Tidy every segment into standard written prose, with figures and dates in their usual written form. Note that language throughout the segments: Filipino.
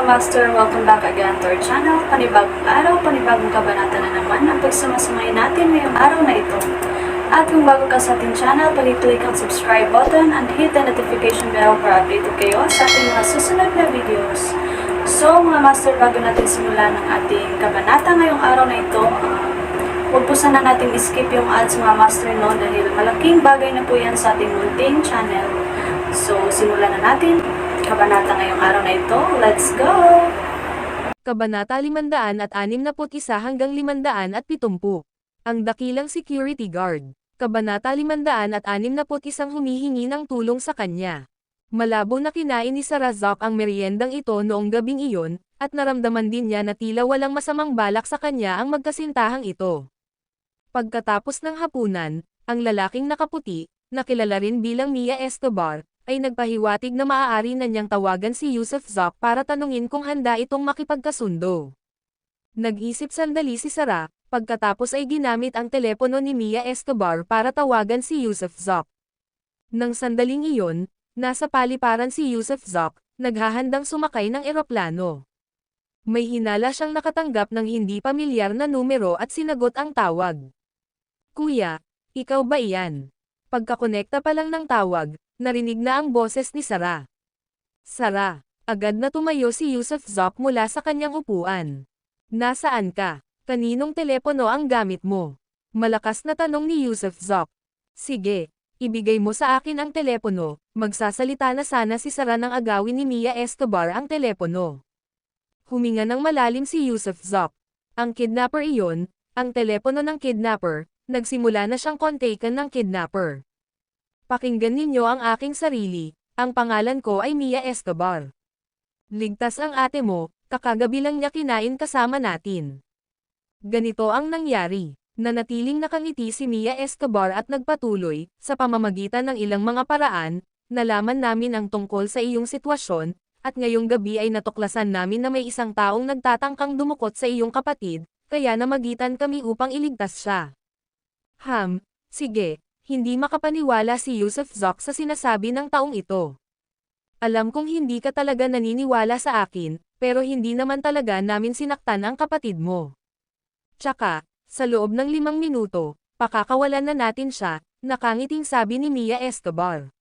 master, welcome back again to our channel. Panibagong araw, panibagong kabanata na naman ang pagsumasamayin natin ngayong araw na ito. At kung bago ka sa ating channel, pag-click ang subscribe button and hit the notification bell para updated kayo sa ating mga susunod na videos. So mga master, bago natin simulan ang ating kabanata ngayong araw na ito, huwag po sana natin skip yung ads mga master no, dahil malaking bagay na po yan sa ating munting channel. So simulan na natin kabanata ngayong araw na ito. Let's go! Kabanata 561 hanggang 570. Ang dakilang security guard. Kabanata 561 humihingi ng tulong sa kanya. Malabo na kinain ni Sarazak ang meriendang ito noong gabing iyon, at naramdaman din niya na tila walang masamang balak sa kanya ang magkasintahang ito. Pagkatapos ng hapunan, ang lalaking nakaputi, na kilala rin bilang Mia Escobar, ay nagpahiwatig na maaari na niyang tawagan si Yusuf Zak para tanungin kung handa itong makipagkasundo. Nag-isip sandali si Sarah, pagkatapos ay ginamit ang telepono ni Mia Escobar para tawagan si Yusuf Zak. Nang sandaling iyon, nasa paliparan si Yusuf Zak, naghahandang sumakay ng eroplano. May hinala siyang nakatanggap ng hindi pamilyar na numero at sinagot ang tawag. "Kuya, ikaw ba iyan?" Pagkakonekta pa lang ng tawag, narinig na ang boses ni Sarah. "Sarah." Agad na tumayo si Yusuf Zak mula sa kanyang upuan. "Nasaan ka? Kaninong telepono ang gamit mo?" Malakas na tanong ni Yusuf Zak. "Sige, ibigay mo sa akin ang telepono." Magsasalita na sana si Sarah nang agawin ni Mia Escobar ang telepono. Huminga ng malalim si Yusuf Zak. Ang kidnapper iyon, ang telepono ng kidnapper, nagsimula na siyang kontakan ng kidnapper. "Pakinggan ninyo ang aking sarili, ang pangalan ko ay Mia Escobar. Ligtas ang ate mo, kakagabi lang niya kinain kasama natin." Ganito ang nangyari. Nanatiling nakangiti si Mia Escobar at nagpatuloy, "Sa pamamagitan ng ilang mga paraan, nalaman namin ang tungkol sa iyong sitwasyon, at ngayong gabi ay natuklasan namin na may isang taong nagtatangkang dumukot sa iyong kapatid, kaya namagitan kami upang iligtas siya." Sige, hindi makapaniwala si Yusuf Zak sa sinasabi ng taong ito. "Alam kong hindi ka talaga naniniwala sa akin, pero hindi naman talaga namin sinaktan ang kapatid mo. Tsaka, sa loob ng 5 minuto, pakakawalan na natin siya," nakangiting sabi ni Mia Escobar.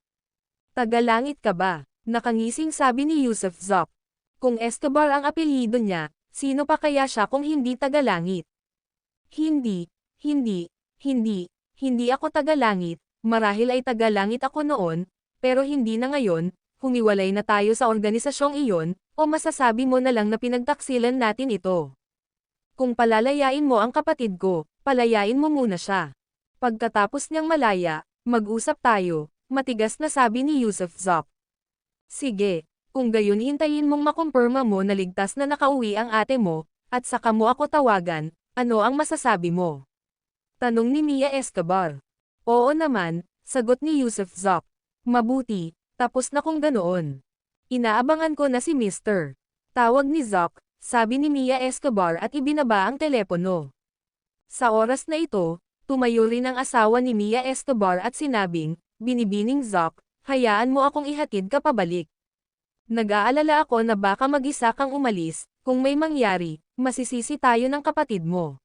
"Tagalangit ka ba?" Nakangising sabi ni Yusuf Zak. Kung Escobar ang apelyido niya, sino pa kaya siya kung hindi tagalangit? Hindi ako tagalangit, marahil ay tagalangit ako noon, pero hindi na ngayon, humiwalay na tayo sa organisasyong iyon, o masasabi mo na lang na pinagtaksilan natin ito. Kung palalayain mo ang kapatid ko, palayain mo muna siya. Pagkatapos niyang malaya, mag-usap tayo, matigas na sabi ni Yusuf Zak. "Sige, kung gayon hintayin mong makumpirma mo na ligtas na nakauwi ang ate mo, at saka mo ako tawagan, ano ang masasabi mo?" Tanong ni Mia Escobar. "Oo naman," sagot ni Yusuf Zak. "Mabuti, tapos na kung ganoon. Inaabangan ko na si Mr. Tawag ni Zak, sabi ni Mia Escobar at ibinaba ang telepono. Sa oras na ito, tumayo rin ang asawa ni Mia Escobar at sinabing, "Binibining Zak, hayaan mo akong ihatid ka pabalik. Nag-aalala ako na baka mag-isa kang umalis, kung may mangyari, masisisi tayo ng kapatid mo."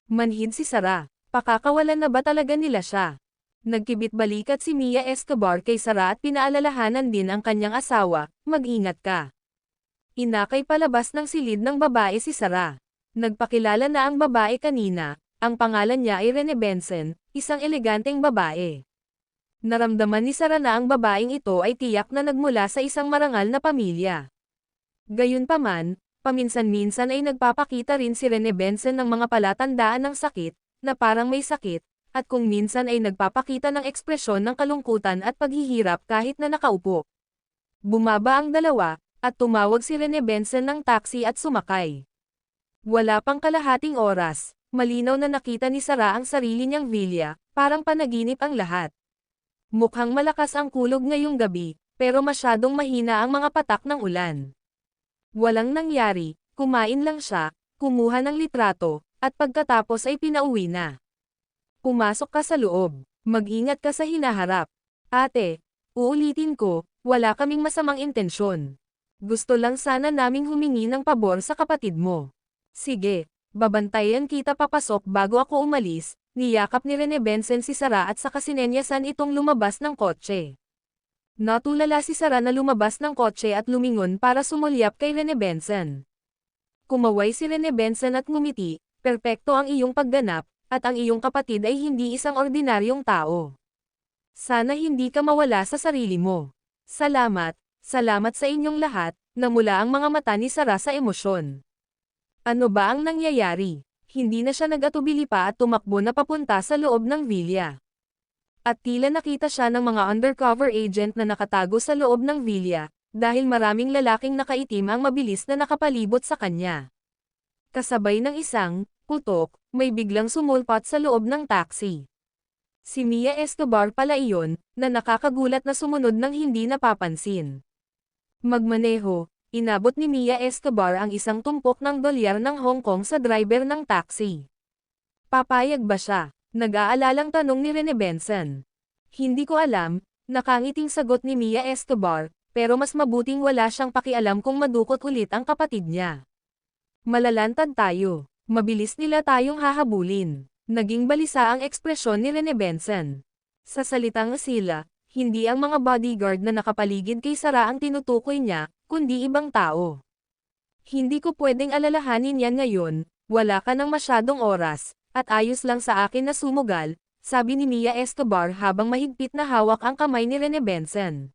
Manhid si Sarah. Pakakawalan na ba talaga nila siya? Nagkibit-balikat si Mia Escobar kay Sarah at pinaalalahanan din ang kanyang asawa, "Mag-ingat ka." Inakay palabas ng silid ng babae si Sarah. Nagpakilala na ang babae kanina, ang pangalan niya ay Rene Benson, isang eleganteng babae. Naramdaman ni Sarah na ang babaeng ito ay tiyak na nagmula sa isang marangal na pamilya. Gayunpaman, paminsan-minsan ay nagpapakita rin si Rene Benson ng mga palatandaan ng sakit, na parang may sakit, at kung minsan ay nagpapakita ng ekspresyon ng kalungkutan at paghihirap kahit na nakaupo. Bumaba ang dalawa, at tumawag si Rene Benson ng taxi at sumakay. Wala pang kalahating oras, malinaw na nakita ni Sarah ang sarili niyang villa, parang panaginip ang lahat. Mukhang malakas ang kulog ngayong gabi, pero masyadong mahina ang mga patak ng ulan. Walang nangyari, kumain lang siya, kumuha ng litrato, at pagkatapos ay pinauwi na. "Pumasok ka sa loob, mag-ingat ka sa hinaharap. Ate, uulitin ko, wala kaming masamang intensyon. Gusto lang sana naming humingi ng pabor sa kapatid mo. Sige, babantayan kita papasok bago ako umalis. Niyakap ni Rene Benson si Sara at saka sinenyasan itong lumabas ng kotse. Natulala si Sara na lumabas ng kotse at lumingon para sumulyap kay Rene Benson. Kumaway si Rene Benson at ngumiti, perpekto ang iyong pagganap, at ang iyong kapatid ay hindi isang ordinaryong tao. Sana hindi ka mawala sa sarili mo. Salamat, salamat sa inyong lahat, namula ang mga mata ni Sara sa emosyon. Ano ba ang nangyayari? Hindi na siya nag-atubili pa at tumakbo na papunta sa loob ng villa. At tila nakita siya ng mga undercover agent na nakatago sa loob ng villa, dahil maraming lalaking nakaitim ang mabilis na nakapalibot sa kanya. Kasabay ng isang putok, may biglang sumulpat sa loob ng taxi. Si Mia Escobar pala iyon, na nakakagulat na sumunod ng hindi napapansin. Magmaneho, inabot ni Mia Escobar ang isang tumpok ng dolyar ng Hong Kong sa driver ng taxi. Papayag ba siya? Nag-aalalang tanong ni Rene Benson. Hindi ko alam, nakangiting sagot ni Mia Escobar, pero mas mabuting wala siyang pakialam kung madukot ulit ang kapatid niya. Malalantad tayo. Mabilis nila tayong hahabulin. Naging balisa ang ekspresyon ni Rene Benson. Sa salitang sila, hindi ang mga bodyguard na nakapaligid kay Sara ang tinutukoy niya, kundi ibang tao. Hindi ko pwedeng alalahanin yan ngayon, wala ka ng masyadong oras, at ayos lang sa akin na sumugal, sabi ni Mia Escobar habang mahigpit na hawak ang kamay ni Rene Benson.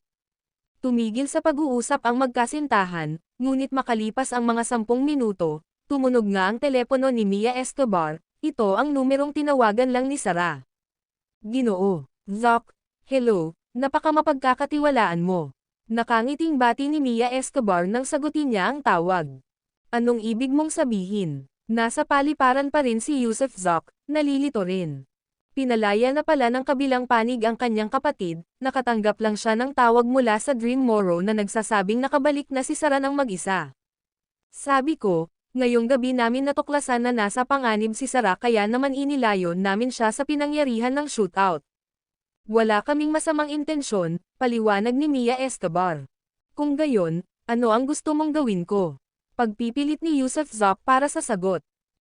Tumigil sa pag-uusap ang magkasintahan, ngunit makalipas ang mga 10 minuto, tumunog nga ang telepono ni Mia Escobar, ito ang numerong tinawagan lang ni Sara. Ginoo, Zoc, hello, napakamapagkakatiwalaan mo. Nakangiting bati ni Mia Escobar nang sagutin niya ang tawag. Anong ibig mong sabihin? Nasa paliparan pa rin si Yusuf Zoc, nalilito rin. Pinalaya na pala ng kabilang panig ang kanyang kapatid, nakatanggap lang siya ng tawag mula sa Dream Morrow na nagsasabing nakabalik na si Sara ng mag-isa. Sabi ko, ngayong gabi namin natuklasan na nasa panganib si Sara kaya naman inilayon namin siya sa pinangyarihan ng shootout. Wala kaming masamang intensyon, paliwanag ni Mia Escobar. Kung gayon, ano ang gusto mong gawin ko? Pagpipilit ni Yusuf Zoc para sa sagot.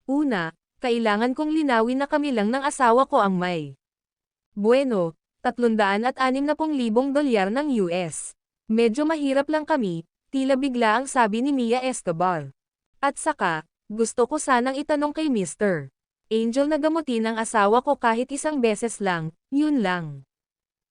Una, kailangan kong linawin na kami lang ng asawa ko ang may. Bueno, 360,000 dolyar ng US. Medyo mahirap lang kami, tila bigla ang sabi ni Mia Escobar. At saka, gusto ko sanang itanong kay Mr. Angel na gamutin ang asawa ko kahit isang beses lang, yun lang.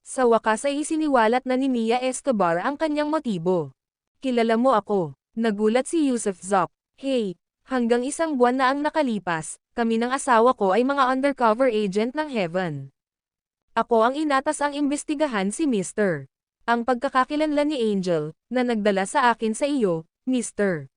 Sa wakas ay isiniwalat na ni Mia Escobar ang kanyang motibo. Kilala mo ako, nagulat si Yusuf Zoc. Hey, hanggang 1 buwan na ang nakalipas, kami ng asawa ko ay mga undercover agent ng Heaven. Ako ang inatas ang imbestigahan si Mr. Ang pagkakakilanlan ni Angel, na nagdala sa akin sa iyo, Mr.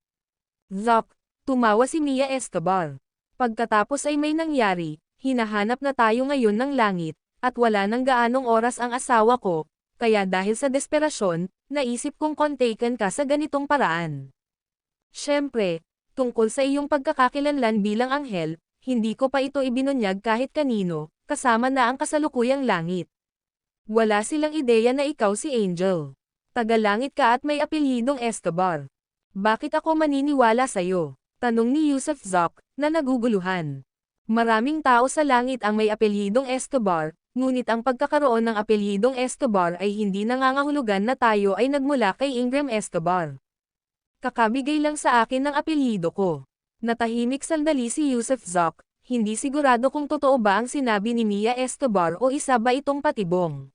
Zoc, tumawa si Mia Escobar. Pagkatapos ay may nangyari, hinahanap na tayo ngayon ng langit, at wala nang gaanong oras ang asawa ko, kaya dahil sa desperasyon, naisip kong kontaken ka sa ganitong paraan. Siyempre, tungkol sa iyong pagkakakilanlan bilang anghel, hindi ko pa ito ibinunyag kahit kanino, kasama na ang kasalukuyang langit. Wala silang ideya na ikaw si Angel. Tagalangit ka at may apelyidong Escobar. Bakit ako maniniwala sa'yo? Tanong ni Yusuf Zoc, na naguguluhan. Maraming tao sa langit ang may apelyidong Escobar, ngunit ang pagkakaroon ng apelyidong Escobar ay hindi nangangahulugan na tayo ay nagmula kay Ingram Escobar. Kakabigay lang sa akin ng apelyido ko. Natahimik sandali si Yusuf Zoc, hindi sigurado kung totoo ba ang sinabi ni Mia Escobar o isa ba itong patibong.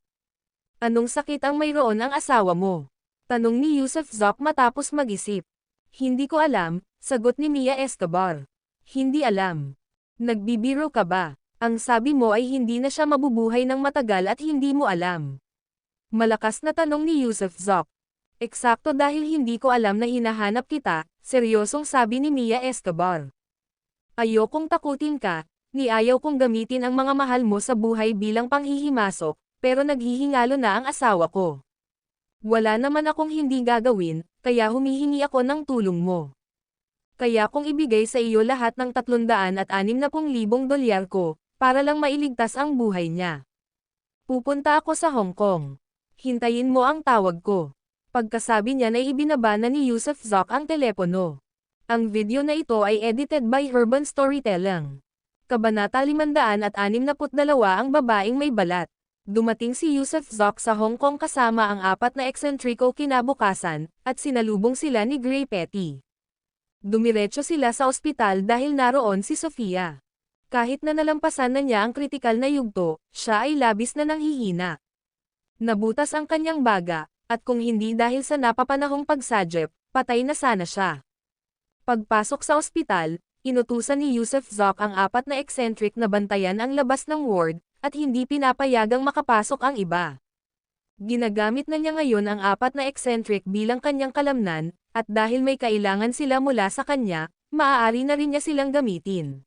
Anong sakit ang mayroon ang asawa mo? Tanong ni Yusuf Zoc matapos mag-isip. Hindi ko alam, sagot ni Mia Escobar. Hindi alam. Nagbibiro ka ba? Ang sabi mo ay hindi na siya mabubuhay ng matagal at hindi mo alam. Malakas na tanong ni Yusuf Zoc. Eksakto dahil hindi ko alam na hinahanap kita, seryosong sabi ni Mia Escobar. Ayokong takutin ka, ni ayaw kong gamitin ang mga mahal mo sa buhay bilang panghihimasok, pero naghihingalo na ang asawa ko. Wala naman akong hindi gagawin, kaya humihingi ako ng tulong mo. Kaya kong ibigay sa iyo lahat ng 360,000 dolyar ko, para lang mailigtas ang buhay niya. Pupunta ako sa Hong Kong. Hintayin mo ang tawag ko. Pagkasabi niya ay ibinaba na ni Yusuf Zoc ang telepono. Ang video na ito ay edited by Urban Storytelling. Kabanata 562 ang babaeng may balat. Dumating si Yusuf Zoc sa Hong Kong kasama ang 4 na eksentriko kinabukasan, at sinalubong sila ni Gray Petty. Dumiretso sila sa ospital dahil naroon si Sofia. Kahit na nalampasan na niya ang kritikal na yugto, siya ay labis na nanghihina. Nabutas ang kanyang baga, at kung hindi dahil sa napapanahong pagsadyep, patay na sana siya. Pagpasok sa ospital, inutusan ni Yusuf Zoc ang 4 na eccentric na bantayan ang labas ng ward, at hindi pinapayagang makapasok ang iba. Ginagamit na niya ngayon ang 4 na eccentric bilang kanyang kalamnan, at dahil may kailangan sila mula sa kanya, maaari na rin niya silang gamitin.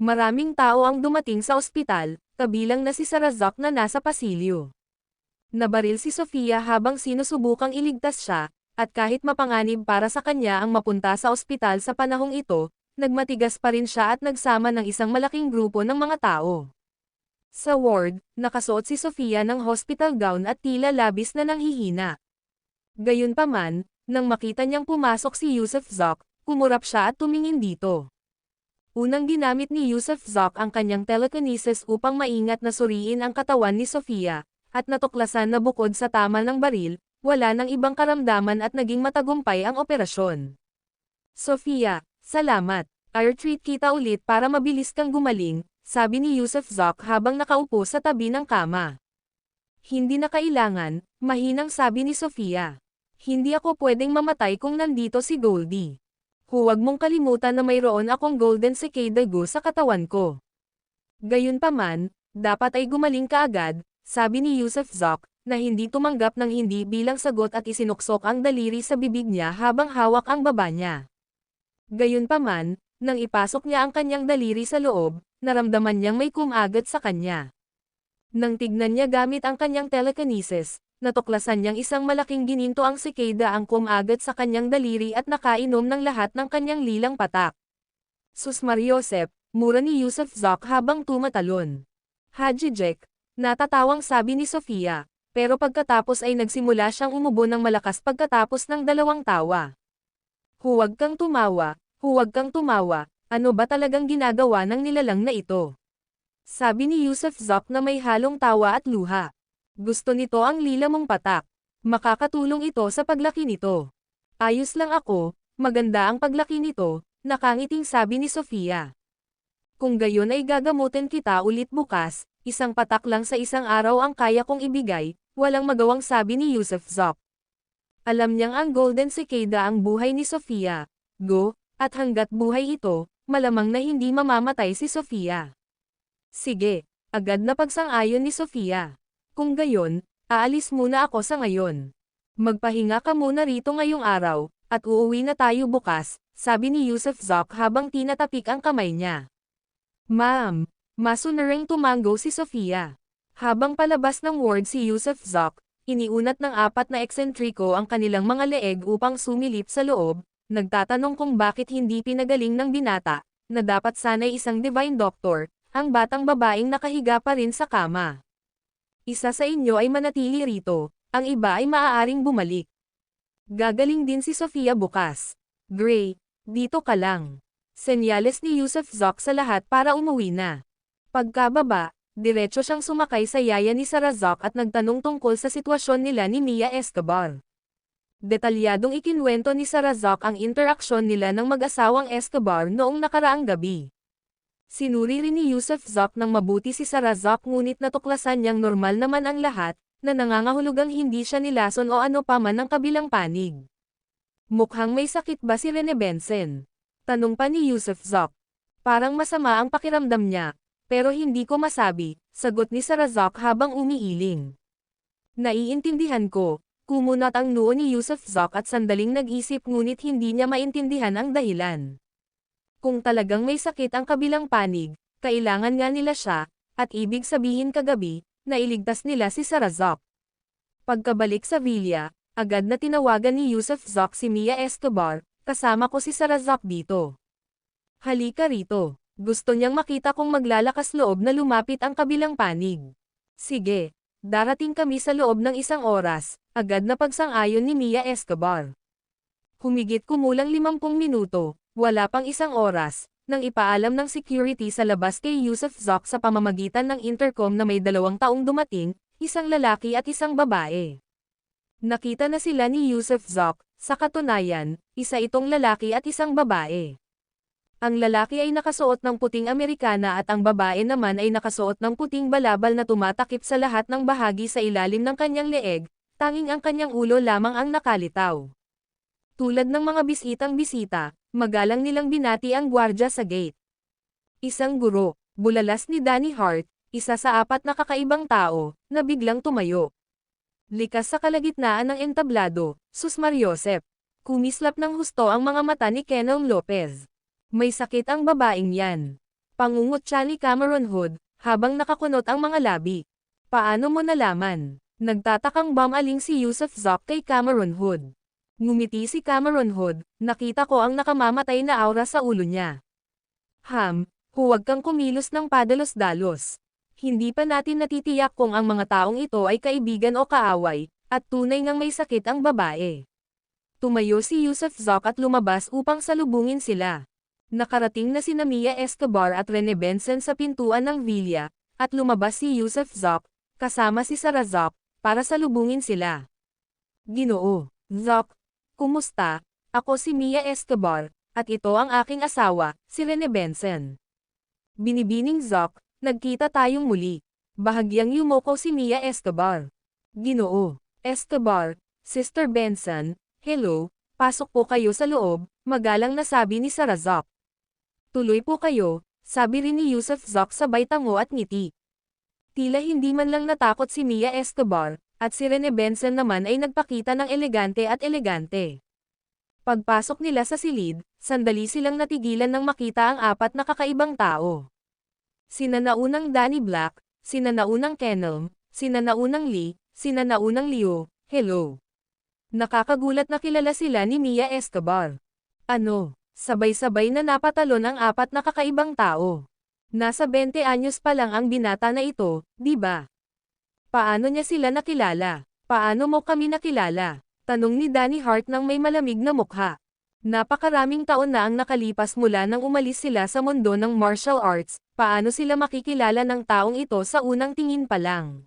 Maraming tao ang dumating sa ospital, kabilang na si Sarah Zoc na nasa pasilyo. Nabaril si Sofia habang sinusubukang iligtas siya, at kahit mapanganib para sa kanya ang mapunta sa ospital sa panahong ito, nagmatigas pa rin siya at nagsama ng isang malaking grupo ng mga tao. Sa ward, nakasuot si Sofia ng hospital gown at tila labis na nanghihina. Gayunpaman, nang makita niyang pumasok si Yusuf Zoc, kumurap siya at tumingin dito. Unang ginamit ni Yusuf Zoc ang kanyang telekinesis upang maingat na suriin ang katawan ni Sofia, at natuklasan na bukod sa tama ng baril, wala nang ibang karamdaman at naging matagumpay ang operasyon. Sofia, salamat. I-treat kita ulit para mabilis kang gumaling, sabi ni Yusuf Zoc habang nakaupo sa tabi ng kama. Hindi na kailangan, mahinang sabi ni Sofia. Hindi ako pwedeng mamatay kung nandito si Goldie. Huwag mong kalimutan na mayroon akong golden cicada goo sa katawan ko. Gayunpaman, dapat ay gumaling ka agad, sabi ni Yusuf Zoc, na hindi tumanggap ng hindi bilang sagot at isinuksok ang daliri sa bibig niya habang hawak ang baba niya. Gayunpaman, nang ipasok niya ang kanyang daliri sa loob, naramdaman niyang may kumagat sa kanya. Nang tignan niya gamit ang kanyang telekinesis, natuklasan niyang isang malaking gininto ang cicada ang kumagat sa kanyang daliri at nakainom ng lahat ng kanyang lilang patak. Sus Mariosep, mura ni Yusuf Zoc habang tumatalon. Haji Jack, natatawang sabi ni Sofia, pero pagkatapos ay nagsimula siyang umubo ng malakas pagkatapos ng 2 tawa. Huwag kang tumawa, huwag kang tumawa, ano ba talagang ginagawa ng nilalang na ito? Sabi ni Yusuf Zoc na may halong tawa at luha. Gusto nito ang lila mong patak. Makakatulong ito sa paglaki nito. Ayos lang ako, maganda ang paglaki nito, nakangiting sabi ni Sofia. Kung gayon ay gagamutin kita ulit bukas, isang patak lang sa isang araw ang kaya kong ibigay, walang magawang sabi ni Yusuf Zoc. Alam niyang ang golden cicada ang buhay ni Sofia. Go, at hanggat buhay ito, malamang na hindi mamamatay si Sofia. Sige, agad na pagsang-ayon ni Sofia. Kung gayon, aalis muna ako sa ngayon. Magpahinga ka muna rito ngayong araw, at uuwi na tayo bukas, sabi ni Yusuf Zoc habang tinatapik ang kamay niya. Ma'am, masunarang tumanggo si Sofia. Habang palabas ng ward si Yusuf Zoc, iniunat ng 4 na eksentriko ang kanilang mga leeg upang sumilip sa loob, nagtatanong kung bakit hindi pinagaling ng binata, na dapat sana'y isang divine doctor, ang batang babaeng nakahiga pa rin sa kama. Isa sa inyo ay manatili rito, ang iba ay maaaring bumalik. Gagaling din si Sofia bukas. Gray, dito ka lang. Senyales ni Yusuf Zoc sa lahat para umuwi na. Pagkababa, diretso siyang sumakay sa yaya ni Sarah Zoc at nagtanong tungkol sa sitwasyon nila ni Mia Escobar. Detalyadong ikinwento ni Sarah Zoc ang interaksyon nila ng mag-asawang Escobar noong nakaraang gabi. Sinuri rin ni Yusuf Zoc ng mabuti si Sarah Zoc ngunit natuklasan niyang normal naman ang lahat, na nangangahulugang hindi siya nilason o ano pa man ng kabilang panig. Mukhang may sakit ba si Rene Benson? Tanong pa ni Yusuf Zoc. Parang masama ang pakiramdam niya, pero hindi ko masabi, sagot ni Sarah Zoc habang umiiling. Naiintindihan ko, kumunat ang noo ni Yusuf Zoc at sandaling nag-isip ngunit hindi niya maintindihan ang dahilan. Kung talagang may sakit ang kabilang panig, kailangan nga nila siya, at ibig sabihin kagabi, na iligtas nila si Sarah Zoc. Pagkabalik sa villa, agad na tinawagan ni Yusuf Zoc si Mia Escobar, kasama ko si Sarah Zoc dito. Halika rito, gusto niyang makita kung maglalakas loob na lumapit ang kabilang panig. Sige, darating kami sa loob ng 1 oras, Agad na pagsang-ayon ni Mia Escobar. Humigit kumulang 50 minuto, wala pang isang oras, nang ipaalam ng security sa labas kay Yusuf Zoc sa pamamagitan ng intercom na may 2 taong dumating, isang lalaki at isang babae. Nakita na sila ni Yusuf Zoc, sa katunayan, isa itong lalaki at isang babae. Ang lalaki ay nakasuot ng puting Amerikana at ang babae naman ay nakasuot ng puting balabal na tumatakip sa lahat ng bahagi sa ilalim ng kanyang leeg, tanging ang kanyang ulo lamang ang nakalitaw. Tulad ng mga bisitang bisita, magalang nilang binati ang gwardya sa gate. Isang guro, bulalas ni Danny Hart, isa sa 4 na kakaibang tao, na biglang tumayo. Likas sa kalagitnaan ng entablado, Susmariosep. Kumislap ng husto ang mga mata ni Kenel Lopez. May sakit ang babaeng yan. Pangungot siya ni Cameron Hood, habang nakakunot ang mga labi. Paano mo nalaman? Nagtatakang bumaling si Yusuf Zoc kay Cameron Hood. Ngumiti si Cameron Hood, nakita ko ang nakamamatay na aura sa ulo niya. Huwag kang kumilos ng padalos-dalos. Hindi pa natin natitiyak kung ang mga taong ito ay kaibigan o kaaway, at tunay ngang may sakit ang babae. Tumayo si Yusuf Zoc at lumabas upang salubungin sila. Nakarating na sina Mia Escobar at Rene Benson sa pintuan ng villa, at lumabas si Yusuf Zoc, kasama si Sarah Zoc, para salubungin sila. Ginoo, Zoc, kumusta? Ako si Mia Escobar, at ito ang aking asawa, si Rene Benson. Binibining Zoc, nagkita tayong muli. Bahagyang yumoko si Mia Escobar. Ginoo, Escobar, Sister Benson, hello, pasok po kayo sa loob, magalang nasabi ni Sarah Zoc. Tuloy po kayo, sabi rin ni Yusuf Zoc sabay tango at ngiti. Tila hindi man lang natakot si Mia Escobar, at si Rene Benson naman ay nagpakita ng elegante at elegante. Pagpasok nila sa silid, sandali silang natigilan nang makita ang 4 na kakaibang tao. Sina naunang Danny Black, sina naunang Kenel, sina naunang Lee, sina naunang Leo, hello. Nakakagulat na kilala sila ni Mia Escobar. Ano? Sabay-sabay na napatalon ang 4 na kakaibang tao. Nasa 20 anyos pa lang ang binata na ito, di ba? Paano niya sila nakilala? Paano mo kami nakilala? Tanong ni Danny Hart nang may malamig na mukha. Napakaraming taon na ang nakalipas mula nang umalis sila sa mundo ng martial arts, paano sila makikilala ng taong ito sa unang tingin pa lang?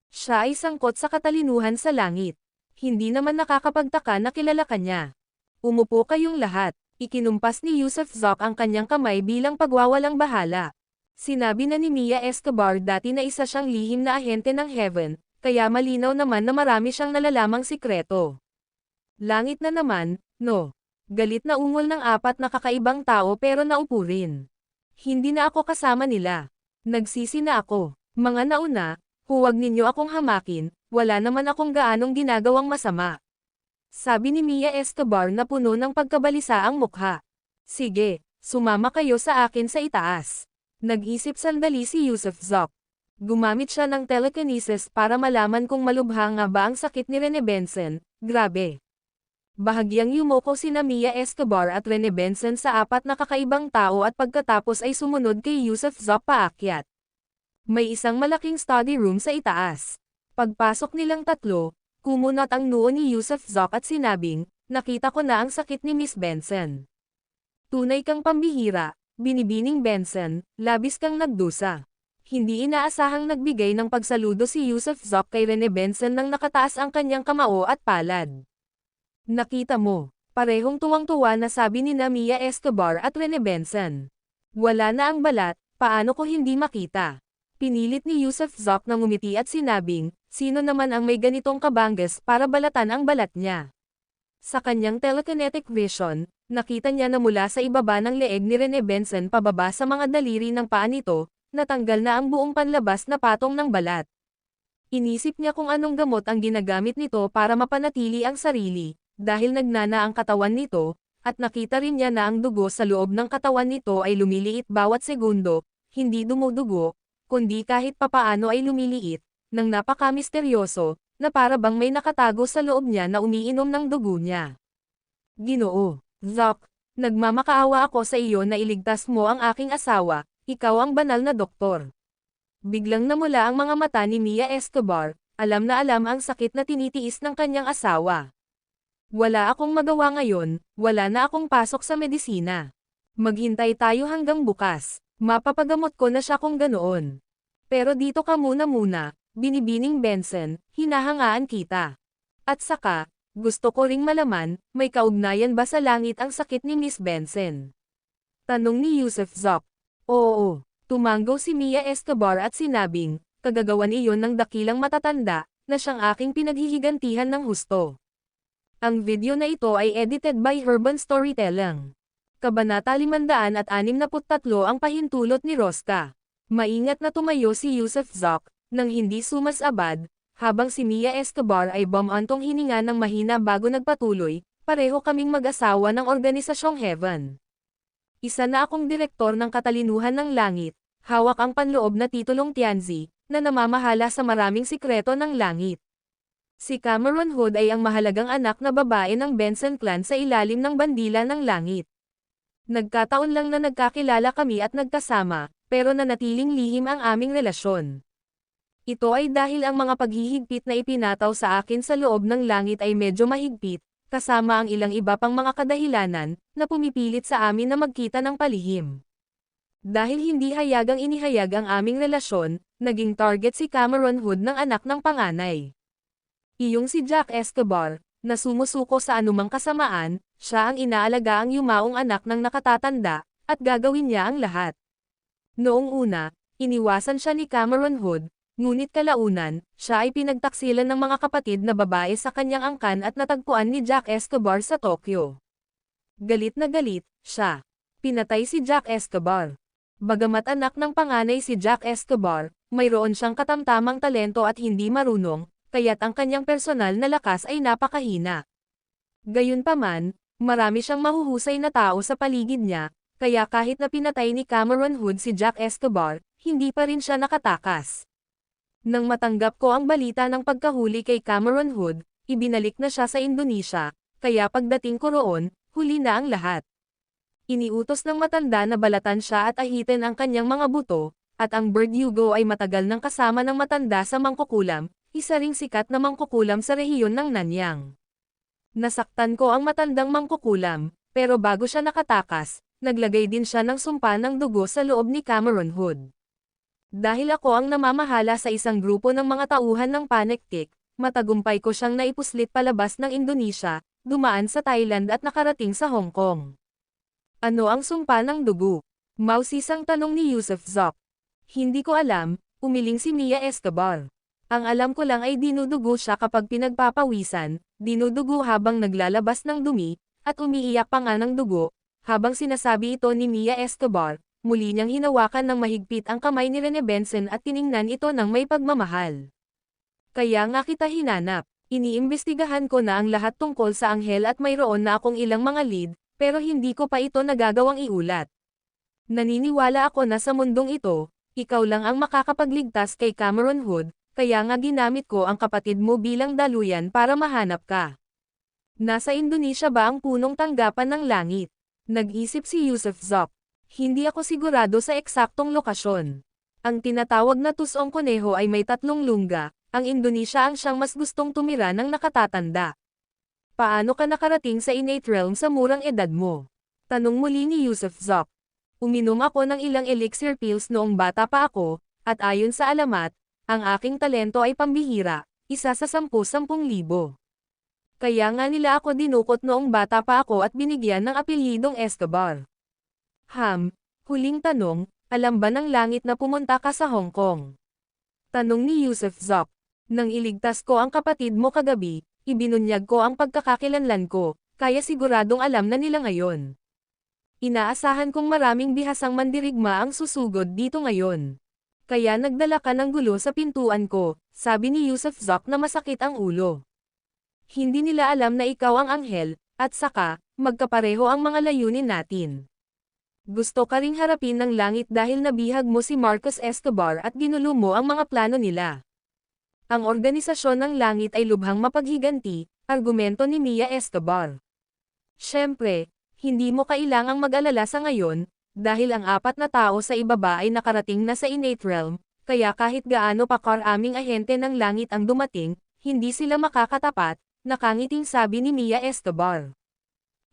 Siya ay sangkot sa katalinuhan sa langit. Hindi naman nakakapagtaka na kilala ka niya. Umupo kayong lahat. Ikinumpas ni Yusuf Zoc ang kanyang kamay bilang pagwawalang bahala. Sinabi na ni Mia Escobar dati na isa siyang lihim na ahente ng Heaven, kaya malinaw naman na marami siyang nalalamang sikreto. Langit na naman, no? Galit na ungol ng 4 na kakaibang tao pero naupo rin. Hindi na ako kasama nila. Nagsisi na ako. Mga nauna, huwag ninyo akong hamakin, wala naman akong gaanong ginagawang masama. Sabi ni Mia Escobar na puno ng pagkabalisa ang mukha. Sige, sumama kayo sa akin sa itaas. Nag-isip sandali si Yusuf Zoc. Gumamit siya ng telekinesis para malaman kung malubha nga ba ang sakit ni Rene Benson. Grabe. Bahagyang yumoko sina Mia Escobar at Rene Benson sa 4 na kakaibang tao at pagkatapos ay sumunod kay Yusuf Zoc paakyat. May isang malaking study room sa itaas. Pagpasok nilang tatlo, kumunot ang noo ni Yusuf Zoc at sinabing, nakita ko na ang sakit ni Miss Benson. Tunay kang pambihira, binibining Benson, labis kang nagdusa. Hindi inaasahang nagbigay ng pagsaludo si Yusuf Zoc kay Rene Benson nang nakataas ang kanyang kamao at palad. Nakita mo, parehong tuwang-tuwa na sabi ni Mia Escobar at Rene Benson. Wala na ang balat, paano ko hindi makita? Pinilit ni Yusuf Zoc na ngumiti at sinabing, sino naman ang may ganitong kabangges para balatan ang balat niya? Sa kanyang telekinetic vision, nakita niya na mula sa ibaba ng leeg ni Rene Benson pababa sa mga daliri ng paa nito, natanggal na ang buong panlabas na patong ng balat. Inisip niya kung anong gamot ang ginagamit nito para mapanatili ang sarili, dahil nagnana ang katawan nito, at nakita rin niya na ang dugo sa loob ng katawan nito ay lumiliit bawat segundo, hindi dumudugo, kundi kahit papaano ay lumiliit, nang napaka-misteryoso, na para bang may nakatago sa loob niya na umiinom ng dugo niya. Ginoo, Zoc, nagmamakaawa ako sa iyo na iligtas mo ang aking asawa, ikaw ang banal na doktor. Biglang namula ang mga mata ni Mia Escobar, Alam na alam ang sakit na tinitiis ng kanyang asawa. Wala akong magawa ngayon, wala na akong pasok sa medisina. Maghintay tayo hanggang bukas. Mapapagamot ko na siya kung ganoon. Pero dito ka muna, binibining Benson, hinahangaan kita. At saka, gusto ko ring malaman, may kaugnayan ba sa langit ang sakit ni Miss Benson? Tanong ni Yusuf Zoc. Oo, tumanggaw si Mia Escobar at sinabing, kagagawan iyon ng dakilang matatanda, na siyang aking pinaghihigantihan ng husto. Ang video na ito ay edited by Urban Storytelling. Kabanata 563 ang pahintulot ni Rosca. Maingat na tumayo si Yusuf Zoc, nang hindi sumasabad, habang si Mia Escobar ay bumantong hininga ng mahina bago nagpatuloy, pareho kaming mag-asawa ng Organisasyong Heaven. Isa na akong direktor ng Katalinuhan ng Langit, hawak ang panloob na titulong Tianzi, na namamahala sa maraming sikreto ng langit. Si Cameron Hood ay ang mahalagang anak na babae ng Benson clan sa ilalim ng bandila ng langit. Nagkataon lang na nagkakilala kami at nagkasama, pero nanatiling lihim ang aming relasyon. Ito ay dahil ang mga paghihigpit na ipinataw sa akin sa loob ng langit ay medyo mahigpit, kasama ang ilang iba pang mga kadahilanan, na pumipilit sa amin na magkita ng palihim. Dahil hindi hayagang inihayag ang aming relasyon, naging target si Cameron Hood ng anak ng panganay. Iyong si Jack Escobar, na sumusuko sa anumang kasamaan, siya ang inaalaga ang yumaong anak ng nakatatanda, at gagawin niya ang lahat. Noong una, iniwasan siya ni Cameron Hood, ngunit kalaunan, siya ay pinagtaksilan ng mga kapatid na babae sa kanyang angkan at natagpuan ni Jack Escobar sa Tokyo. Galit na galit, siya. Pinatay si Jack Escobar. Bagamat anak ng panganay si Jack Escobar, mayroon siyang katamtamang talento at hindi marunong, kaya't ang kanyang personal na lakas ay napakahina. Gayunpaman, marami siyang mahuhusay na tao sa paligid niya, kaya kahit na pinatay ni Cameron Hood si Jack Escobar, hindi pa rin siya nakatakas. Nang matanggap ko ang balita ng pagkahuli kay Cameron Hood, ibinalik na siya sa Indonesia, kaya pagdating ko roon, huli na ang lahat. Iniutos ng matanda na balatan siya at ahitin ang kanyang mga buto, at ang Verdugo ay matagal nang kasama ng matanda sa Mangkukulam, isa ring sikat na mangkukulam sa rehiyon ng Nanyang. Nasaktan ko ang matandang Mangkukulam, pero bago siya nakatakas, naglagay din siya ng sumpa ng dugo sa loob ni Cameron Hood. Dahil ako ang namamahala sa isang grupo ng mga tauhan ng Panektik, matagumpay ko siyang naipuslit palabas ng Indonesia, dumaan sa Thailand at nakarating sa Hong Kong. Ano ang sumpa ng dugo? Mausisang tanong ni Yusuf Zoc. Hindi ko alam, umiling si Mia Escobar. Ang alam ko lang ay dinudugo siya kapag pinagpapawisan, dinudugo habang naglalabas ng dumi, at umiiyak pa nga ng dugo. Habang sinasabi ito ni Mia Escobar, muli niyang hinawakan ng mahigpit ang kamay ni Rene Benson at tiningnan ito ng may pagmamahal. Kaya nga kita hinanap. Iniimbestigahan ko na ang lahat tungkol sa anghel at mayroon na akong ilang mga lead, pero hindi ko pa ito nagagawang iulat. Naniniwala ako na sa mundong ito, ikaw lang ang makakapagligtas kay Cameron Hood, kaya nga ginamit ko ang kapatid mo bilang daluyan para mahanap ka. Nasa Indonesia ba ang punong tanggapan ng langit? Nag-isip si Yusuf Zoc. Hindi ako sigurado sa eksaktong lokasyon. Ang tinatawag na Tusong Koneho ay may 3 lungga, ang Indonesia ang siyang mas gustong tumira ng nakatatanda. Paano ka nakarating sa innate realm sa murang edad mo? Tanong muli ni Yusuf Zoc. Uminom ako ng ilang elixir pills noong bata pa ako, at ayon sa alamat, ang aking talento ay pambihira, isa sa 10,000. Kaya nga nila ako dinukot noong bata pa ako at binigyan ng apelyidong Escobar. Huling tanong, alam ba ng langit na pumunta ka sa Hong Kong? Tanong ni Yusuf Zoc. Nang iligtas ko ang kapatid mo kagabi, ibinunyag ko ang pagkakakilanlan ko, kaya siguradong alam na nila ngayon. Inaasahan kong maraming bihasang mandirigma ang susugod dito ngayon. Kaya nagdala ka ng gulo sa pintuan ko, sabi ni Yusuf Zoc na masakit ang ulo. Hindi nila alam na ikaw ang anghel, at saka, magkapareho ang mga layunin natin. Gusto ka ring harapin ng langit dahil nabihag mo si Marcos Escobar at ginulo mo ang mga plano nila. Ang organisasyon ng langit ay lubhang mapaghiganti, argumento ni Mia Escobar. Siyempre, hindi mo kailangang mag-alala sa ngayon, dahil ang 4 na tao sa ibaba ay nakarating na sa innate realm, kaya kahit gaano pa karaming ahente ng langit ang dumating, hindi sila makakatapat, nakangiting sabi ni Mia Escobar.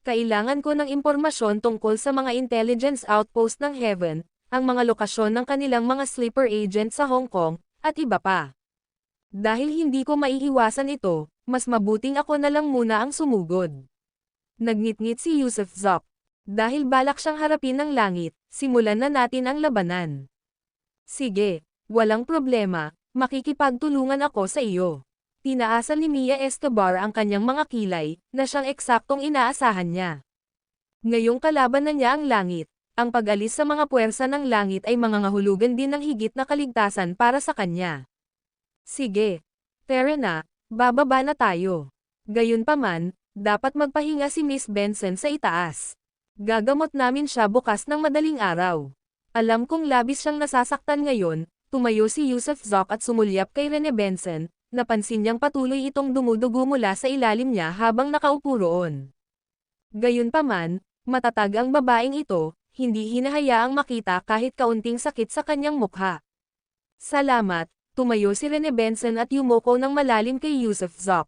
Kailangan ko ng impormasyon tungkol sa mga intelligence outpost ng Heaven, ang mga lokasyon ng kanilang mga sleeper agent sa Hong Kong, at iba pa. Dahil hindi ko maiiwasan ito, mas mabuting ako na lang muna ang sumugod. Nagngit-ngit si Yusuf Zok. Dahil balak siyang harapin ng langit, simulan na natin ang labanan. Sige, walang problema, makikipagtulungan ako sa iyo. Tinaasan ni Mia Escobar ang kanyang mga kilay, na siyang eksaktong inaasahan niya. Ngayong kalaban na niya ang langit, ang pag-alis sa mga puwersa ng langit ay mangangahulugan din ng higit na kaligtasan para sa kanya. Sige, tara na, bababa na tayo. Gayunpaman, dapat magpahinga si Miss Benson sa itaas. Gagamot namin siya bukas ng madaling araw. Alam kong labis siyang nasasaktan ngayon, tumayo si Yusuf Zok at sumulyap kay Rene Benson. Napansin niyang patuloy itong dumudugo mula sa ilalim niya habang nakaupo roon. Gayunpaman, matatag ang babaeng ito, hindi hinahayaang makita kahit kaunting sakit sa kanyang mukha. Salamat, tumayo si Rene Benson at yumuko ng malalim kay Yusuf Zok.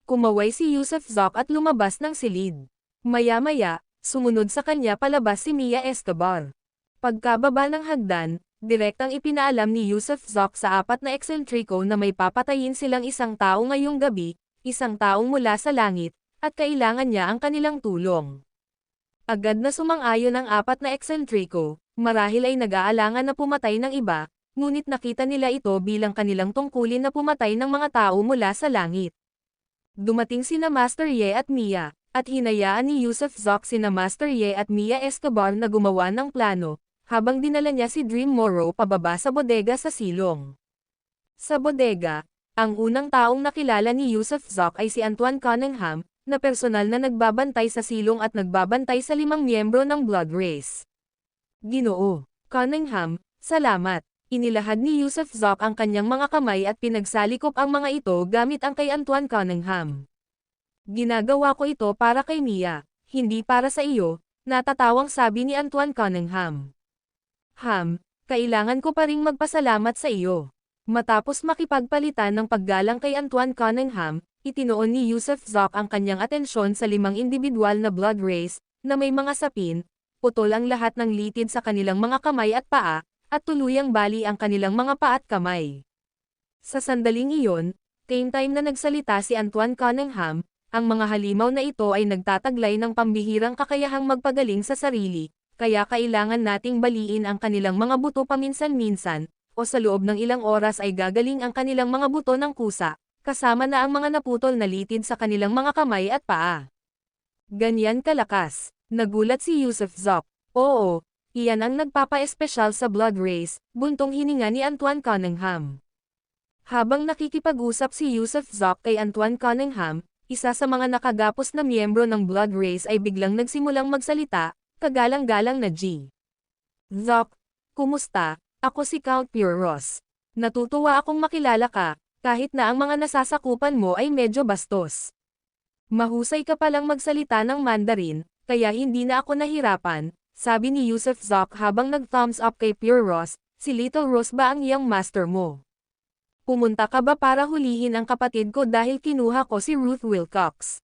Kumaway si Yusuf Zok at lumabas ng silid. Maya-maya, sumunod sa kanya palabas si Mia Escobar. Pagkababa ng hagdan, direktang ipinaalam ni Yusuf Zok sa apat na eksentriko na may papatayin silang isang tao ngayong gabi, isang taong mula sa langit, at kailangan niya ang kanilang tulong. Agad na sumang-ayon ang apat na eksentriko, marahil ay nag-aalangan na pumatay ng iba, ngunit nakita nila ito bilang kanilang tungkulin na pumatay ng mga tao mula sa langit. Dumating sina Master Ye at Mia, at hinayaan ni Yusuf Zok sina Master Ye at Mia Escobar na gumawa ng plano, habang dinala niya si Dream Morrow pababa sa bodega sa silong. Sa bodega, ang unang taong nakilala ni Yusuf Zok ay si Antoine Cunningham, na personal na nagbabantay sa silong at nagbabantay sa 5 miyembro ng Blood Race. Ginoo, Cunningham, salamat. Inilahad ni Yusuf Zok ang kanyang mga kamay at pinagsalikop ang mga ito gamit ang kay Antoine Cunningham. Ginagawa ko ito para kay Mia, hindi para sa iyo, natatawang sabi ni Antoine Cunningham. Kailangan ko pa ring magpasalamat sa iyo. Matapos makipagpalitan ng paggalang kay Antoine Cunningham, itinoon ni Yusuf Zok ang kanyang atensyon sa 5 individual na blood race, na may mga sapin, putol ang lahat ng litid sa kanilang mga kamay at paa, at tuluyang bali ang kanilang mga paa at kamay. Sa sandaling iyon, same time na nagsalita si Antoine Cunningham, ang mga halimaw na ito ay nagtataglay ng pambihirang kakayahang magpagaling sa sarili, kaya kailangan nating baliin ang kanilang mga buto paminsan-minsan, o sa loob ng ilang oras ay gagaling ang kanilang mga buto ng kusa, kasama na ang mga naputol na litid sa kanilang mga kamay at paa. Ganyan kalakas, nagulat si Yusuf Zok. Oo, iyan ang nagpapa-espesyal sa blood race, buntong hininga ni Antoine Cunningham. Habang nakikipag-usap si Yusuf Zok kay Antoine Cunningham, isa sa mga nakagapos na miyembro ng blood race ay biglang nagsimulang magsalita, kagalang-galang na G. Zok, kumusta? Ako si Count Puros. Natutuwa akong makilala ka, kahit na ang mga nasasakupan mo ay medyo bastos. Mahusay ka palang magsalita ng Mandarin, kaya hindi na ako nahirapan, sabi ni Yusuf Zok habang nag-thumbs up kay Puros, si Little Rose ba ang iyong master mo? Pumunta ka ba para hulihin ang kapatid ko dahil kinuha ko si Ruth Wilcox?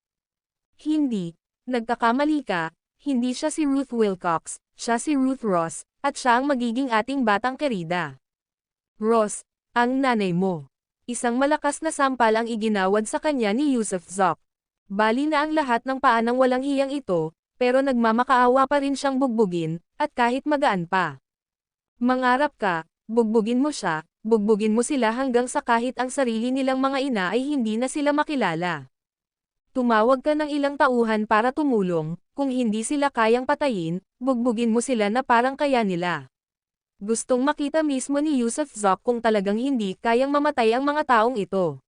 Hindi, nagkakamali ka. Hindi siya si Ruth Wilcox, siya si Ruth Ross, at siya ang magiging ating batang kerida. Ross, ang nanay mo. Isang malakas na sampal ang iginawad sa kanya ni Yusuf Zok. Bali na ang lahat ng paa ng walang hiyang ito, pero nagmamakaawa pa rin siyang bugbugin, at kahit magaan pa. Mangarap ka, bugbugin mo siya, bugbugin mo sila hanggang sa kahit ang sarili nilang mga ina ay hindi na sila makilala. Tumawag ka ng ilang tauhan para tumulong, kung hindi sila kayang patayin, bugbugin mo sila na parang kaya nila. Gustong makita mismo ni Yusuf Zok kung talagang hindi kayang mamatay ang mga taong ito.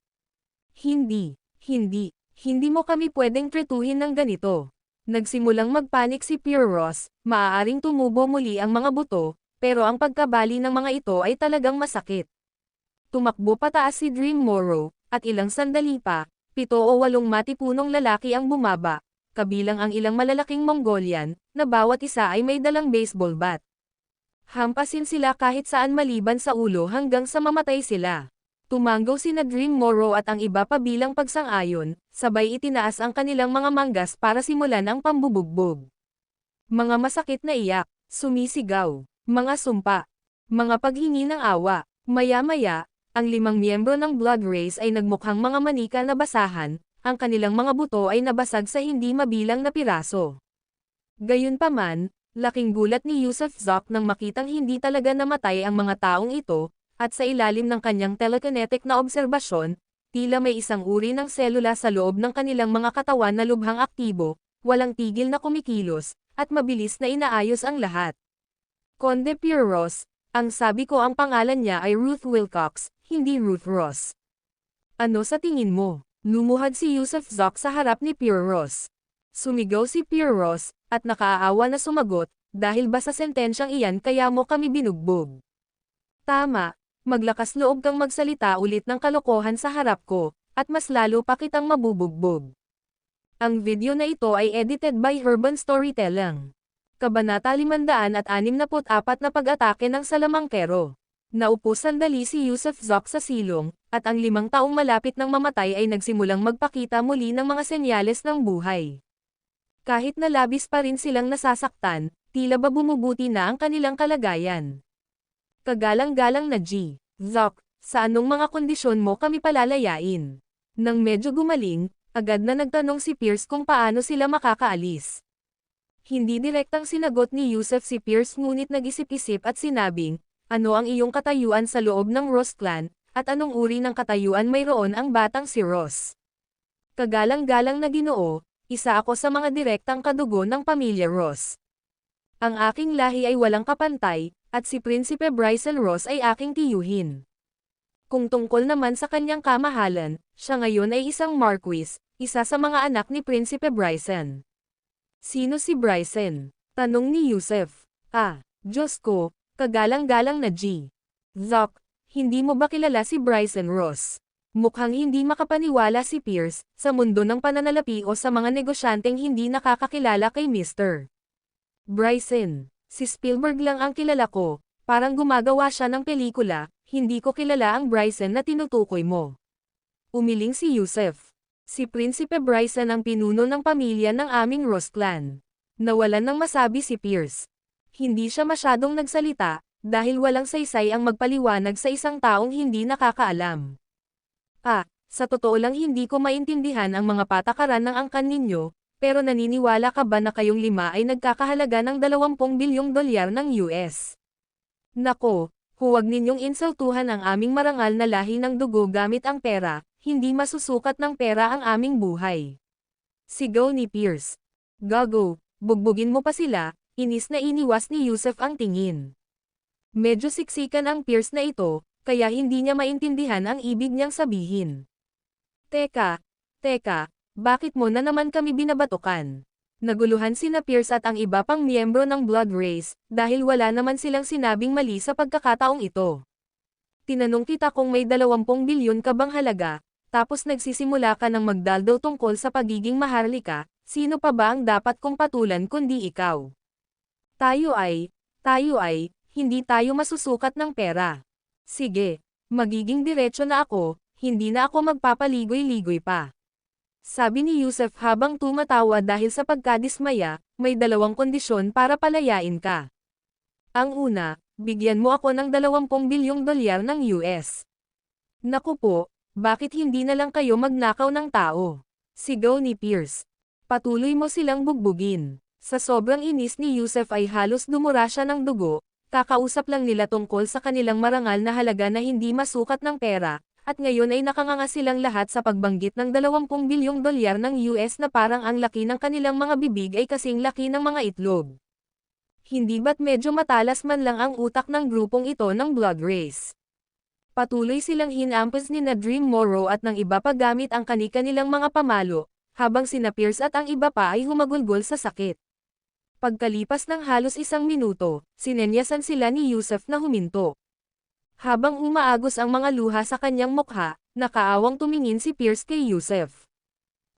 Hindi mo kami pwedeng tretuhin ng ganito. Nagsimulang magpanik si Puros, maaaring tumubo muli ang mga buto, pero ang pagkabali ng mga ito ay talagang masakit. Tumakbo pataas si Dream Morrow, at ilang sandali pa, 7 o 8 matipunong lalaki ang bumaba, kabilang ang ilang malalaking Mongolian, na bawat isa ay may dalang baseball bat. Hampasin sila kahit saan maliban sa ulo hanggang sa mamatay sila. Tumanggaw sina Dream Morrow at ang iba pa bilang pagsang-ayon, sabay itinaas ang kanilang mga manggas para simulan ang pambubugbog. Mga masakit na iyak, sumisigaw, mga sumpa, mga paghingi ng awa. Maya-maya, ang 5 miyembro ng Blood Race ay nagmukhang mga manika na basahan, ang kanilang mga buto ay nabasag sa hindi mabilang na piraso. Gayunpaman, laking gulat ni Yusuf Zoc nang makitang hindi talaga namatay ang mga taong ito, at sa ilalim ng kanyang telekinetic na obserbasyon, tila may isang uri ng selula sa loob ng kanilang mga katawan na lubhang aktibo, walang tigil na kumikilos, at mabilis na inaayos ang lahat. Conde Puros, ang sabi ko ang pangalan niya ay Ruth Wilcox, hindi Ruth Ross. Ano sa tingin mo? Lumuhad si Yusuf Zoc sa harap ni Puros. Sumigaw si Puros, at nakaawa na sumagot, dahil ba sa sentensyang iyan kaya mo kami binugbog? Tama, maglakas loob kang magsalita ulit ng kalokohan sa harap ko, at mas lalo pa kitang mabubugbog. Ang video na ito ay edited by Urban Storytelling. Kabanata 564 na pag-atake ng salamangkero. Naupo sandali si Yusuf Zoc sa silong, at ang 5 taong malapit ng mamatay ay nagsimulang magpakita muli ng mga senyales ng buhay. Kahit na labis pa rin silang nasasaktan, tila ba bumubuti na ang kanilang kalagayan. Kagalang-galang na Zoc, sa anong mga kondisyon mo kami palalayain? Nang medyo gumaling, agad na nagtanong si Pierce kung paano sila makakaalis. Hindi direktang sinagot ni Yusuf si Pierce ngunit nag-isip-isip at sinabing, ano ang iyong katayuan sa loob ng Ross clan, at anong uri ng katayuan mayroon ang batang si Ross? Kagalang-galang na Ginoo, isa ako sa mga direktang kadugo ng pamilya Ross. Ang aking lahi ay walang kapantay, at si Prinsipe Bryson Ross ay aking tiyuhin. Kung tungkol naman sa kanyang kamahalan, siya ngayon ay isang marquis, isa sa mga anak ni Prinsipe Bryson. Sino si Bryson? Tanong ni Yusuf. Diyos ko, kagalang-galang na Zoc, hindi mo ba kilala si Bryson Ross? Mukhang hindi makapaniwala si Pierce, sa mundo ng pananalapi o sa mga negosyanteng hindi nakakakilala kay Mr. Bryson. Si Spielberg lang ang kilala ko, parang gumagawa siya ng pelikula, hindi ko kilala ang Bryson na tinutukoy mo. Umiling si Yusuf. Si Prinsipe Bryson ang pinuno ng pamilya ng aming Ross clan. Nawalan ng masabi si Pierce. Hindi siya masyadong nagsalita, dahil walang saysay ang magpaliwanag sa isang taong hindi nakakaalam. Sa totoo lang hindi ko maintindihan ang mga patakaran ng angkan ninyo, pero naniniwala ka ba na kayong 5 ay nagkakahalaga ng $20 bilyong ng US? Nako, huwag ninyong insultuhan ang aming marangal na lahi ng dugo gamit ang pera, hindi masusukat ng pera ang aming buhay. Sigaw ni Pierce. Gago, bugbugin mo pa sila, inis na iniwas ni Yusuf ang tingin. Medyo siksikan ang Pierce na ito, kaya hindi niya maintindihan ang ibig niyang sabihin. Teka, bakit mo na naman kami binabatukan? Naguluhan sina Pierce at ang iba pang miyembro ng Blood Race, dahil wala naman silang sinabing mali sa pagkakataong ito. Tinanong kita kung may 20 bilyon ka bang halaga, tapos nagsisimula ka ng magdaldaw tungkol sa pagiging maharlika, sino pa ba ang dapat kong patulan kundi ikaw? Tayo ay, hindi tayo masusukat ng pera. Sige, magiging diretso na ako, hindi na ako magpapaligoy-ligoy pa. Sabi ni Yusuf habang tumatawa dahil sa pagkadismaya, may 2 kondisyon para palayain ka. Ang una, bigyan mo ako ng $20 bilyong ng US. Naku po, bakit hindi na lang kayo magnakaw ng tao? Sigaw ni Pierce. Patuloy mo silang bugbugin. Sa sobrang inis ni Yusuf ay halos dumura siya ng dugo, kakausap lang nila tungkol sa kanilang marangal na halaga na hindi masukat ng pera, at ngayon ay nakanganga silang lahat sa pagbanggit ng $20 bilyong ng US na parang ang laki ng kanilang mga bibig ay kasing laki ng mga itlog. Hindi ba't medyo matalas man lang ang utak ng grupong ito ng Blood Race? Patuloy silang hinampas ni na Dream Morrow at ng iba pa gamit ang kani-kanilang mga pamalo, habang sina Pierce at ang iba pa ay humagulgol sa sakit. Pagkalipas ng halos 1 minuto, sinenyasan sila ni Yusuf na huminto. Habang umaagos ang mga luha sa kanyang mukha, nakaawang tumingin si Pierce kay Yusuf.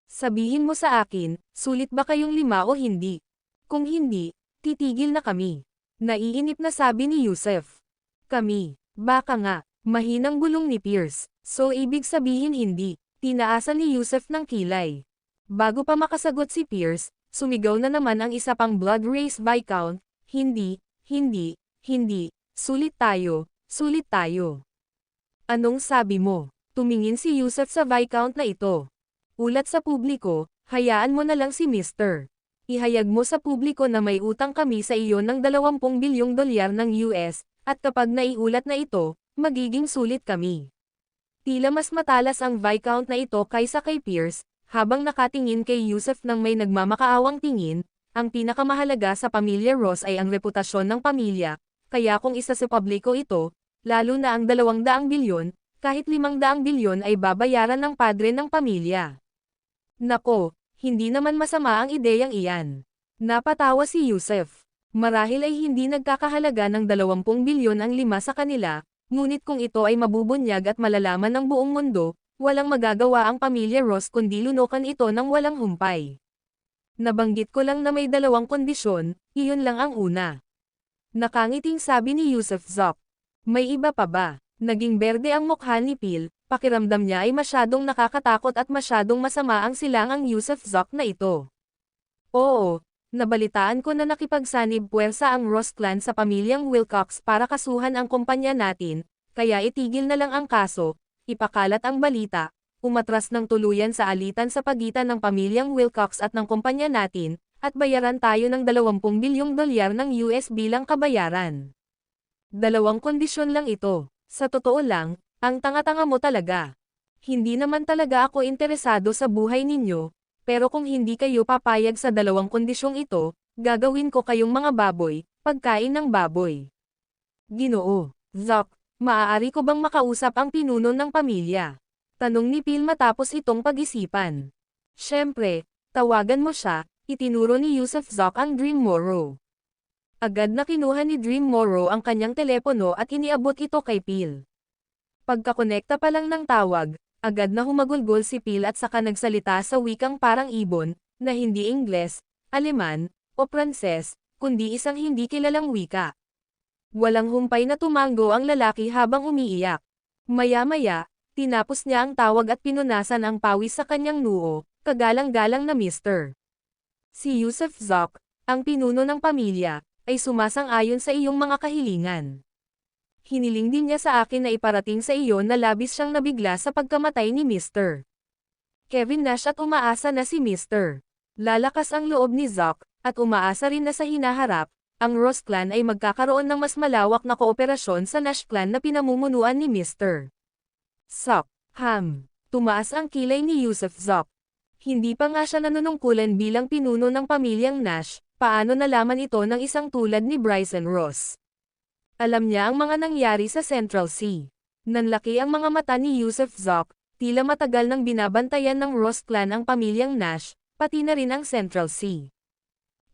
Sabihin mo sa akin, sulit ba kayong 5 o hindi? Kung hindi, titigil na kami. Naiinip na sabi ni Yusef. Kami. Baka nga. Mahinang bulong ni Pierce. So ibig sabihin hindi. Tinaasan ni Yusef ng kilay. Bago pa makasagot si Pierce, sumigaw na naman ang isa pang Blood Race Viscount. Hindi, hindi, hindi. Sulit tayo, sulit tayo. Anong sabi mo? Tumingin si Yusef sa Viscount na ito. Ulat sa publiko, hayaan mo na lang si Mr. Ihayag mo sa publiko na may utang kami sa iyo ng 20 bilyong dolyar ng US, at kapag naiulat na ito, magiging sulit kami. Tila mas matalas ang Viscount na ito kaysa kay Pierce, habang nakatingin kay Yusef ng may nagmamakaawang tingin. Ang pinakamahalaga sa pamilya Ross ay ang reputasyon ng pamilya, kaya kung isa sa publiko ito, lalo na ang 200 bilyon, kahit 500 bilyon ay babayaran ng padre ng pamilya. Nako, hindi naman masama ang ideyang iyan. Napatawa si Yusef. Marahil ay hindi nagkakahalaga ng 20 bilyon ang 5 sa kanila, ngunit kung ito ay mabubunyag at malalaman ng buong mundo, walang magagawa ang pamilya Ross kundi lunukan ito ng walang humpay. Nabanggit ko lang na may 2 kondisyon, iyon lang ang una. Nakangiting sabi ni Yusef Zoc. May iba pa ba? Naging berde ang mukha ni Phil, pakiramdam niya ay masyadong nakakatakot at masyadong masama ang silangang Yusef Zoc na ito. Oo, nabalitaan ko na nakipagsanib puwersa ang Ross clan sa pamilyang Wilcox para kasuhan ang kumpanya natin, kaya itigil na lang ang kaso, ipakalat ang balita, umatras ng tuluyan sa alitan sa pagitan ng pamilyang Wilcox at ng kumpanya natin, at bayaran tayo ng 20 bilyong dolyar ng US bilang kabayaran. 2 kondisyon lang ito. Sa totoo lang, ang tanga-tanga mo talaga. Hindi naman talaga ako interesado sa buhay ninyo, pero kung hindi kayo papayag sa 2 kondisyong ito, gagawin ko kayong mga baboy, pagkain ng baboy. Ginoo, Zoc, maaari ko bang makausap ang pinuno ng pamilya? Tanong ni Phil matapos itong pag-isipan. Siyempre, tawagan mo siya, itinuro ni Yusef Zoc ang Dream Morrow. Agad na kinuha ni Dream Morrow ang kanyang telepono at iniabot ito kay Phil. Pagkakonekta pa lang ng tawag, agad na humagulgol si Phil at saka nagsalita sa wikang parang ibon, na hindi Ingles, Aleman, o Pranses, kundi isang hindi kilalang wika. Walang humpay na tumango ang lalaki habang umiiyak. Maya-maya, tinapos niya ang tawag at pinunasan ang pawis sa kanyang noo, kagalang-galang na Mr. Si Yusef Zoc, ang pinuno ng pamilya, ay sumasang-ayon sa iyong mga kahilingan. Hiniling din niya sa akin na iparating sa iyo na labis siyang nabigla sa pagkamatay ni Mr. Kevin Nash at umaasa na si Mr. Lalakas ang loob ni Zoc, at umaasa rin na sa hinaharap, ang Ross clan ay magkakaroon ng mas malawak na kooperasyon sa Nash clan na pinamumunuan ni Mr. Zoc. Tumaas ang kilay ni Yusef Zoc. Hindi pa nga siya nanunungkulan bilang pinuno ng pamilyang Nash, paano nalaman ito ng isang tulad ni Bryson Ross? Alam niya ang mga nangyari sa Central Sea. Nanlaki ang mga mata ni Yusef Zoc, tila matagal nang binabantayan ng Ross clan ang pamilyang Nash, pati na rin ang Central Sea.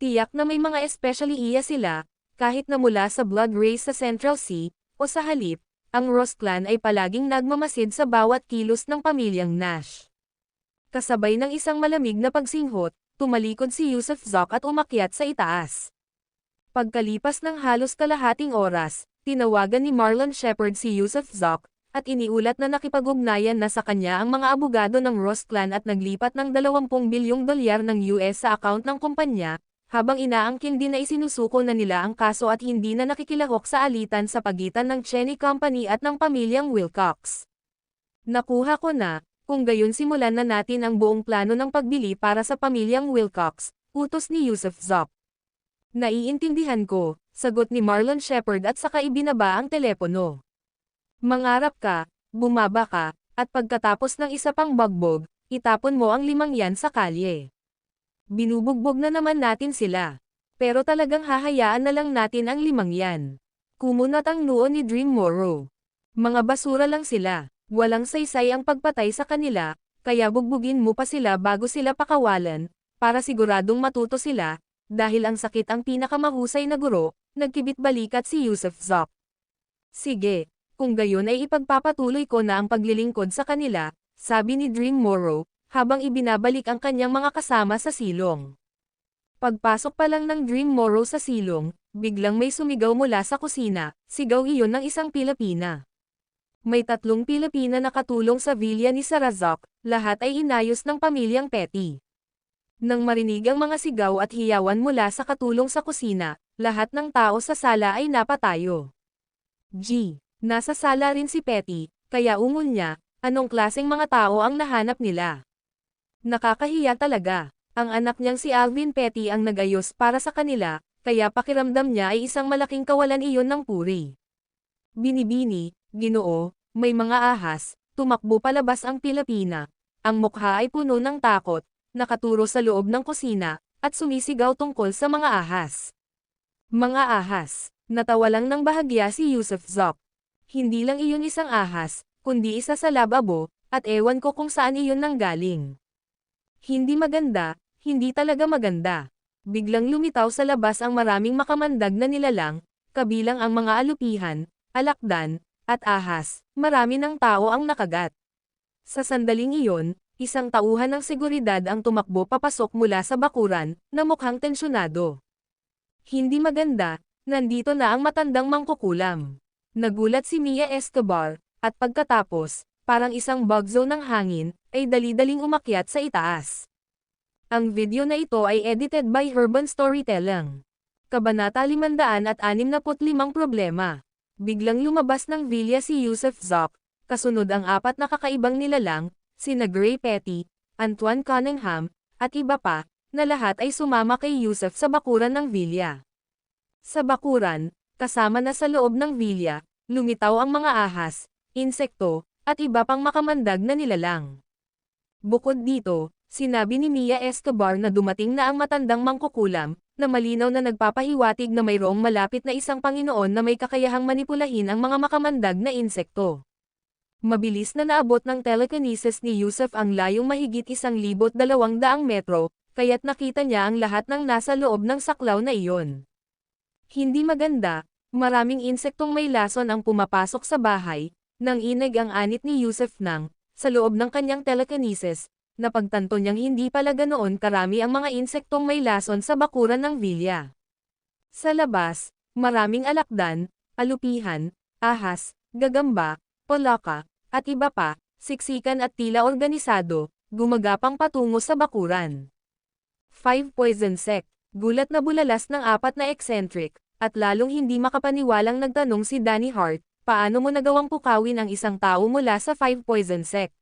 Tiyak na may mga especially iya sila, kahit na mula sa blood race sa Central Sea, o sa halip, ang Ross clan ay palaging nagmamasid sa bawat kilos ng pamilyang Nash. Kasabay ng isang malamig na pagsinghot, tumalikod si Yusef Zoc at umakyat sa itaas. Pagkalipas ng halos kalahating oras, tinawagan ni Marlon Shepard si Yusef Zoc, at iniulat na nakipag-ugnayan na sa kanya ang mga abogado ng Ross clan at naglipat ng 20 bilyong dolyar ng US sa account ng kumpanya, habang inaangkin din na isinusuko na nila ang kaso at hindi na nakikilahok sa alitan sa pagitan ng Cheney Company at ng pamilyang Wilcox. Nakuha ko na, kung gayon simulan na natin ang buong plano ng pagbili para sa pamilyang Wilcox, utos ni Yusef Zoc. Naiintindihan ko, sagot ni Marlon Shepard at saka ibinaba ang telepono. Mangarap ka, bumaba ka, at pagkatapos ng isa pang bagbog, itapon mo ang 5 yan sa kalye. Binubugbog na naman natin sila. Pero talagang hahayaan na lang natin ang 5 yan. Kumunat ang noo ni Dream Morrow. Mga basura lang sila, walang saysay ang pagpatay sa kanila, kaya bugbugin mo pa sila bago sila pakawalan, para siguradong matuto sila, dahil ang sakit ang pinakamahusay na guro, nagkibit balikat si Yusef Zoc. Sige, kung gayon ay ipagpapatuloy ko na ang paglilingkod sa kanila, sabi ni Dream Morrow, habang ibinabalik ang kanyang mga kasama sa silong. Pagpasok pa lang ng Dream Morrow sa silong, biglang may sumigaw mula sa kusina, sigaw iyon ng isang Pilipina. May 3 Pilipina na katulong sa villa ni Sarazok, lahat ay inayos ng pamilyang Petty. Nang marinig ang mga sigaw at hiyawan mula sa katulong sa kusina, lahat ng tao sa sala ay napatayo. Nasa sala rin si Petty, kaya ungol niya, anong klaseng mga tao ang nahanap nila? Nakakahiya talaga. Ang anak niyang si Alvin Petty ang nagayos para sa kanila, kaya pakiramdam niya ay isang malaking kawalan iyon ng puri. Binibini, Ginoo, may mga ahas, tumakbo palabas ang Pilipina. Ang mukha ay puno ng takot, nakaturo sa loob ng kusina, at sumisigaw tungkol sa mga ahas. Mga ahas, natawa lang ng bahagya si Yusuf Zok. Hindi lang iyon isang ahas, kundi isa sa lababo, at ewan ko kung saan iyon nanggaling. Hindi maganda, hindi talaga maganda. Biglang lumitaw sa labas ang maraming makamandag na nilalang, kabilang ang mga alupihan, alakdan, at ahas, marami ng tao ang nakagat. Sa sandaling iyon, isang tauhan ng seguridad ang tumakbo papasok mula sa bakuran, na mukhang tensyonado. Hindi maganda, nandito na ang matandang mangkukulam. Nagulat si Mia Escobar, at pagkatapos, parang isang bugzo ng hangin, ay dali-daling umakyat sa itaas. Ang video na ito ay edited by Urban Storytelling. Kabanata 565 problema. Biglang lumabas ng villa si Yusuf Zok, kasunod ang 4 na kakaibang nilalang, sina Gray Petty, Antoine Cunningham, at iba pa, na lahat ay sumama kay Yusuf sa bakuran ng villa. Sa bakuran, kasama na sa loob ng villa, lumitaw ang mga ahas, insekto, at iba pang makamandag na nilalang. Bukod dito, sinabi ni Mia Escobar na dumating na ang matandang mangkukulam, na malinaw na nagpapahiwatig na mayroong malapit na isang Panginoon na may kakayahang manipulahin ang mga makamandag na insekto. Mabilis na naabot ng telekinesis ni Yusuf ang layong mahigit 1,200 metro, kaya't nakita niya ang lahat ng nasa loob ng saklaw na iyon. Hindi maganda, maraming insektong may lason ang pumapasok sa bahay, nang inig ang anit ni Yusuf sa loob ng kanyang telekinesis, napagtanto niyang hindi pala ganoon karami ang mga insektong may lason sa bakuran ng villa. Sa labas, maraming alakdan, alupihan, ahas, gagamba, polaka, at iba pa, siksikan at tila organisado, gumagapang patungo sa bakuran. 5 Poison Sect. Gulat na bulalas ng 4 na eccentric, at lalong hindi makapaniwalang nagtanong si Danny Hart, paano mo nagawang pukawin ang isang tao mula sa 5 Poison Sect?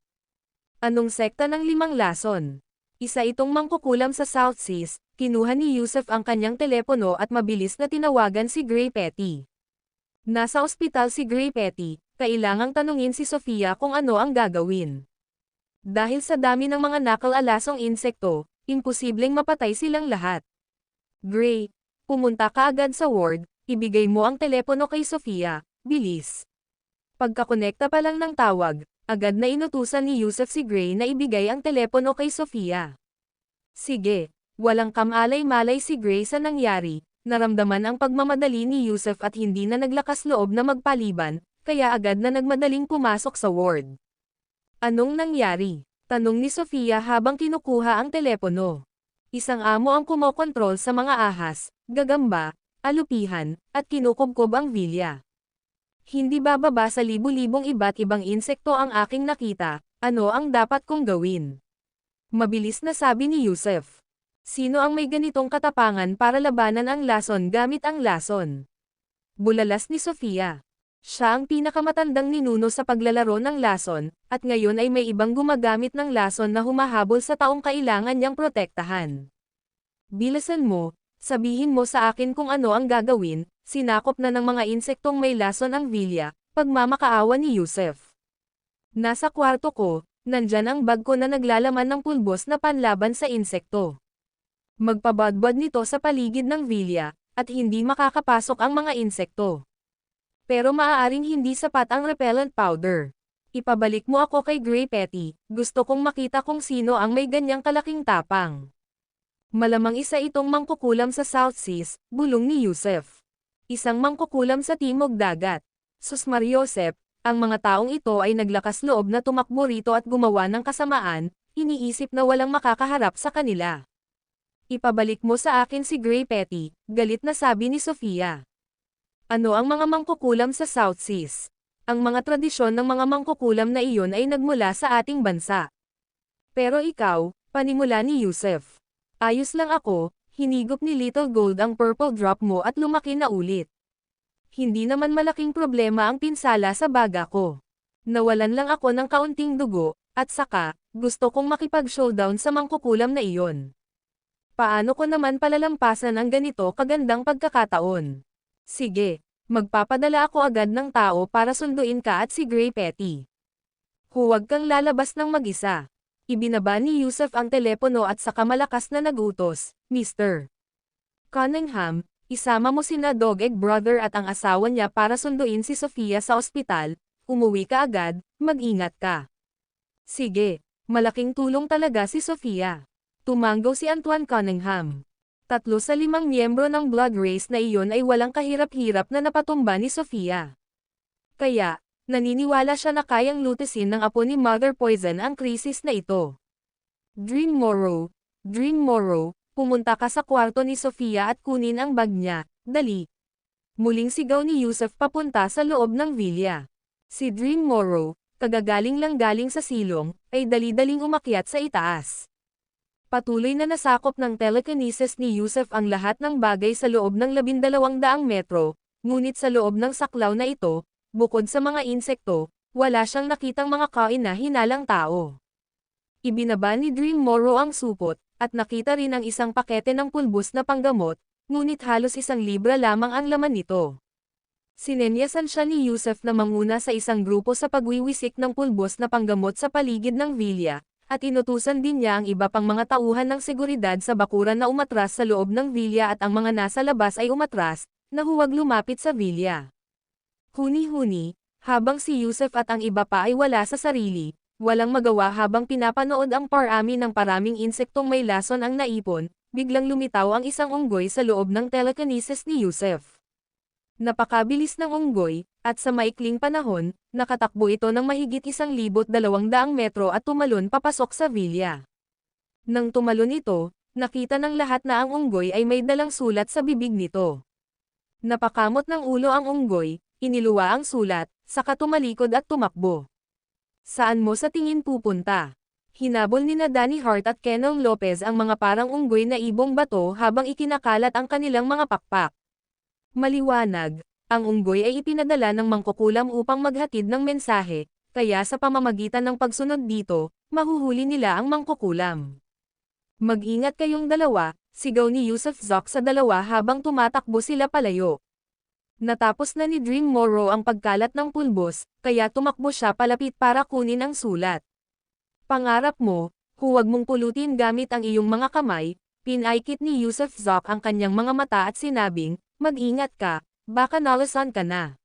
Anong sekta ng 5 lason? Isa itong mangkukulam sa South Seas, kinuha ni Yusuf ang kanyang telepono at mabilis na tinawagan si Gray Petty. Nasa ospital si Gray Petty, kailangang tanungin si Sofia kung ano ang gagawin. Dahil sa dami ng mga nakal-alasong insekto, imposibleng mapatay silang lahat. Gray, pumunta ka agad sa ward, ibigay mo ang telepono kay Sofia, bilis. Pagkakonekta pa lang ng tawag, agad na inutusan ni Yusuf si Gray na ibigay ang telepono kay Sofia. Sige, walang kamalay-malay si Gray sa nangyari, naramdaman ang pagmamadali ni Yusuf at hindi na naglakas loob na magpaliban, kaya agad na nagmadaling pumasok sa ward. Anong nangyari? Tanong ni Sofia habang kinukuha ang telepono. Isang amo ang kumokontrol sa mga ahas, gagamba, alupihan, at kinukubkob ang villa. Hindi bababa sa libu-libong iba't ibang insekto ang aking nakita, ano ang dapat kong gawin? Mabilis na sabi ni Yusuf. Sino ang may ganitong katapangan para labanan ang lason gamit ang lason? Bulalas ni Sofia. Siya ang pinakamatandang ninuno sa paglalaro ng lason, at ngayon ay may ibang gumagamit ng lason na humahabol sa taong kailangan niyang protektahan. Bilasan mo, sabihin mo sa akin kung ano ang gagawin, sinakop na ng mga insektong may lason ang villa, pagmamakaawa ni Yusuf. Nasa kwarto ko, nandyan ang bag ko na naglalaman ng pulbos na panlaban sa insekto. Magpabadbad nito sa paligid ng villa, at hindi makakapasok ang mga insekto. Pero maaaring hindi sapat ang repellent powder. Ipabalik mo ako kay Gray Petty, gusto kong makita kung sino ang may ganyang kalaking tapang. Malamang isa itong mangkukulam sa South Seas, bulong ni Yusuf. Isang mangkukulam sa Timog Dagat. Sus Mariosep, ang mga taong ito ay naglakas loob na tumakbo rito at gumawa ng kasamaan, iniisip na walang makakaharap sa kanila. Ipabalik mo sa akin si Grey Petty, galit na sabi ni Sofia. Ano ang mga mangkukulam sa South Seas? Ang mga tradisyon ng mga mangkukulam na iyon ay nagmula sa ating bansa. Pero ikaw, panimula ni Yusef. Ayos lang ako, hinigop ni Little Gold ang purple drop mo at lumaki na ulit. Hindi naman malaking problema ang pinsala sa baga ko. Nawalan lang ako ng kaunting dugo, at saka, gusto kong makipag-showdown sa mangkukulam na iyon. Paano ko naman palalampasan ang ganito kagandang pagkakataon? Sige, magpapadala ako agad ng tao para sunduin ka at si Grey Petty. Huwag kang lalabas ng mag-isa. Ibinaba ni Yusef ang telepono at saka malakas na nagutos, Mr. Cunningham, isama mo sina Dog-Egg Brother at ang asawa niya para sunduin si Sofia sa ospital, umuwi ka agad, mag-ingat ka. Sige, malaking tulong talaga si Sofia. Tumanggo si Antoine Cunningham. 3 sa 5 miyembro ng blood race na iyon ay walang kahirap-hirap na napatumba ni Sofia. Kaya, naniniwala siya na kayang lutasin ng apo ni Mother Poison ang krisis na ito. Dream Morrow, pumunta ka sa kwarto ni Sofia at kunin ang bag niya, dali. Muling sigaw ni Yusef papunta sa loob ng villa. Si Dream Morrow, kagagaling lang galing sa silong, ay dali-daling umakyat sa itaas. Patuloy na nasakop ng telekinesis ni Yusef ang lahat ng bagay sa loob ng 1200 metro, ngunit sa loob ng saklaw na ito, bukod sa mga insekto, wala siyang nakitang mga kain na hinalang tao. Ibinaba ni Dream Morrow ang supot, at nakita rin ang isang pakete ng pulbos na panggamot, ngunit halos 1 libra lamang ang laman nito. Sinenyasan siya ni Yusef na manguna sa isang grupo sa pagwiwisik ng pulbos na panggamot sa paligid ng villa, at inutusan din niya ang iba pang mga tauhan ng seguridad sa bakuran na umatras sa loob ng villa at ang mga nasa labas ay umatras, na huwag lumapit sa villa. Huni-huni, habang si Yusef at ang iba pa ay wala sa sarili, walang magawa habang pinapanood ang parami ng paraming insektong may lason ang naipon, biglang lumitaw ang isang unggoy sa loob ng telekinesis ni Yusef. Napakabilis ng unggoy, at sa maikling panahon, nakatakbo ito ng mahigit 1,200 metro at tumalon papasok sa villa. Nang tumalon ito, nakita ng lahat na ang unggoy ay may dalang sulat sa bibig nito. Napakamot ng ulo ang unggoy, iniluwa ang sulat, saka tumalikod at tumakbo. Saan mo sa tingin pupunta? Hinabol ni Danny Hart at Kenel Lopez ang mga parang unggoy na ibong bato habang ikinakalat ang kanilang mga pakpak. Maliwanag, ang unggoy ay ipinadala ng mangkukulam upang maghatid ng mensahe, kaya sa pamamagitan ng pagsunod dito, mahuhuli nila ang mangkukulam. Mag-ingat kayong dalawa, sigaw ni Yusef Zoc sa dalawa habang tumatakbo sila palayo. Natapos na ni Dream Morrow ang pagkalat ng pulbos, kaya tumakbo siya palapit para kunin ang sulat. Pangarap mo, huwag mong pulutin gamit ang iyong mga kamay, pinaikit ni Yusef Zoc ang kanyang mga mata at sinabing, mag-ingat ka, baka nalasan ka na.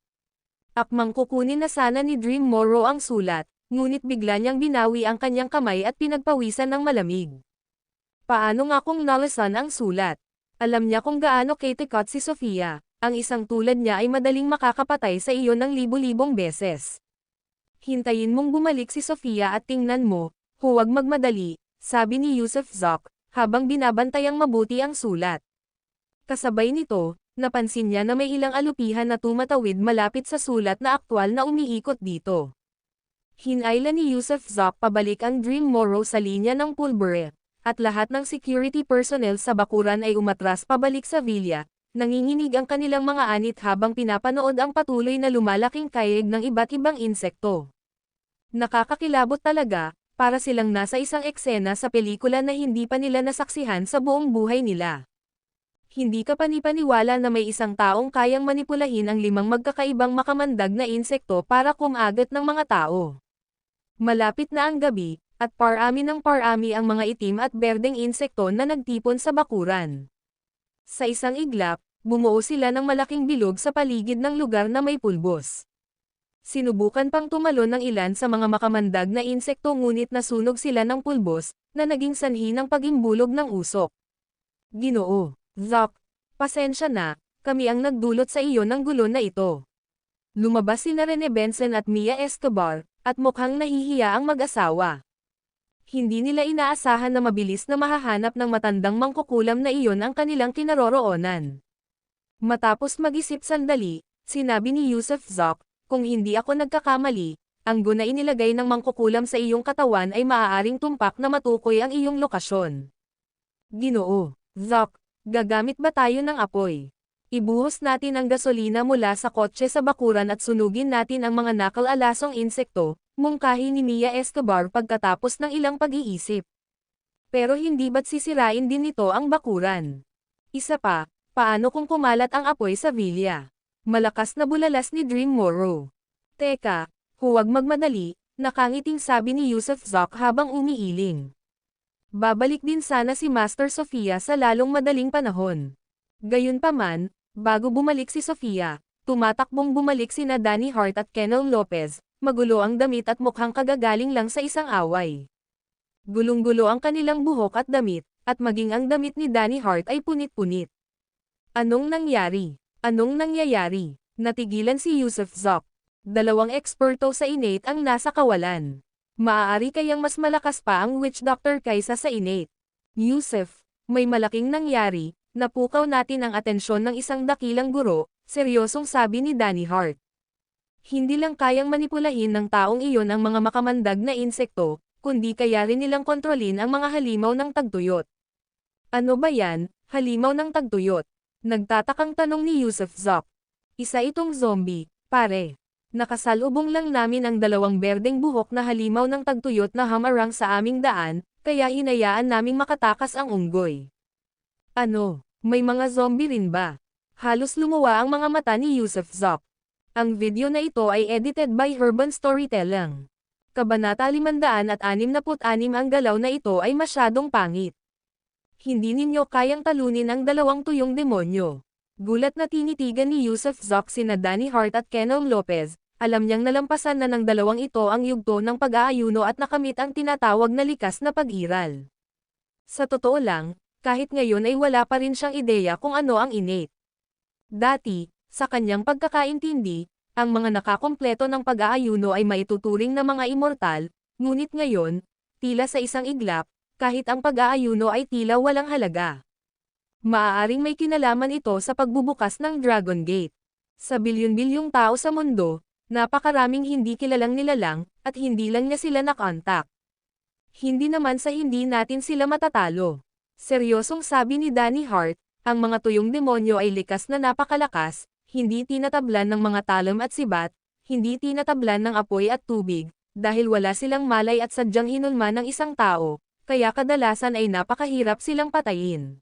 Akmang kukunin na sana ni Dream Morrow ang sulat, ngunit bigla niyang binawi ang kanyang kamay at pinagpawisan ng malamig. Paano nga kung nalasan ang sulat? Alam niya kung gaano katikot si Sofia, ang isang tulad niya ay madaling makakapatay sa iyo ng libu-libong beses. Hintayin mong bumalik si Sofia at tingnan mo, huwag magmadali, sabi ni Yusef Zoc, habang binabantayang mabuti ang sulat. Kasabay nito, napansin niya na may ilang alupihan na tumatawid malapit sa sulat na aktwal na umiikot dito. Hinayla ni Yusef Zoc pabalik ang Dream Morrow sa linya ng pulbure, at lahat ng security personnel sa bakuran ay umatras pabalik sa villa, nanginginig ang kanilang mga anit habang pinapanood ang patuloy na lumalaking kayeg ng iba't ibang insekto. Nakakakilabot talaga, para silang nasa isang eksena sa pelikula na hindi pa nila nasaksihan sa buong buhay nila. Hindi ka panipaniwala na may isang taong kayang manipulahin ang 5 magkakaibang makamandag na insekto para kumagat ng mga tao. Malapit na ang gabi, at parami ng parami ang mga itim at berdeng insekto na nagtipon sa bakuran. Sa isang iglap, bumuo sila ng malaking bilog sa paligid ng lugar na may pulbos. Sinubukan pang tumalon ng ilan sa mga makamandag na insekto ngunit nasunog sila ng pulbos, na naging sanhi ng pagimbulog ng usok. Ginoo, Zoc, pasensya na, kami ang nagdulot sa iyo ng gulo na ito. Lumabas sina Rene Benson at Mia Escobar, at mukhang nahihiya ang mag-asawa. Hindi nila inaasahan na mabilis na mahahanap ng matandang mangkukulam na iyon ang kanilang kinaroroonan. Matapos mag-isip sandali, sinabi ni Yusuf Zok, kung hindi ako nagkakamali, ang gun na inilagay ng mangkukulam sa iyong katawan ay maaaring tumpak na matukoy ang iyong lokasyon. Ginoo, Zok, gagamit ba tayo ng apoy? Ibuhos natin ang gasolina mula sa kotse sa bakuran at sunugin natin ang mga nakal-alasong insekto, mungkahi ni Mia Escobar pagkatapos ng ilang pag-iisip. Pero hindi ba't sisirain din nito ang bakuran? Isa pa, paano kung kumalat ang apoy sa villa? Malakas na bulalas ni Dream Morrow. Teka, huwag magmadali, nakangiting sabi ni Yusuf Zok habang umiiling. Babalik din sana si Master Sofia sa lalong madaling panahon. Gayunpaman, bago bumalik si Sofia, tumatakbong bumalik sina Danny Hart at Kennel Lopez, magulo ang damit at mukhang kagagaling lang sa isang away. Gulong-gulo ang kanilang buhok at damit, at maging ang damit ni Danny Hart ay punit-punit. Anong nangyari? Anong nangyayari? Natigilan si Yusuf Zok. Dalawang eksperto sa innate ang nasa kawalan. Maaari kayang mas malakas pa ang witch doctor kaysa sa innate. Yusuf, may malaking nangyari, napukaw natin ang atensyon ng isang dakilang guro, seryosong sabi ni Danny Hart. Hindi lang kayang manipulahin ng taong iyon ang mga makamandag na insekto, kundi kaya rin nilang kontrolin ang mga halimaw ng tagtuyot. Ano ba yan, halimaw ng tagtuyot? Nagtatakang tanong ni Yusuf Zok. Isa itong zombie, pare. Nakasalubong lang namin ang dalawang berdeng buhok na halimaw ng tagtuyot na hamarang sa aming daan, kaya hinayaan naming makatakas ang unggoy. Ano, may mga zombie rin ba? Halos lumuwa ang mga mata ni Yusuf Zok. Ang video na ito ay edited by Urban Storytelling. Kabanata 566 ang galaw na ito ay masyadong pangit. Hindi ninyo kayang talunin ang dalawang tuyong demonyo. Gulat na tinitigan ni Yusuf Zok sina Danny Hart at Kennel Lopez, alam niyang nalampasan na ng dalawang ito ang yugto ng pag-aayuno at nakamit ang tinatawag na likas na pag-iral. Sa totoo lang, kahit ngayon ay wala pa rin siyang ideya kung ano ang innate. Dati, sa kanyang pagkakaintindi, ang mga nakakompleto ng pag-aayuno ay maituturing na mga immortal, ngunit ngayon, tila sa isang iglap, kahit ang pag-aayuno ay tila walang halaga. Maaaring may kinalaman ito sa pagbubukas ng Dragon Gate. Sa bilyon-bilyong tao sa mundo, napakaraming hindi kilalang nilalang, at hindi lang niya sila nakontak. Hindi naman sa hindi natin sila matatalo. Seryosong sabi ni Danny Hart, ang mga tuyong demonyo ay likas na napakalakas, hindi tinatablan ng mga talam at sibat, hindi tinatablan ng apoy at tubig, dahil wala silang malay at sadyang hinulma ng isang tao, kaya kadalasan ay napakahirap silang patayin.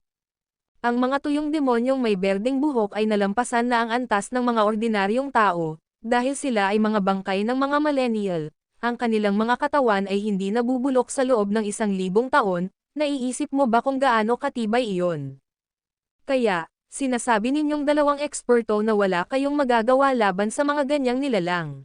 Ang mga tuyong demonyong may berdeng buhok ay nalampasan na ang antas ng mga ordinaryong tao, dahil sila ay mga bangkay ng mga millennial, ang kanilang mga katawan ay hindi nabubulok sa loob ng 1,000 taon, naiisip mo ba kung gaano katibay iyon? Kaya, sinasabi ninyong dalawang eksperto na wala kayong magagawa laban sa mga ganyang nilalang.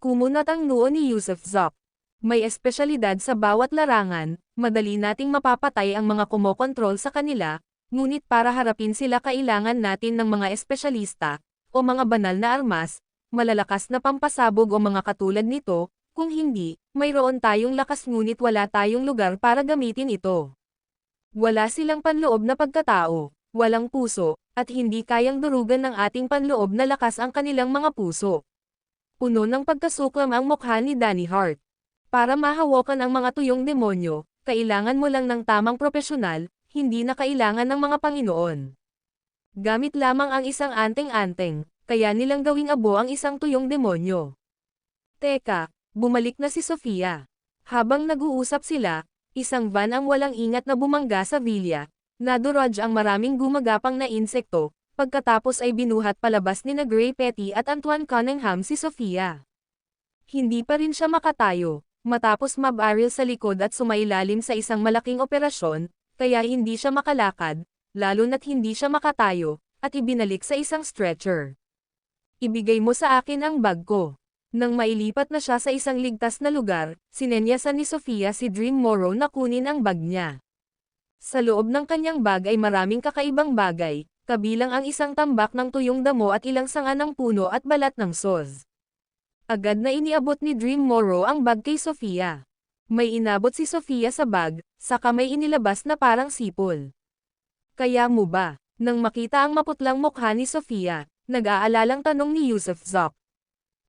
Kumunat ang noo ni Yusuf Zok. May espesyalidad sa bawat larangan, madali nating mapapatay ang mga kumokontrol sa kanila, ngunit para harapin sila kailangan natin ng mga espesyalista, o mga banal na armas, malalakas na pampasabog o mga katulad nito, kung hindi, mayroon tayong lakas ngunit wala tayong lugar para gamitin ito. Wala silang panloob na pagkatao, walang puso, at hindi kayang durugan ng ating panloob na lakas ang kanilang mga puso. Puno ng pagkasuklam ang mukha ni Danny Hart. Para mahawakan ang mga tuyong demonyo, kailangan mo lang ng tamang profesional, hindi na kailangan ng mga Panginoon. Gamit lamang ang isang anteng-anteng, kaya nilang gawing abo ang isang tuyong demonyo. Teka, bumalik na si Sofia. Habang nag-uusap sila, isang van ang walang ingat na bumangga sa villa, naduraj ang maraming gumagapang na insekto, pagkatapos ay binuhat palabas ni na Gray Petty at Antoine Cunningham si Sofia. Hindi pa rin siya makatayo. Matapos mabaril sa likod at sumailalim sa isang malaking operasyon, kaya hindi siya makalakad, lalo na't hindi siya makatayo, at ibinalik sa isang stretcher. Ibigay mo sa akin ang bag ko. Nang mailipat na siya sa isang ligtas na lugar, sinenyasan ni Sofia si Dream Morrow na kunin ang bag niya. Sa loob ng kanyang bag ay maraming kakaibang bagay, kabilang ang isang tambak ng tuyong damo at ilang sanga ng puno at balat ng soz. Agad na iniabot ni Dream Morrow ang bag kay Sofia. May inabot si Sofia sa bag, saka may inilabas na parang sipol. Kaya mo ba? Nang makita ang maputlang mukha ni Sofia, nag-aalalang tanong ni Yusuf Zok.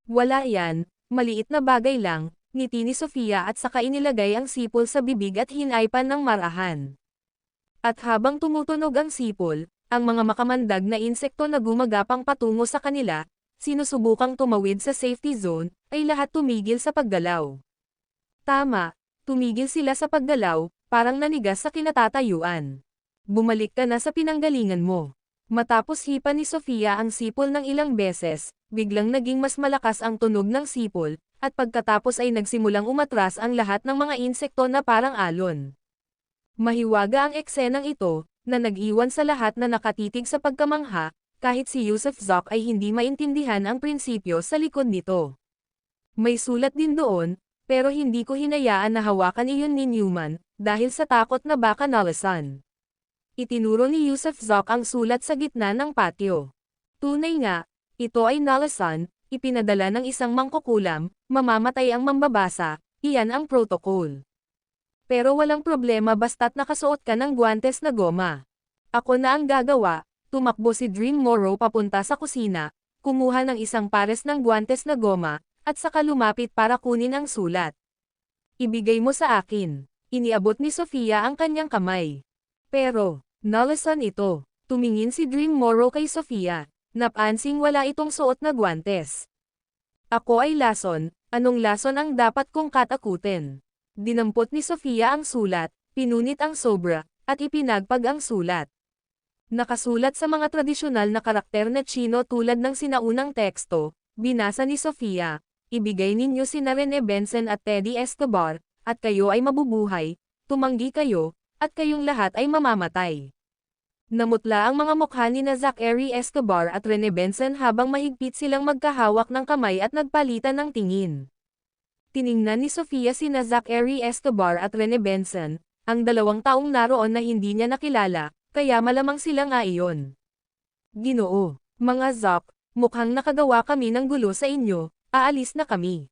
Wala yan, maliit na bagay lang, ngiti ni Sofia at saka inilagay ang sipol sa bibig at hinaypan ng marahan. At habang tumutunog ang sipol, ang mga makamandag na insekto na gumagapang patungo sa kanila, sinusubukang tumawid sa safety zone, ay lahat tumigil sa paggalaw. Tama, tumigil sila sa paggalaw, parang nanigas sa kinatatayuan. Bumalik ka na sa pinanggalingan mo. Matapos hipan ni Sofia ang sipol ng ilang beses, biglang naging mas malakas ang tunog ng sipol, at pagkatapos ay nagsimulang umatras ang lahat ng mga insekto na parang alon. Mahiwaga ang eksenang ito, na nag-iwan sa lahat na nakatitig sa pagkamangha, kahit si Yusuf Zok ay hindi maintindihan ang prinsipyo sa likod nito. May sulat din doon, pero hindi ko hinayaan na hawakan iyon ni Newman, dahil sa takot na baka nalasan. Itinuro ni Yusuf Zok ang sulat sa gitna ng patio. Tunay nga, ito ay nalasan, ipinadala ng isang mangkukulam, mamamatay ang mambabasa, iyan ang protocol. Pero walang problema basta't nakasuot ka ng guwantes na goma. Ako na ang gagawa, tumakbo si Dream Morrow papunta sa kusina, kumuha ng isang pares ng guwantes na goma, at saka lumapit para kunin ang sulat. Ibigay mo sa akin. Iniabot ni Sofia ang kanyang kamay. Pero, nalasan ito. Tumingin si Dream Morrow kay Sofia. Napansing wala itong suot na guwantes. Ako ay lason, anong lason ang dapat kong katakutin? Dinampot ni Sofia ang sulat, pinunit ang sobra, at ipinagpag ang sulat. Nakasulat sa mga tradisyonal na karakter na Chino tulad ng sinaunang teksto, binasa ni Sofia. Ibigay ninyo sina Rene Benson at Teddy Escobar, at kayo ay mabubuhay, tumanggi kayo, at kayong lahat ay mamamatay. Namutla ang mga mukha ni na Zachary Escobar at Rene Benson habang mahigpit silang magkahawak ng kamay at nagpalitan ng tingin. Tiningnan ni Sofia sina Zachary Escobar at Rene Benson, ang 2 taong naroon na hindi niya nakilala, kaya malamang sila nga iyon. Ginoo, mga Zach, mukhang nakagawa kami ng gulo sa inyo. Aalis na kami.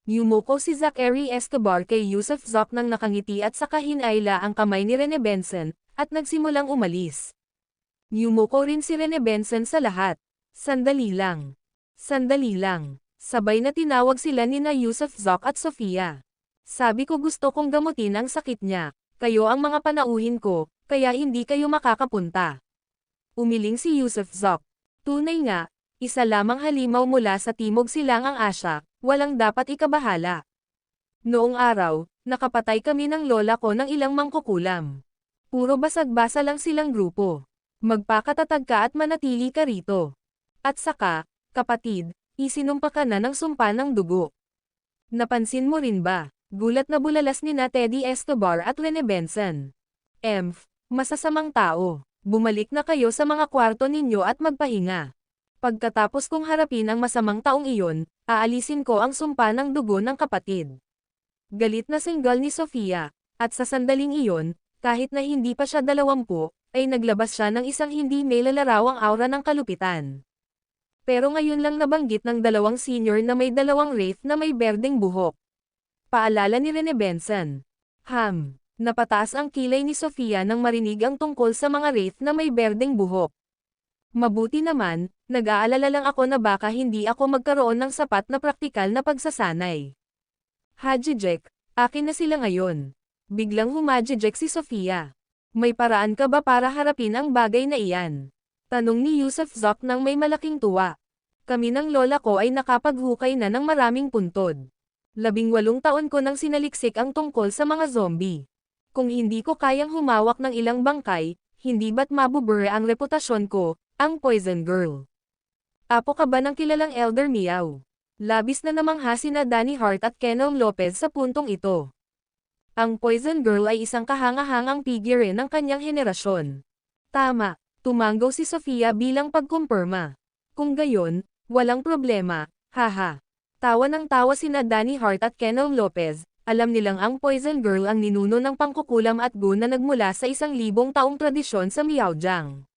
Yumuko si Zachary Escobar kay Yusuf Zok nang nakangiti at saka hinayla ang kamay ni Rene Benson, at nagsimulang umalis. Yumuko rin si Rene Benson sa lahat. Sandali lang. Sandali lang. Sabay na tinawag sila ni na Yusuf Zok at Sofia. Sabi ko gusto kong gamutin ang sakit niya. Kayo ang mga panauhin ko, kaya hindi kayo makakapunta. Umiling si Yusuf Zok. Tunay nga, isa lamang halimaw mula sa Timog Silangang Asya, walang dapat ikabahala. Noong araw, nakapatay kami ng lola ko ng ilang mangkukulam. Puro basag-basa lang silang grupo. Magpakatatag ka at manatili ka rito. At saka, kapatid, isinumpa ka na ng sumpa ng dugo. Napansin mo rin ba? Gulat na bulalas ni na Teddy Escobar at Rene Benson. Masasamang tao. Bumalik na kayo sa mga kwarto ninyo at magpahinga. Pagkatapos kong harapin ang masamang taong iyon, aalisin ko ang sumpa ng dugo ng kapatid. Galit na singgal ni Sofia, at sa sandaling iyon, kahit na hindi pa siya 20, ay naglabas siya ng isang hindi may lalarawang aura ng kalupitan. Pero ngayon lang nabanggit ng 2 senior na may 2 wraith na may berdeng buhok. Paalala ni Rene Benson. Napataas ang kilay ni Sofia nang marinig ang tungkol sa mga wraith na may berdeng buhok. Mabuti naman, nag-aalala lang ako na baka hindi ako magkaroon ng sapat na praktikal na pagsasanay. Hajijek, akin na sila ngayon. Biglang humajijek si Sofia. May paraan ka ba para harapin ang bagay na iyan? Tanong ni Yusuf Zok nang may malaking tuwa. Kami ng lola ko ay nakapaghukay na ng maraming puntod. 18 taon ko nang sinaliksik ang tungkol sa mga zombie. Kung hindi ko kayang humawak ng ilang bangkay, hindi ba't mabubure ang reputasyon ko, ang Poison Girl? Apo ka ba ng kilalang Elder Meow? Labis na namangha sina Danny Hart at Kenel Lopez sa puntong ito. Ang Poison Girl ay isang kahanga-hangang figure ng kanyang henerasyon. Tama, tumanggaw si Sofia bilang pagkumpirma. Kung gayon, walang problema, haha. Tawa ng tawa sina Danny Hart at Kenel Lopez, alam nilang ang Poison Girl ang ninuno ng pangkukulam at gun na nagmula sa 1,000 taong tradisyon sa Miaojang.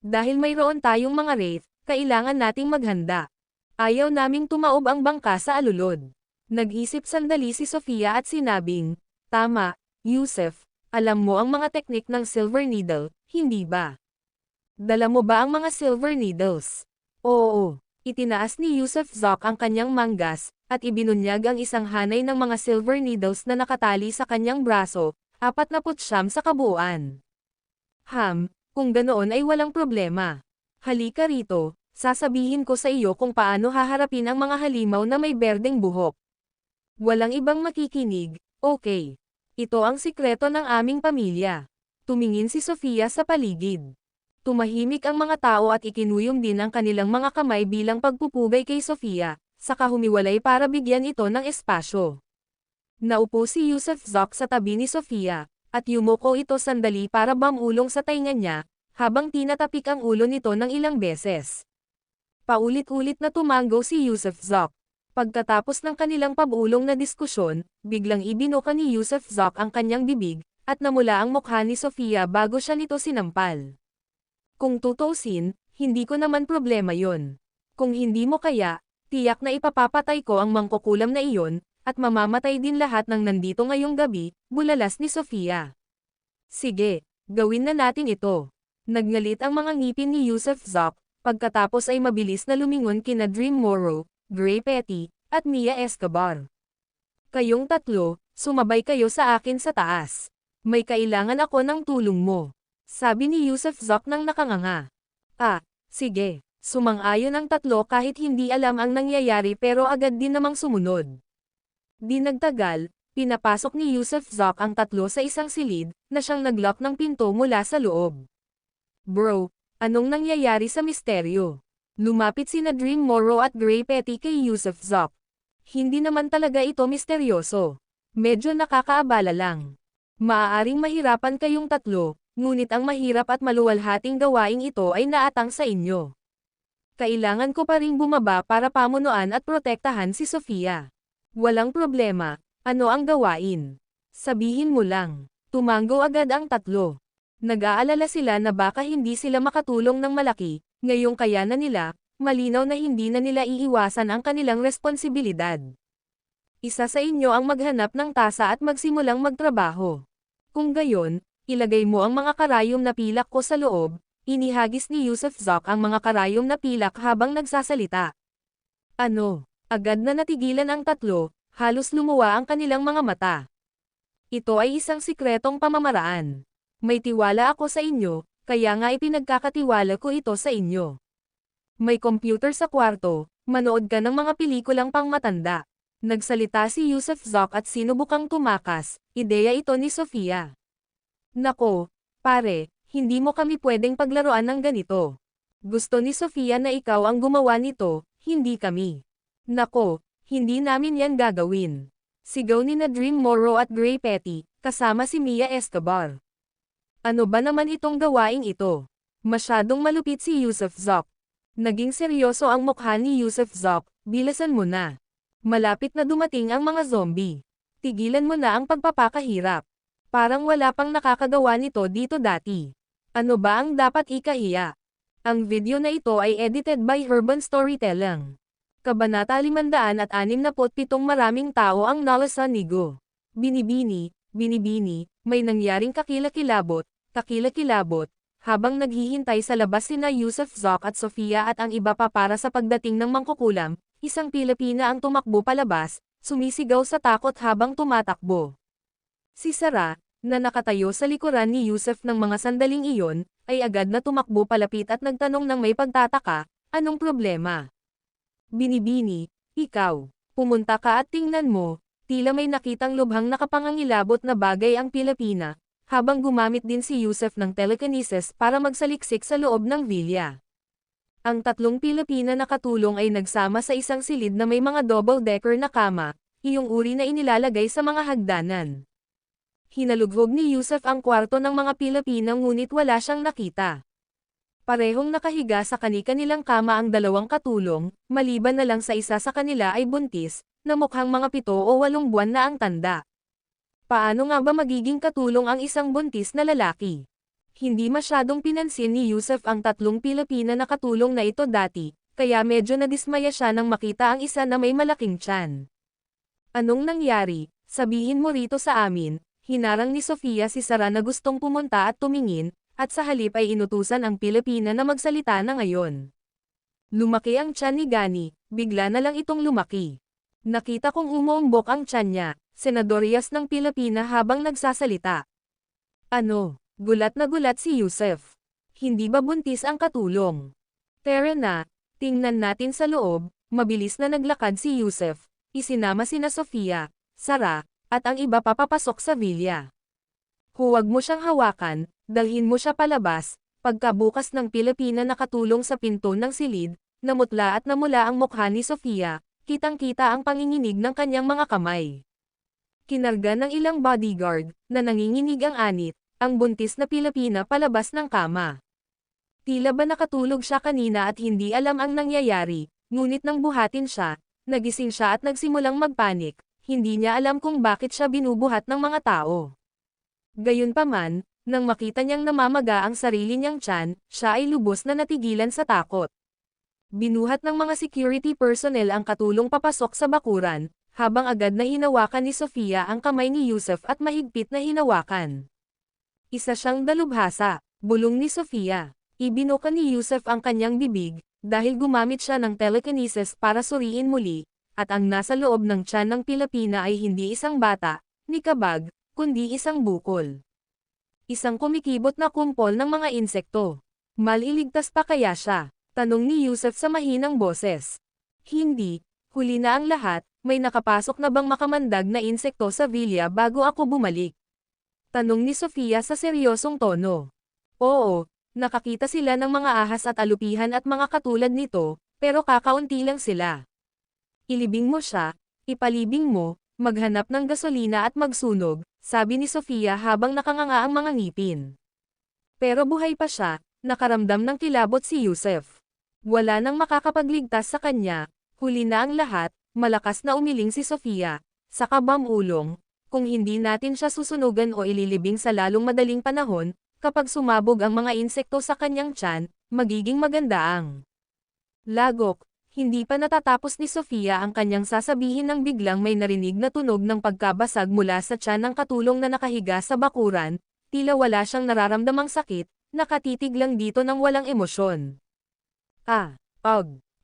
Dahil mayroon tayong mga wraith, kailangan nating maghanda. Ayaw naming tumaob ang bangka sa alulod. Nag-isip sandali si Sofia at sinabing, tama, Yusuf, alam mo ang mga teknik ng silver needle, hindi ba? Dala mo ba ang mga silver needles? Oo. Itinaas ni Yusuf Zoc ang kanyang manggas, at ibinunyag ang isang hanay ng mga silver needles na nakatali sa kanyang braso, 49 sa kabuuan. Kung ganoon ay walang problema. Halika rito, sasabihin ko sa iyo kung paano haharapin ang mga halimaw na may berdeng buhok. Walang ibang makikinig, okay. Ito ang sikreto ng aming pamilya. Tumingin si Sofia sa paligid. Tumahimik ang mga tao at ikinuyom din ang kanilang mga kamay bilang pagpupugay kay Sofia, saka humiwalay para bigyan ito ng espasyo. Naupo si Yusuf Zoc sa tabi ni Sofia, at yumuko ito sandali para bamulong sa tainga niya, habang tinatapik ang ulo nito ng ilang beses. Paulit-ulit na tumango si Yusuf Zoc. Pagkatapos ng kanilang pabulong na diskusyon, biglang ibinuka ni Yusuf Zoc ang kanyang bibig, at namula ang mukha ni Sofia bago siya nito sinampal. Kung tutuusin, hindi ko naman problema yon. Kung hindi mo kaya, tiyak na ipapapatay ko ang mangkukulam na iyon, at mamamatay din lahat ng nandito ngayong gabi, bulalas ni Sofia. Sige, gawin na natin ito. Nagngalit ang mga ngipin ni Yusuf Zoc, pagkatapos ay mabilis na lumingon kina Dream Morrow, Gray Petty, at Mia Escobar. Kayong tatlo, sumabay kayo sa akin sa taas. May kailangan ako ng tulong mo. Sabi ni Yusuf Zoc nang nakanganga. Sige. Sumang-ayon ang tatlo kahit hindi alam ang nangyayari pero agad din namang sumunod. Di nagtagal, pinapasok ni Yusuf Zoc ang tatlo sa isang silid, na siyang naglock ng pinto mula sa loob. Bro, anong nangyayari sa misteryo? Lumapit sina Dream Morrow at Gray Petty kay Yusuf Zoc. Hindi naman talaga ito misteryoso. Medyo nakakaabala lang. Maaaring mahirapan kayong tatlo, ngunit ang mahirap at maluwalhating gawaing ito ay naatang sa inyo. Kailangan ko pa ring bumaba para pamunuan at protektahan si Sofia. Walang problema, ano ang gawain? Sabihin mo lang. Tumango agad ang tatlo. Nag-aalala sila na baka hindi sila makatulong ng malaki, ngayong kaya na nila, malinaw na hindi na nila iiwasan ang kanilang responsibilidad. Isa sa inyo ang maghanap ng tasa at magsimulang magtrabaho. Kung gayon, ilagay mo ang mga karayom na pilak ko sa loob. Inihagis ni Yusuf Zoc ang mga karayom na pilak habang nagsasalita. Agad na natigilan ang tatlo, halos lumuwa ang kanilang mga mata. Ito ay isang sikretong pamamaraan. May tiwala ako sa inyo, kaya nga ipinagkakatiwala ko ito sa inyo. May computer sa kwarto, manood ka ng mga pelikulang pangmatanda. Nagsalita si Yusuf Zoc at sinubukang tumakas, ideya ito ni Sofia. Nako, pare, hindi mo kami pwedeng paglaruan ng ganito. Gusto ni Sofia na ikaw ang gumawa nito, hindi kami. Nako, hindi namin yan gagawin. Sigaw ni na Dream Morrow at Gray Petty, kasama si Mia Escobar. Ano ba naman itong gawaing ito? Masyadong malupit si Yusuf Zoc. Naging seryoso ang mukha ni Yusuf Zoc, bilasan mo na. Malapit na dumating ang mga zombie. Tigilan mo na ang pagpapakahirap. Parang wala pang nakakagawa nito dito dati. Ano ba ang dapat ikahiya? Ang video na ito ay edited by Urban Storytelling. Kabanata 567 maraming tao ang nalasanigo. Binibini, may nangyaring kakilakilabot, habang naghihintay sa labas sina Yusuf Zoc at Sofia at ang iba pa para sa pagdating ng mangkukulam, isang Pilipina ang tumakbo palabas, sumisigaw sa takot habang tumatakbo. Si Sarah, na nakatayo sa likuran ni Yusuf ng mga sandaling iyon, ay agad na tumakbo palapit at nagtanong ng may pagtataka, anong problema? Binibini, ikaw, pumunta ka at tingnan mo, tila may nakitang lubhang nakapangangilabot na bagay ang Pilipina, habang gumamit din si Yusuf ng telekinesis para magsaliksik sa loob ng villa. Ang tatlong Pilipina na katulong ay nagsama sa isang silid na may mga double-decker na kama, iyong uri na inilalagay sa mga hagdanan. Hinalughog ni Yusuf ang kwarto ng mga Pilipina ngunit wala siyang nakita. Parehong nakahiga sa kani-kanilang kama ang dalawang katulong, maliban na lang sa isa sa kanila ay buntis, na mukhang mga 7 o 8 buwan na ang tanda. Paano nga ba magiging katulong ang isang buntis na lalaki? Hindi masyadong pinansin ni Yusuf ang tatlong Pilipina na katulong na ito dati, kaya medyo nadismaya siya nang makita ang isa na may malaking tiyan. Anong nangyari? Sabihin mo rito sa amin. Hinarang ni Sofia si Sarah na gustong pumunta at tumingin, at sa halip ay inutusan ang Pilipina na magsalita na ngayon. Lumaki ang tiyan ni Gani, bigla na lang itong lumaki. Nakita kong umuumbok ang tiyan niya, Senadorias ng Pilipina habang nagsasalita. Ano? Gulat na gulat si Yusef. Hindi ba buntis ang katulong? Tara na, tingnan natin sa loob. Mabilis na naglakad si Yusef, isinama sina Sofia, Sarah, at ang iba papapasok sa villa. Huwag mo siyang hawakan, dalhin mo siya palabas. Pagkabukas ng Pilipina nakatulong sa pinto ng silid, namutla at namula ang mukha ni Sofia, kitang-kita ang panginginig ng kanyang mga kamay. Kinarga ng ilang bodyguard, na nanginginig ang anit, ang buntis na Pilipina palabas ng kama. Tila ba nakatulog siya kanina at hindi alam ang nangyayari, ngunit nang buhatin siya, nagising siya at nagsimulang magpanik, hindi niya alam kung bakit siya binubuhat ng mga tao. Gayunpaman, nang makita niyang namamaga ang sarili niyang tiyan, siya ay lubos na natigilan sa takot. Binuhat ng mga security personnel ang katulong papasok sa bakuran, habang agad na hinawakan ni Sofia ang kamay ni Yusef at mahigpit na hinawakan. Isa siyang dalubhasa, bulong ni Sofia. Ibinuka ni Yusef ang kanyang bibig, dahil gumamit siya ng telekinesis para suriin muli, at ang nasa loob ng tiyan ng Pilipina ay hindi isang bata, ni kabag, kundi isang bukol. Isang kumikibot na kumpol ng mga insekto. Maliligtas pa kaya siya? Tanong ni Yusef sa mahinang boses. Hindi, huli na ang lahat, may nakapasok na bang makamandag na insekto sa villa bago ako bumalik? Tanong ni Sofia sa seryosong tono. Oo. Nakakita sila ng mga ahas at alupihan at mga katulad nito, pero kakaunti lang sila. Ilibing mo siya, ipalibing mo, maghanap ng gasolina at magsunog, sabi ni Sofia habang nakanganga ang mga ngipin. Pero buhay pa siya, nakaramdam ng kilabot si Yusef. Wala nang makakapagligtas sa kanya, huli na ang lahat, malakas na umiling si Sofia, saka bamulong, kung hindi natin siya susunugan o ililibing sa lalong madaling panahon, kapag sumabog ang mga insekto sa kanyang tiyan, magiging maganda ang lagok. Hindi pa natatapos ni Sofia ang kanyang sasabihin nang biglang may narinig na tunog ng pagkabasag mula sa tiyan ng katulong na nakahiga sa bakuran, tila wala siyang nararamdamang sakit, nakatitig lang dito ng walang emosyon.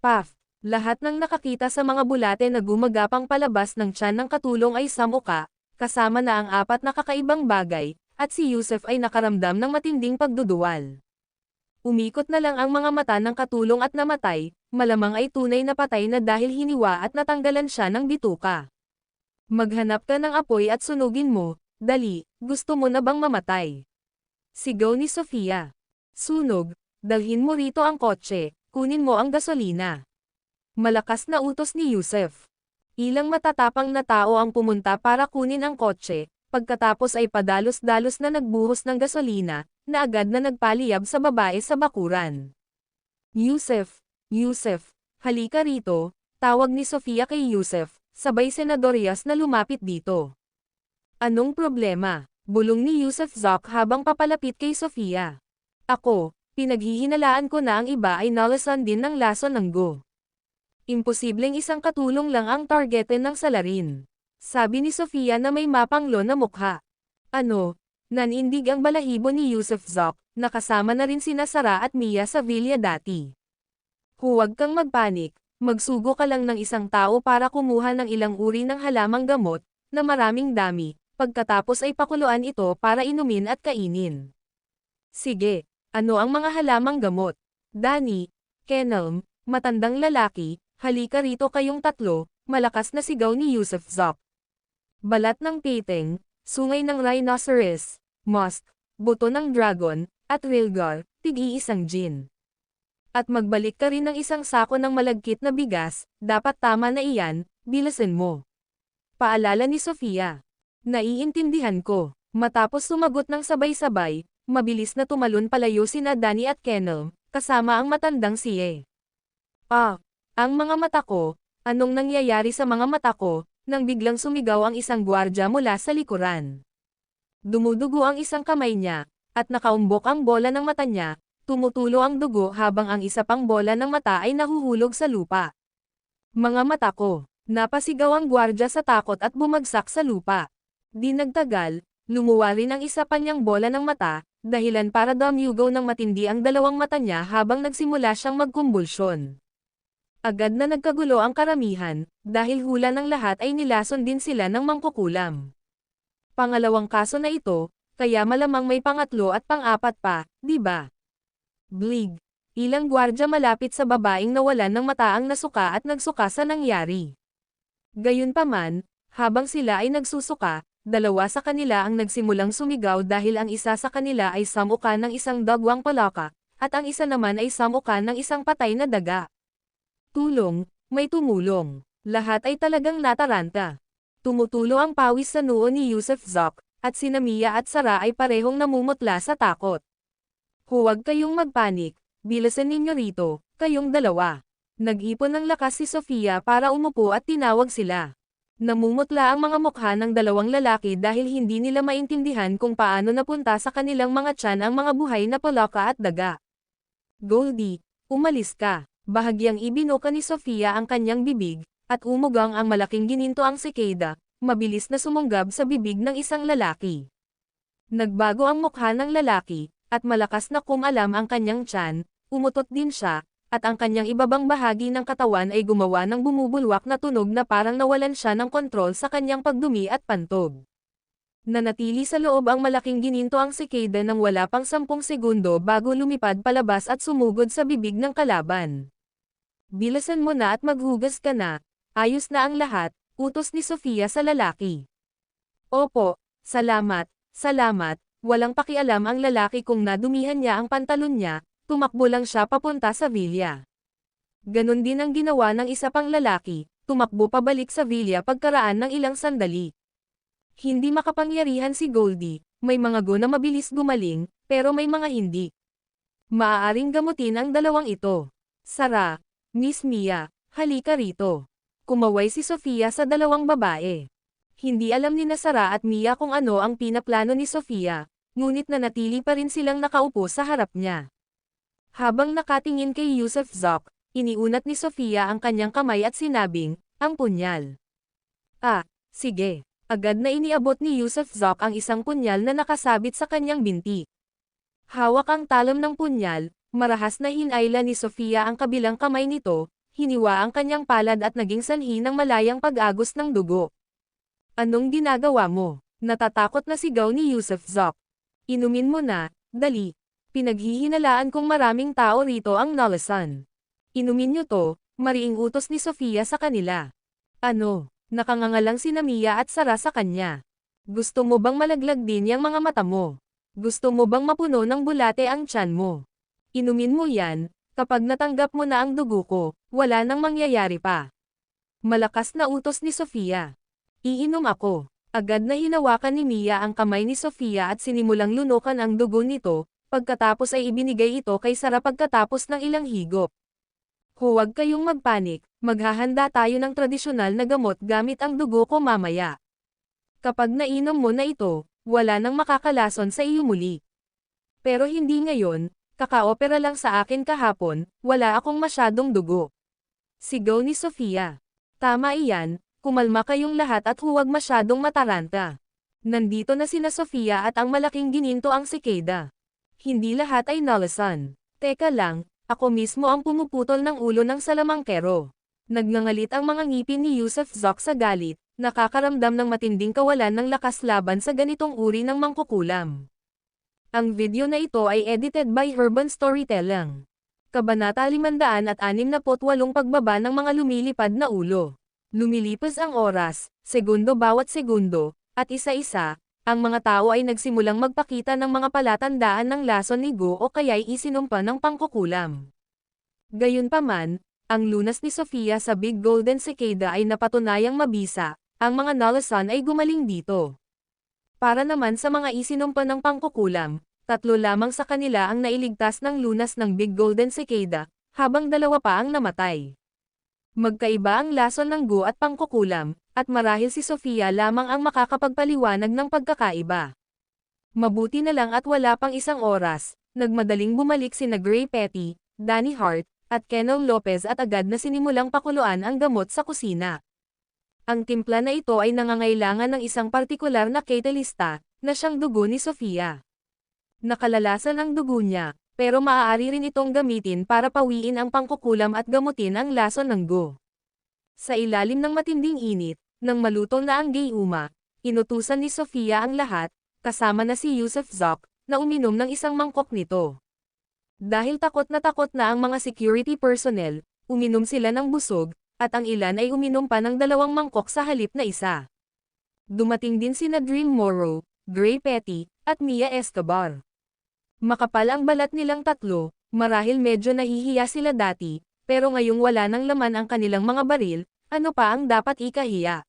Paf. Lahat ng nakakita sa mga bulate na gumagapang palabas ng tiyan ng katulong ay samuka, kasama na ang 4 na kakaibang bagay, at si Yusef ay nakaramdam ng matinding pagduduwal. Umikot na lang ang mga mata ng katulong at namatay, malamang ay tunay na patay na dahil hiniwa at natanggalan siya ng bituka. Maghanap ka ng apoy at sunugin mo, dali, gusto mo na bang mamatay? Sigaw ni Sofia. Sunog, dalhin mo rito ang kotse, kunin mo ang gasolina. Malakas na utos ni Yusef. Ilang matatapang na tao ang pumunta para kunin ang kotse, pagkatapos ay padalos-dalos na nagbuhos ng gasolina, na agad na nagpaliyab sa babae sa bakuran. Yusef, halika rito, tawag ni Sofia kay Yusef, sabay Senadorias na lumapit dito. Anong problema? Bulong ni Yusef Zoc habang papalapit kay Sofia. Ako, pinaghihinalaan ko na ang iba ay nalasan din ng lason ng go. Imposibleng isang katulong lang ang targetin ng salarin. Sabi ni Sofia na may mapanglo na mukha. Ano? Nanindig ang balahibo ni Yusef Zoc, nakasama na rin sina Sarah at Mia sa villa dati. Huwag kang magpanik, magsugo ka lang ng isang tao para kumuha ng ilang uri ng halamang gamot, na maraming dami, pagkatapos ay pakuluan ito para inumin at kainin. Sige, ano ang mga halamang gamot? Danny, Kenelm, matandang lalaki, halika rito kayong tatlo, malakas na sigaw ni Yusef Zoc. Balat ng piteng, sungay ng rhinoceros, musk, buto ng dragon, at rilgar, tig-iisang gin. At magbalik ka rin ng isang sako ng malagkit na bigas, dapat tama na iyan, bilasin mo. Paalala ni Sofia. Naiintindihan ko. Matapos sumagot ng sabay-sabay, mabilis na tumalon palayo sina Danny at Kenelm, kasama ang matandang siye. Ang mga mata ko, anong nangyayari sa mga mata ko? Nang biglang sumigaw ang isang gwardya mula sa likuran. Dumudugo ang isang kamay niya, at nakaumbok ang bola ng mata niya, tumutulo ang dugo habang ang isa pang bola ng mata ay nahuhulog sa lupa. Mga mata ko, Napasigaw ang gwardya sa takot at bumagsak sa lupa. Di nagtagal, lumuwa rin ang isa pa niyang bola ng mata, dahilan para dumuyugaw ng matindi ang dalawang mata niya habang nagsimula siyang magkumbulsyon. Agad na nagkagulo ang karamihan, dahil hula ng lahat ay nilason din sila ng mangkukulam. Pangalawang kaso na ito, kaya malamang may pangatlo at pang-apat pa, di ba? Blig. Ilang gwardya malapit sa babaeng nawalan ng mata ang nasuka at nagsuka sa nangyari. Gayunpaman, habang sila ay nagsusuka, dalawa sa kanila ang nagsimulang sumigaw dahil ang isa sa kanila ay samuka ng isang dagwang palaka, at ang isa naman ay samuka ng isang patay na daga. Tulong, may tumulong. Lahat ay talagang nataranta. Tumutulo ang pawis sa noo ni Yusuf Zok, at sina Mia at Sara ay parehong namumutla sa takot. Huwag kayong magpanik, bilasan ninyo rito, kayong dalawa. Nag-ipon ng lakas si Sofia para umupo at tinawag sila. Namumutla ang mga mukha ng dalawang lalaki dahil hindi nila maintindihan kung paano napunta sa kanilang mga tiyan ang mga buhay na palaka at daga. Goldie, umalis ka. Bahagyang ibinuka ni Sofia ang kanyang bibig, at umugang ang malaking gininto ang sikada, mabilis na sumunggab sa bibig ng isang lalaki. Nagbago ang mukha ng lalaki, at malakas na kumalam ang kanyang tiyan, umutot din siya, at ang kanyang ibabang bahagi ng katawan ay gumawa ng bumubulwak na tunog na parang nawalan siya ng kontrol sa kanyang pagdumi at pantog. Nanatili sa loob ang malaking gininto ang sikada ng wala pang 10 segundo bago lumipad palabas at sumugod sa bibig ng kalaban. Bilasan mo na at maghugas ka na, ayos na ang lahat, utos ni Sofia sa lalaki. Opo, salamat, salamat, walang pakialam ang lalaki kung nadumihan niya ang pantalon niya, tumakbo lang siya papunta sa villa. Ganon din ang ginawa ng isa pang lalaki, tumakbo pabalik sa villa pagkaraan ng ilang sandali. Hindi makapangyarihan si Goldie, may mga go na mabilis gumaling, pero may mga hindi. Maaaring gamutin ang dalawang ito. Sara, Miss Mia, halika rito. Kumaway si Sofia sa dalawang babae. Hindi alam ni Sara at Mia kung ano ang pinaplano ni Sofia, ngunit nanatili pa rin silang nakaupo sa harap niya. Habang nakatingin kay Yusuf Zok, iniunat ni Sofia ang kanyang kamay at sinabing, ang punyal. Ah, sige. Agad na iniabot ni Yusuf Zok ang isang punyal na nakasabit sa kanyang binti. Hawak ang talam ng punyal, marahas na hinayla ni Sofia ang kabilang kamay nito, hiniwa ang kanyang palad at naging sanhi ng malayang pag-agos ng dugo. Anong ginagawa mo? Natatakot na sigaw ni Yusuf Zok. Inumin mo na, dali. Pinaghihinalaan kong maraming tao rito ang nalasan. Inumin niyo to, mariing utos ni Sofia sa kanila. Ano? Nakangangalang sina Mia at Sara sa kanya. Gusto mo bang malaglag din yung mga mata mo? Gusto mo bang mapuno ng bulate ang tiyan mo? Inumin mo yan, kapag natanggap mo na ang dugo ko, wala nang mangyayari pa. Malakas na utos ni Sofia. Iinom ako. Agad na hinawakan ni Mia ang kamay ni Sofia at sinimulang lunukan ang dugo nito, pagkatapos ay ibinigay ito kay Sara pagkatapos ng ilang higop. Huwag kayong magpanik, maghahanda tayo ng tradisyonal na gamot gamit ang dugo ko mamaya. Kapag nainom mo na ito, wala nang makakalason sa iyo muli. Pero hindi ngayon, kakaopera lang sa akin kahapon, wala akong masyadong dugo. Sigaw ni Sofia. Tama iyan, kumalma kayong lahat at huwag masyadong mataranta. Nandito na sina Sofia at ang malaking gininto ang sikada. Hindi lahat ay nalasan. Teka lang, ako mismo ang pumuputol ng ulo ng salamangkero. Nagngangalit ang mga ngipin ni Yusuf Zok sa galit, nakakaramdam ng matinding kawalan ng lakas laban sa ganitong uri ng mangkukulam. Ang video na ito ay edited by Urban Storytelling. Kabanata 568 Pagbaba ng mga lumilipad na ulo. Lumilipas ang oras, segundo bawat segundo, at isa-isa, ang mga tao ay nagsimulang magpakita ng mga palatandaan ng lason ni Go o kaya'y isinumpa ng pangkukulam. Gayunpaman, ang lunas ni Sofia sa Big Golden Cicada ay napatunayang mabisa, ang mga nalasan ay gumaling dito. Para naman sa mga isinumpa ng pangkukulam, 3 lamang sa kanila ang nailigtas ng lunas ng Big Golden Cicada, habang 2 pa ang namatay. Magkaiba ang lason ng Go at pangkukulam, at marahil si Sofia lamang ang makakapagpaliwanag ng pagkakaiba. Mabuti na lang at wala pang isang oras, nagmadaling bumalik sina Gray Petty, Danny Hart, at Kenel Lopez at agad na sinimulang pakuluan ang gamot sa kusina. Ang timpla na ito ay nangangailangan ng isang partikular na catalysta, na siyang dugo ni Sofia. Nakalalasan ang dugo niya, pero maaari rin itong gamitin para pawiin ang pangkukulam at gamutin ang lason ng go. Sa ilalim ng matinding init, nang malutong na ang gayuma, inutusan ni Sofia ang lahat, kasama na si Yusuf Zok, na uminom ng isang mangkok nito. Dahil takot na ang mga security personnel, uminom sila ng busog, at ang ilan ay uminom pa ng 2 mangkok sa halip na isa. Dumating din sina Dream Morrow, Gray Petty, at Mia Escobar. Makapal ang balat nilang tatlo, marahil medyo nahihiya sila dati, pero ngayong wala nang laman ang kanilang mga baril, ano pa ang dapat ikahiya?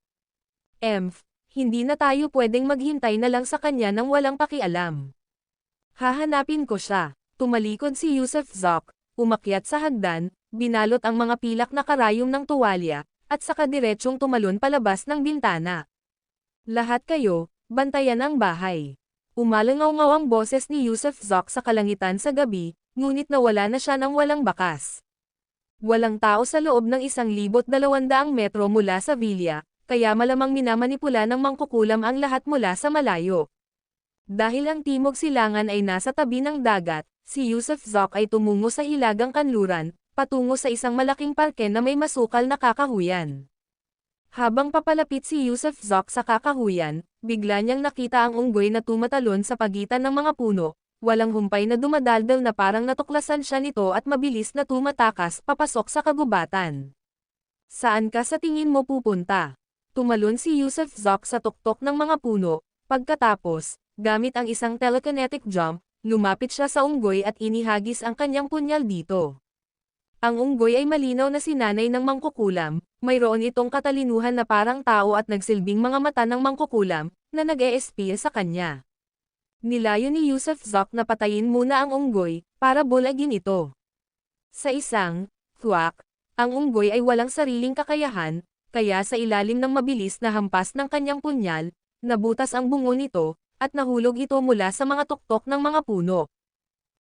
Hindi na tayo pwedeng maghintay na lang sa kanya nang walang pakialam. Hahanapin ko siya. Tumalikod si Yusuf Zok, umakyat sa hagdan, binalot ang mga pilak na karayom ng tuwalya, at saka diretsong tumalon palabas ng bintana. Lahat kayo, bantayan ang bahay. Umalangaw-ngaw ang boses ni Yusuf Zok sa kalangitan sa gabi, ngunit nawala na siya ng walang bakas. Walang tao sa loob ng 1,200 metro mula sa villa, kaya malamang minamanipula ng mangkukulam ang lahat mula sa malayo. Dahil ang timog silangan ay nasa tabi ng dagat, si Yusuf Zok ay tumungo sa hilagang kanluran, patungo sa isang malaking parke na may masukal na kakahuyan. Habang papalapit si Yusuf Zok sa kakahuyan, bigla niyang nakita ang unggoy na tumatalon sa pagitan ng mga puno, walang humpay na dumadaldal na parang natuklasan siya nito at mabilis na tumatakas papasok sa kagubatan. Saan ka sa tingin mo pupunta? Tumalon si Yusuf Zok sa tuktok ng mga puno, pagkatapos, gamit ang isang telekinetic jump, lumapit siya sa unggoy at inihagis ang kanyang punyal dito. Ang unggoy ay malinaw na sinanay ng mangkukulam, mayroon itong katalinuhan na parang tao at nagsilbing mga mata ng mangkukulam, na nag-e-espiya sa kanya. Nilayo ni Yusuf Zok na patayin muna ang unggoy, para bulagin ito. Sa isang thwak, ang unggoy ay walang sariling kakayahan, kaya sa ilalim ng mabilis na hampas ng kanyang punyal, nabutas ang bungo nito, at nahulog ito mula sa mga tuktok ng mga puno.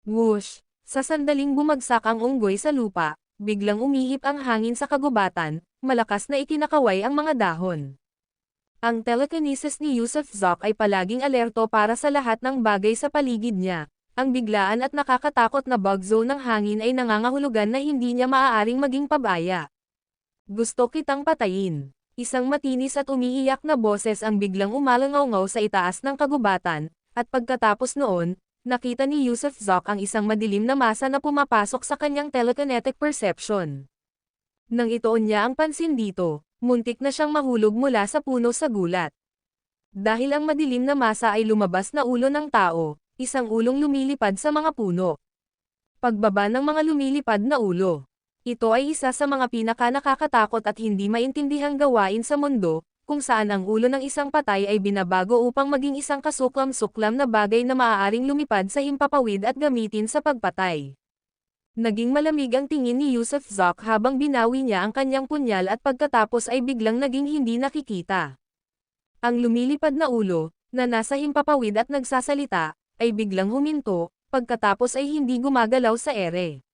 Whoosh! Sa sandaling bumagsak ang unggoy sa lupa, biglang umihip ang hangin sa kagubatan, malakas na ikinakaway ang mga dahon. Ang telekinesis ni Yusuf Zok ay palaging alerto para sa lahat ng bagay sa paligid niya. Ang biglaan at nakakatakot na bug zone ng hangin ay nangangahulugan na hindi niya maaaring maging pabaya. Gusto kitang patayin. Isang matinis at umiiyak na boses ang biglang umalangaw-ngaw sa itaas ng kagubatan, at pagkatapos noon, nakita ni Yusuf Zok ang isang madilim na masa na pumapasok sa kanyang telekinetic perception. Nang itoon niya ang pansin dito, muntik na siyang mahulog mula sa puno sa gulat. Dahil ang madilim na masa ay lumabas na ulo ng tao, isang ulong lumilipad sa mga puno. Pagbaba ng mga lumilipad na ulo. Ito ay isa sa mga pinaka-nakakatakot at hindi maintindihang gawain sa mundo, kung saan ang ulo ng isang patay ay binabago upang maging isang kasuklam-suklam na bagay na maaaring lumipad sa himpapawid at gamitin sa pagpatay. Naging malamig ang tingin ni Yusuf Zok habang binawi niya ang kanyang punyal at pagkatapos ay biglang naging hindi nakikita. Ang lumilipad na ulo, na nasa himpapawid at nagsasalita, ay biglang huminto, pagkatapos ay hindi gumagalaw sa ere.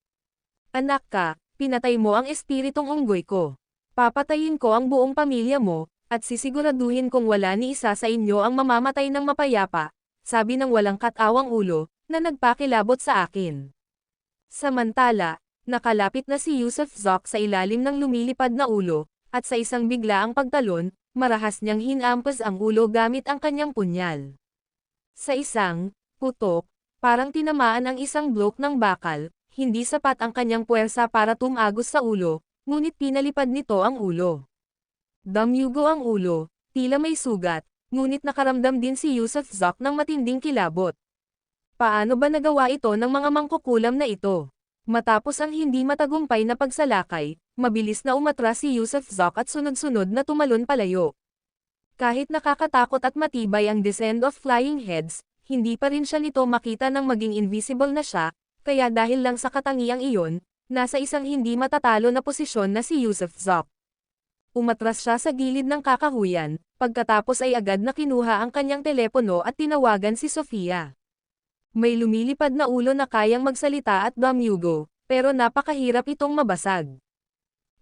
Anak ka, pinatay mo ang espiritong unggoy ko. Papatayin ko ang buong pamilya mo, at sisiguraduhin kong wala ni isa sa inyo ang mamamatay ng mapayapa, sabi ng walang katawang ulo, na nagpakilabot sa akin. Samantala, nakalapit na si Yusuf Zok sa ilalim ng lumilipad na ulo, at sa isang biglaang pagtalon, marahas niyang hinampas ang ulo gamit ang kanyang punyal. Sa isang putok, parang tinamaan ang isang blok ng bakal, hindi sapat ang kanyang puwersa para tumagos sa ulo, ngunit pinalipad nito ang ulo. Damyugo ang ulo, tila may sugat, ngunit nakaramdam din si Yusuf Zok ng matinding kilabot. Paano ba nagawa ito ng mga mangkukulam na ito? Matapos ang hindi matagumpay na pagsalakay, mabilis na umatras si Yusuf Zok at sunod-sunod na tumalon palayo. Kahit nakakatakot at matibay ang Descent of Flying Heads, hindi pa rin siya nito makita nang maging invisible na siya, kaya dahil lang sa katangiang iyon, nasa isang hindi matatalo na posisyon na si Yusuf Zok. Umatras siya sa gilid ng kakahuyan, pagkatapos ay agad na kinuha ang kanyang telepono at tinawagan si Sofia. May lumilipad na ulo na kayang magsalita at damyugo, pero napakahirap itong mabasag.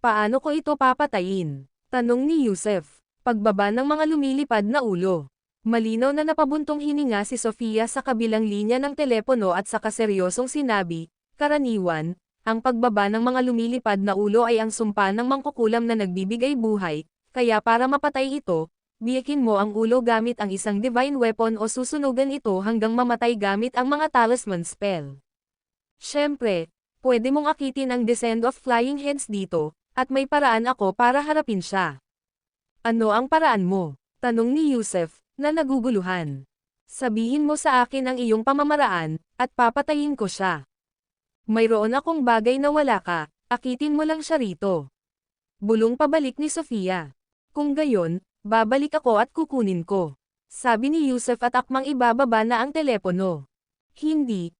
Paano ko ito papatayin? Tanong ni Yusuf. Pagbaba ng mga lumilipad na ulo. Malinaw na napabuntong hininga si Sofia sa kabilang linya ng telepono at saka seryosong sinabi, karaniwan, ang pagbaba ng mga lumilipad na ulo ay ang sumpa ng mangkukulam na nagbibigay buhay, kaya para mapatay ito, biyakin mo ang ulo gamit ang isang divine weapon o susunugan ito hanggang mamatay gamit ang mga talisman spell. Siyempre, pwede mong akitin ang Descent of Flying Heads dito, at may paraan ako para harapin siya. Ano ang paraan mo? Tanong ni Yusef, na naguguluhan. Sabihin mo sa akin ang iyong pamamaraan, at papatayin ko siya. Mayroon akong bagay na wala ka, akitin mo lang siya rito. Bulong pabalik ni Sofia. Kung gayon, babalik ako at kukunin ko. Sabi ni Yusef at akmang ibababa na ang telepono. Hindi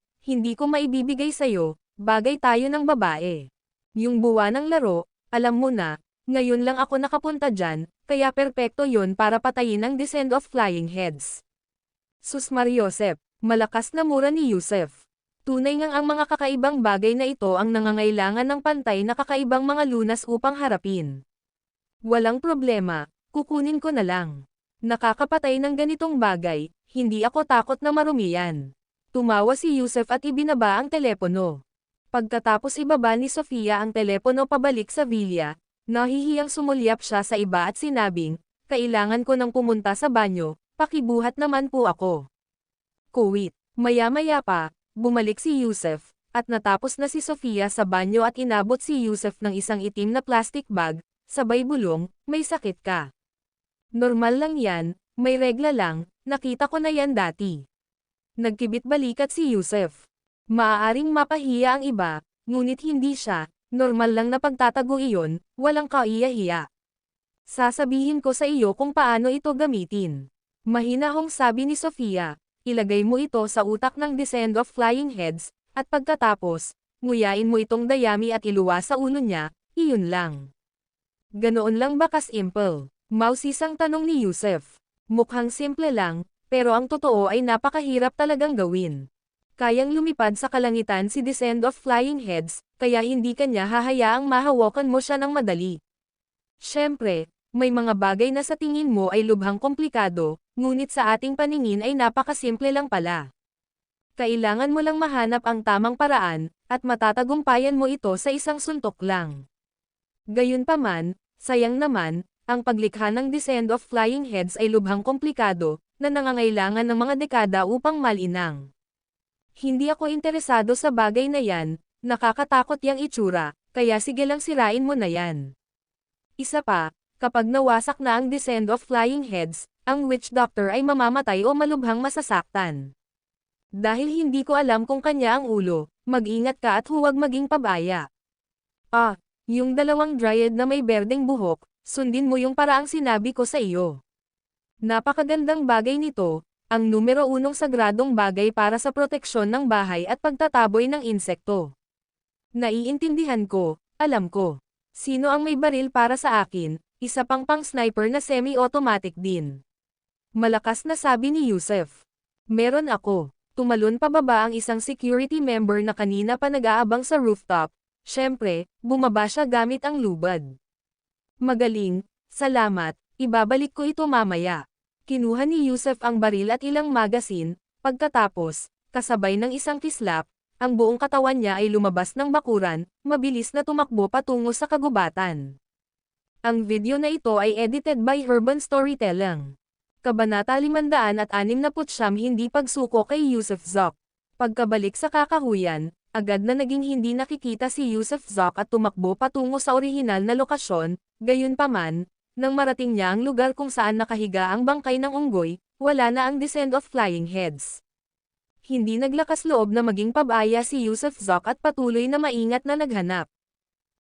ko maibibigay sa'yo, bagay tayo ng babae. Yung buwa ng laro, alam mo na, ngayon lang ako nakapunta dyan, kaya perpekto yon para patayin ang Descent of Flying Heads. Susmar Yosef, malakas na mura ni Yusef. Tunay ngang ang mga kakaibang bagay na ito ang nangangailangan ng pantay na kakaibang mga lunas upang harapin. Walang problema, kukunin ko na lang. Nakakapatay ng ganitong bagay, hindi ako takot na marumi yan. Tumawa si Yusef at ibinaba ang telepono. Pagkatapos ibaba ni Sofia ang telepono pabalik sa villa, nahihiyang sumulyap siya sa iba at sinabing, kailangan ko nang pumunta sa banyo, pakibuhat naman po ako. Kuwit, maya-maya pa, bumalik si Yusef, at natapos na si Sofia sa banyo at inabot si Yusef ng isang itim na plastic bag, sabay bulong, may sakit ka. Normal lang yan, may regla lang, nakita ko na yan dati. Nagkibit balikat si Yusef. Maaaring mapahiya ang iba, ngunit hindi siya, normal lang na pagtatago iyon, walang kaiya-hiya. Sasabihin ko sa iyo kung paano ito gamitin. Mahinahong sabi ni Sofia. Ilagay mo ito sa utak ng Descent of Flying Heads, at pagkatapos, nguyain mo itong dayami at iluwas sa ulo niya, iyon lang. Ganoon lang ba ka-simple? Mausisang tanong ni Yusef. Mukhang simple lang, pero ang totoo ay napakahirap talagang gawin. Kayang lumipad sa kalangitan si Descent of Flying Heads, kaya hindi kanya hahayaang mahawakan mo siya ng madali. Siyempre, may mga bagay na sa tingin mo ay lubhang komplikado, ngunit sa ating paningin ay napakasimple lang pala. Kailangan mo lang mahanap ang tamang paraan, at matatagumpayan mo ito sa isang suntok lang. Gayunpaman, sayang naman, ang paglikha ng Descent of Flying Heads ay lubhang komplikado, na nangangailangan ng mga dekada upang malinang. Hindi ako interesado sa bagay na yan, nakakatakot yang itsura, kaya sige lang sirain mo na yan. Isa pa, kapag nawasak na ang Descent of Flying Heads, ang Witch Doctor ay mamamatay o malubhang masasaktan. Dahil hindi ko alam kung kanya ang ulo, mag-ingat ka at huwag maging pabaya. Yung dalawang dryad na may berdeng buhok, sundin mo yung paraang sinabi ko sa iyo. Napakagandang bagay nito, ang numero 1 sagradong bagay para sa proteksyon ng bahay at pagtataboy ng insekto. Naiintindihan ko, alam ko. Sino ang may baril para sa akin? Isa pang pang-sniper na semi-automatic din. Malakas na sabi ni Yusef. Meron ako. Tumalon pababa ang isang security member na kanina pa nag-aabang sa rooftop. Siyempre, bumaba siya gamit ang lubad. Magaling, salamat, ibabalik ko ito mamaya. Kinuha ni Yusef ang baril at ilang magasin, pagkatapos, kasabay ng isang kislap, ang buong katawan niya ay lumabas ng bakuran, mabilis na tumakbo patungo sa kagubatan. Ang video na ito ay edited by Urban Storytelling. Kabanata 569 Hindi pagsuko kay Yusef Zoc. Pagkabalik sa kakahuyan, agad na naging hindi nakikita si Yusef Zoc at tumakbo patungo sa orihinal na lokasyon, gayunpaman, nang marating niya ang lugar kung saan nakahiga ang bangkay ng unggoy, wala na ang Descent of Flying Heads. Hindi naglakas loob na maging pabaya si Yusef Zoc at patuloy na maingat na naghanap.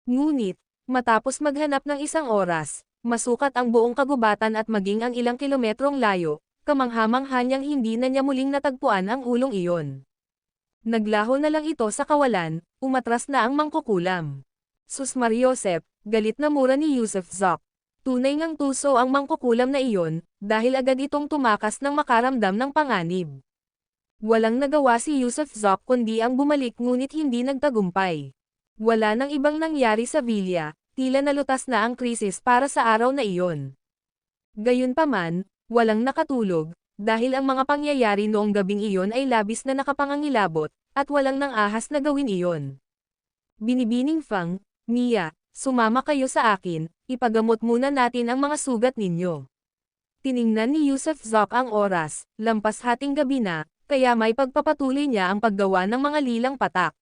Ngunit, matapos maghanap ng isang oras, masukat ang buong kagubatan at maging ang ilang kilometrong layo, kamangha-mangha niyang hindi na niya muling natagpuan ang ulong iyon. Naglaho na lang ito sa kawalan, umatras na ang mangkukulam. Susmar Yosef, galit na mura ni Yusef Zoc. Tunay ngang tuso ang mangkukulam na iyon, dahil agad itong tumakas ng makaramdam ng panganib. Walang nagawa si Yusef Zoc kundi ang bumalik ngunit hindi nagtagumpay. Wala nang ibang nangyari sa villa, tila nalutas na ang krisis para sa araw na iyon. Gayunpaman, walang nakatulog, dahil ang mga pangyayari noong gabing iyon ay labis na nakapangangilabot, at walang nang ahas na gawin iyon. Binibining Fang, Mia, sumama kayo sa akin, ipagamot muna natin ang mga sugat ninyo. Tiningnan ni Yusuf Zoc ang oras, lampas hating gabi na, kaya may pagpapatuloy niya ang paggawa ng mga lilang patak.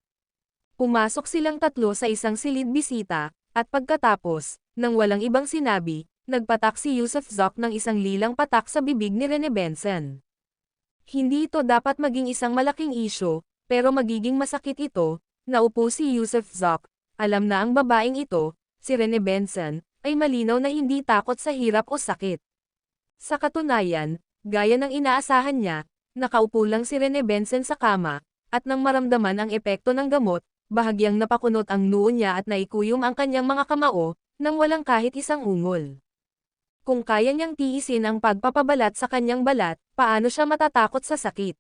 Pumasok silang tatlo sa isang silid bisita, at pagkatapos, nang walang ibang sinabi, nagpatak si Yusuf Zoc ng isang lilang patak sa bibig ni Rene Benson. Hindi ito dapat maging isang malaking isyo, pero magiging masakit ito. Naupo si Yusuf Zoc. Alam na ang babaeng ito, si Rene Benson, ay malinaw na hindi takot sa hirap o sakit. Sa katunayan, gaya ng inaasahan niya, nakaupo lang si Rene Benson sa kama, at nang maramdaman ang epekto ng gamot, bahagyang napakunot ang noo niya at naikuyom ang kanyang mga kamao, nang walang kahit isang ungol. Kung kaya niyang tiisin ang pagpapabalat sa kanyang balat, paano siya matatakot sa sakit?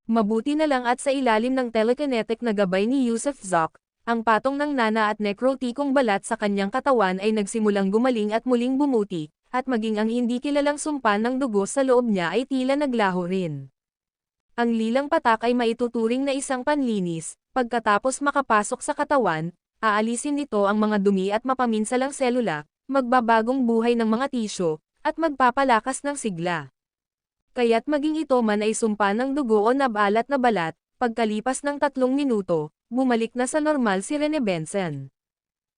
Mabuti na lang at sa ilalim ng telekinetic na gabay ni Yusuf Zoc, ang patong ng nana at nekrotikong balat sa kanyang katawan ay nagsimulang gumaling at muling bumuti, at maging ang hindi kilalang sumpan ng dugo sa loob niya ay tila naglaho rin. Ang lilang patak ay maituturing na isang panlinis, pagkatapos makapasok sa katawan, aalisin nito ang mga dumi at mapaminsalang selula, magbabagong buhay ng mga tisyo, at magpapalakas ng sigla. Kaya't maging ito man ay sumpa ng dugo o nabalat na balat, pagkalipas ng 3 minuto, bumalik na sa normal si Rene Benson.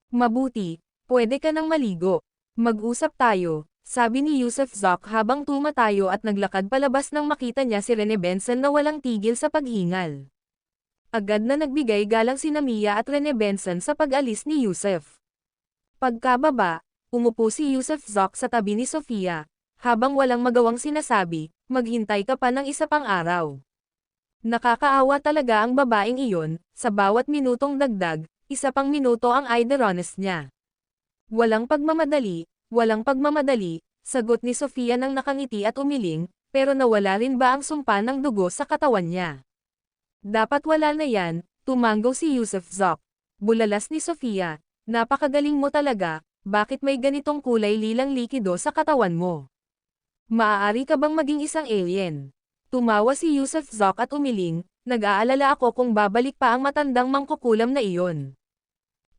Mabuti, pwede ka nang maligo. Mag-usap tayo, sabi ni Yusuf Zoc habang tumatayo at naglakad palabas nang makita niya si Rene Benson na walang tigil sa paghingal. Agad na nagbigay galang sina Mia at Rene Benson sa pag-alis ni Yusuf. Pagkababa, umupo si Yusuf Zoc sa tabi ni Sofia. Habang walang magawang sinasabi, maghintay ka pa ng isa pang araw. Nakakaawa talaga ang babaeng iyon, sa bawat minutong dagdag, isa pang minuto ang idorones niya. Walang pagmamadali, sagot ni Sofia nang nakangiti at umiling, pero nawala rin ba ang sumpa ng dugo sa katawan niya? Dapat wala na yan, tumanggaw si Yusuf Zoc. Bulalas ni Sofia, napakagaling mo talaga, bakit may ganitong kulay lilang likido sa katawan mo? Maaari ka bang maging isang alien? Tumawa si Yusuf Zoc at umiling, nag-aalala ako kung babalik pa ang matandang mangkukulam na iyon.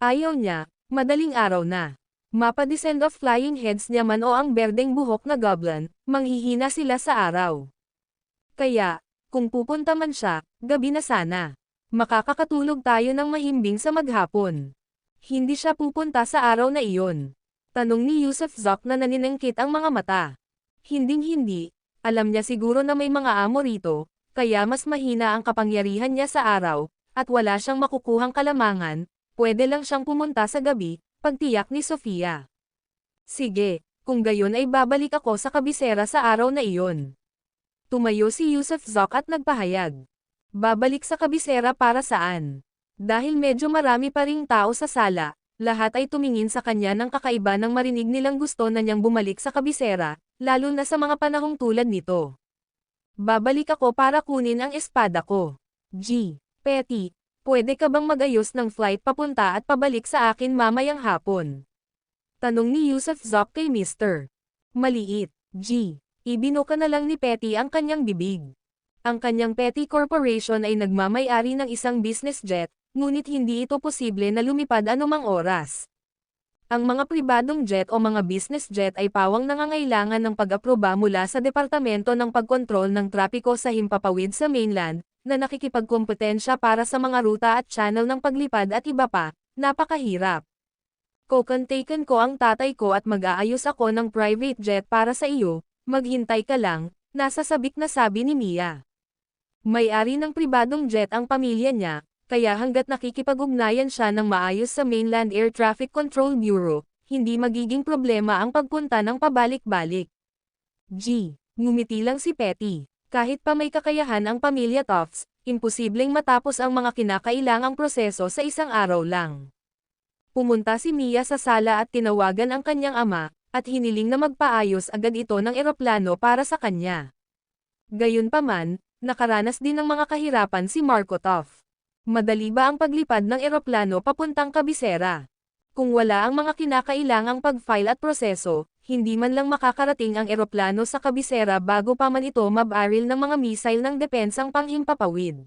Ayaw niya, madaling araw na. Mapa-descend of flying heads niya man o ang berdeng buhok na goblin, manghihina sila sa araw. Kaya, kung pupunta man siya, gabi na sana. Makakakatulog tayo ng mahimbing sa maghapon. Hindi siya pupunta sa araw na iyon. Tanong ni Yusuf Zoc na naninengkit ang mga mata. Hinding-hindi, alam niya siguro na may mga amo rito, kaya mas mahina ang kapangyarihan niya sa araw, at wala siyang makukuhang kalamangan, pwede lang siyang pumunta sa gabi, pagtiyak ni Sofia. Sige, kung gayon ay babalik ako sa kabisera sa araw na iyon. Tumayo si Yusuf Zoc at nagpahayag. Babalik sa kabisera para saan? Dahil medyo marami pa ring tao sa sala, lahat ay tumingin sa kanya ng kakaiba nang marinig nilang gusto na niyang bumalik sa kabisera, lalo na sa mga panahong tulad nito. Babalik ako para kunin ang espada ko. Petty, pwede ka bang mag-ayos ng flight papunta at pabalik sa akin mamayang hapon? Tanong ni Yusuf Zoc kay Mr. Maliit. Ibinuka na lang ni Petty ang kanyang bibig. Ang kanyang Petty Corporation ay nagmamay-ari ng isang business jet, ngunit hindi ito posible na lumipad anumang oras. Ang mga pribadong jet o mga business jet ay pawang nangangailangan ng pag-aproba mula sa Departamento ng Pagkontrol ng Trapiko sa Himpapawid sa mainland, na nakikipagkompetensya para sa mga ruta at channel ng paglipad at iba pa. Napakahirap. Kokontaken ko ang tatay ko at mag-aayos ako ng private jet para sa iyo, maghintay ka lang, nasasabik na sabi ni Mia. May-ari ng pribadong jet ang pamilya niya, kaya hanggat nakikipag-ugnayan siya ng maayos sa Mainland Air Traffic Control Bureau, hindi magiging problema ang pagpunta ng pabalik-balik. Ngumiti lang si Petty. Kahit pa may kakayahan ang pamilya Tufts, imposibleng matapos ang mga kinakailangang proseso sa isang araw lang. Pumunta si Mia sa sala at tinawagan ang kanyang ama, at hiniling na magpaayos agad ito ng eroplano para sa kanya. Gayunpaman, nakaranas din ng mga kahirapan si Marco Tuft. Madali ba ang paglipad ng eroplano papuntang kabisera? Kung wala ang mga kinakailangang pag-file at proseso, Hindi man lang makakarating ang eroplano sa kabisera bago pa man ito mabaril ng mga missile ng depensang panghimpapawid.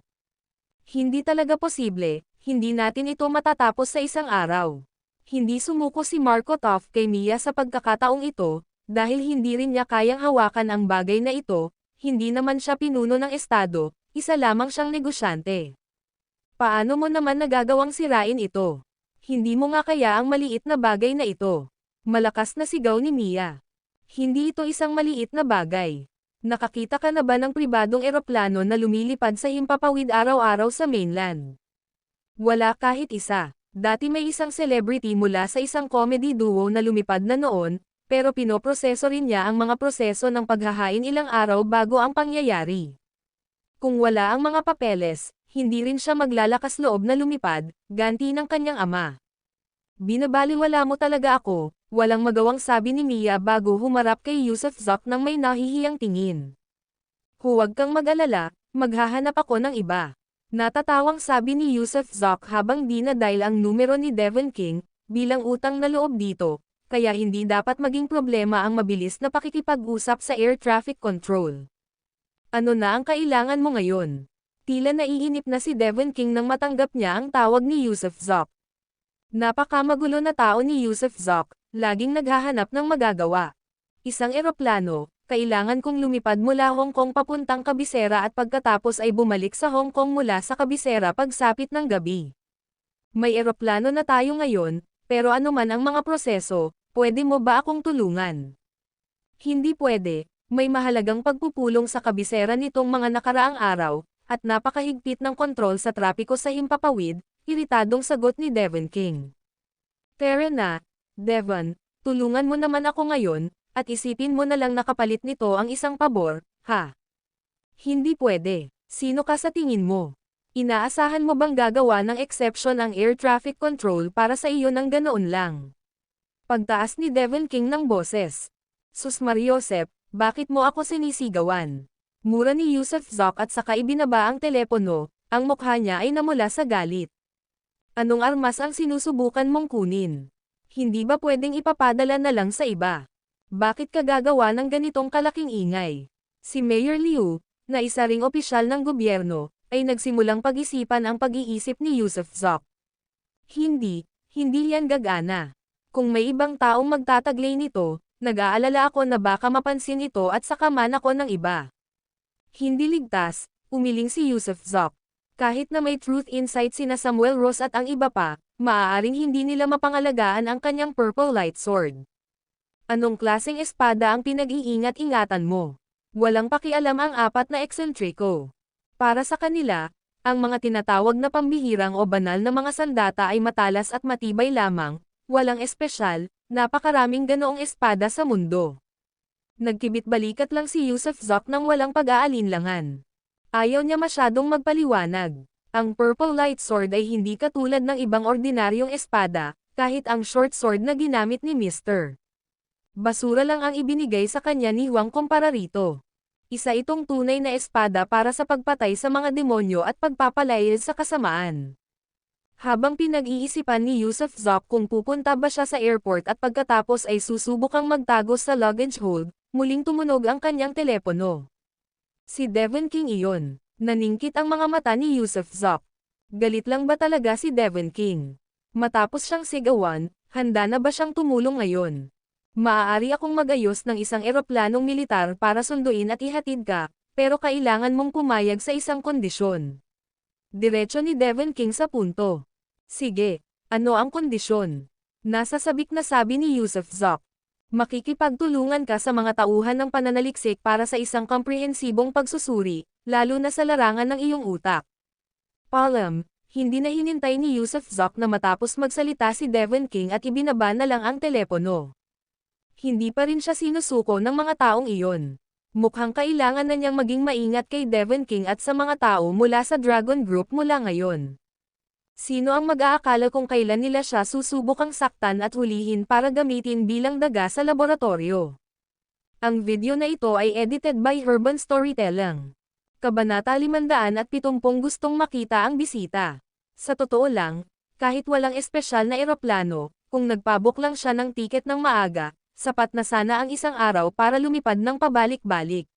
Hindi talaga posible, hindi natin ito matatapos sa isang araw. Hindi sumuko si Markotov kay Mia sa pagkakataong ito, dahil hindi rin niya kayang hawakan ang bagay na ito, hindi naman siya pinuno ng estado, isa lamang siyang negosyante. Paano mo naman nagagawang sirain ito? Hindi mo nga kaya ang maliit na bagay na ito? Malakas na sigaw ni Mia. Hindi ito isang maliit na bagay. Nakakita ka na ba ng pribadong eroplano na lumilipad sa himpapawid araw-araw sa mainland? Wala kahit isa. Dati may isang celebrity mula sa isang comedy duo na lumipad na noon, pero pinoproseso rin niya ang mga proseso ng paghahain ilang araw bago ang pangyayari. Kung wala ang mga papeles, hindi rin siya maglalakas loob na lumipad, ganti ng kanyang ama. Binabaliwala mo talaga ako, walang magawang sabi ni Mia bago humarap kay Yusufzak ng may nahihiyang tingin. Huwag kang mag-alala, maghahanap ako ng iba. Natatawang sabi ni Yusufzak habang dinadial ang numero ni Devon King, bilang utang na loob dito, kaya hindi dapat maging problema ang mabilis na pakikipag-usap sa air traffic control. Ano na ang kailangan mo ngayon? Tila naiinip na si Devon King nang matanggap niya ang tawag ni Yusufzak. Napakamagulo na tao ni Yusufzak, laging naghahanap ng magagawa. Isang eroplano, kailangan kong lumipad mula Hong Kong papuntang kabisera at pagkatapos ay bumalik sa Hong Kong mula sa kabisera pagsapit ng gabi. May eroplano na tayo ngayon, pero ano man ang mga proseso, pwede mo ba akong tulungan? Hindi pwede, may mahalagang pagpupulong sa kabisera nitong mga nakaraang araw, at napakahigpit ng kontrol sa trapiko sa himpapawid, iritadong sagot ni Devon King. Tara na, Devon, tulungan mo naman ako ngayon, at isipin mo na lang nakapalit nito ang isang pabor, ha? Hindi pwede. Sino ka sa tingin mo? Inaasahan mo bang gagawa ng exception ang air traffic control para sa iyo ng ganoon lang? Pagtaas ni Devon King ng boses. Sus Mariosep, bakit mo ako sinisigawan? Mura ni Yusufzak at saka ibinaba ang telepono, ang mukha niya ay namula sa galit. Anong armas ang sinusubukan mong kunin? Hindi ba pwedeng ipapadala na lang sa iba? Bakit ka gagawa ng ganitong kalaking ingay? Si Mayor Liu, na isa ring opisyal ng gobyerno, ay nagsimulang pag-isipan ang pag-iisip ni Yusufzak. Hindi yan gagana. Kung may ibang taong magtataglay nito, nag-aalala ako na baka mapansin ito at saka man ako ng iba. Hindi ligtas, umiling si Yusufzak. Kahit na may truth insight sina Samuel Ross at ang iba pa, maaaring hindi nila mapangalagaan ang kanyang purple light sword. Anong klaseng espada ang pinag-iingat-ingatan mo? Walang pakialam ang apat na eksentriko. Para sa kanila, ang mga tinatawag na pambihirang o banal na mga sandata ay matalas at matibay lamang, walang espesyal, napakaraming ganoong espada sa mundo. Nagkibit-balikat lang si Yusufzak nang walang pag-aalinlangan. Ayaw niya masyadong magpaliwanag. Ang purple light sword ay hindi katulad ng ibang ordinaryong espada, kahit ang short sword na ginamit ni Mr. Basura lang ang ibinigay sa kanya ni Huang kumpara rito. Isa itong tunay na espada para sa pagpatay sa mga demonyo at pagpapalayas sa kasamaan. Habang pinag-iisipan ni Yusufzak kung pupunta ba siya sa airport at pagkatapos ay susubukang magtago sa luggage hold, muling tumunog ang kanyang telepono. Si Devon King iyon. Naningkit ang mga mata ni Yusufzak. Galit lang ba talaga si Devon King? Matapos siyang sigawan, handa na ba siyang tumulong ngayon? Maaari akong magayos ng isang eroplanong militar para sunduin at ihatid ka, pero kailangan mong pumayag sa isang kondisyon. Diretso ni Devon King sa punto. Sige, ano ang kondisyon? Nasa sabik na sabi ni Yusufzak. Makikipagtulungan ka sa mga tauhan ng pananaliksik para sa isang komprehensibong pagsusuri, lalo na sa larangan ng iyong utak. Palam, hindi na hinintay ni Yusufzak na matapos magsalita si Devon King at ibinaba na lang ang telepono. Hindi pa rin siya sinusuko ng mga taong iyon. Mukhang kailangan na niyang maging maingat kay Devon King at sa mga tao mula sa Dragon Group mula ngayon. Sino ang mag-aakala kung kailan nila siya susubukang saktan at hulihin para gamitin bilang daga sa laboratorio? Ang video na ito ay edited by Urban Storytelling. Kabanata 570 gustong makita ang bisita. Sa totoo lang, kahit walang espesyal na eroplano, kung nagpabook lang siya ng tiket ng maaga, Sapat na sana ang isang araw para lumipad ng pabalik-balik.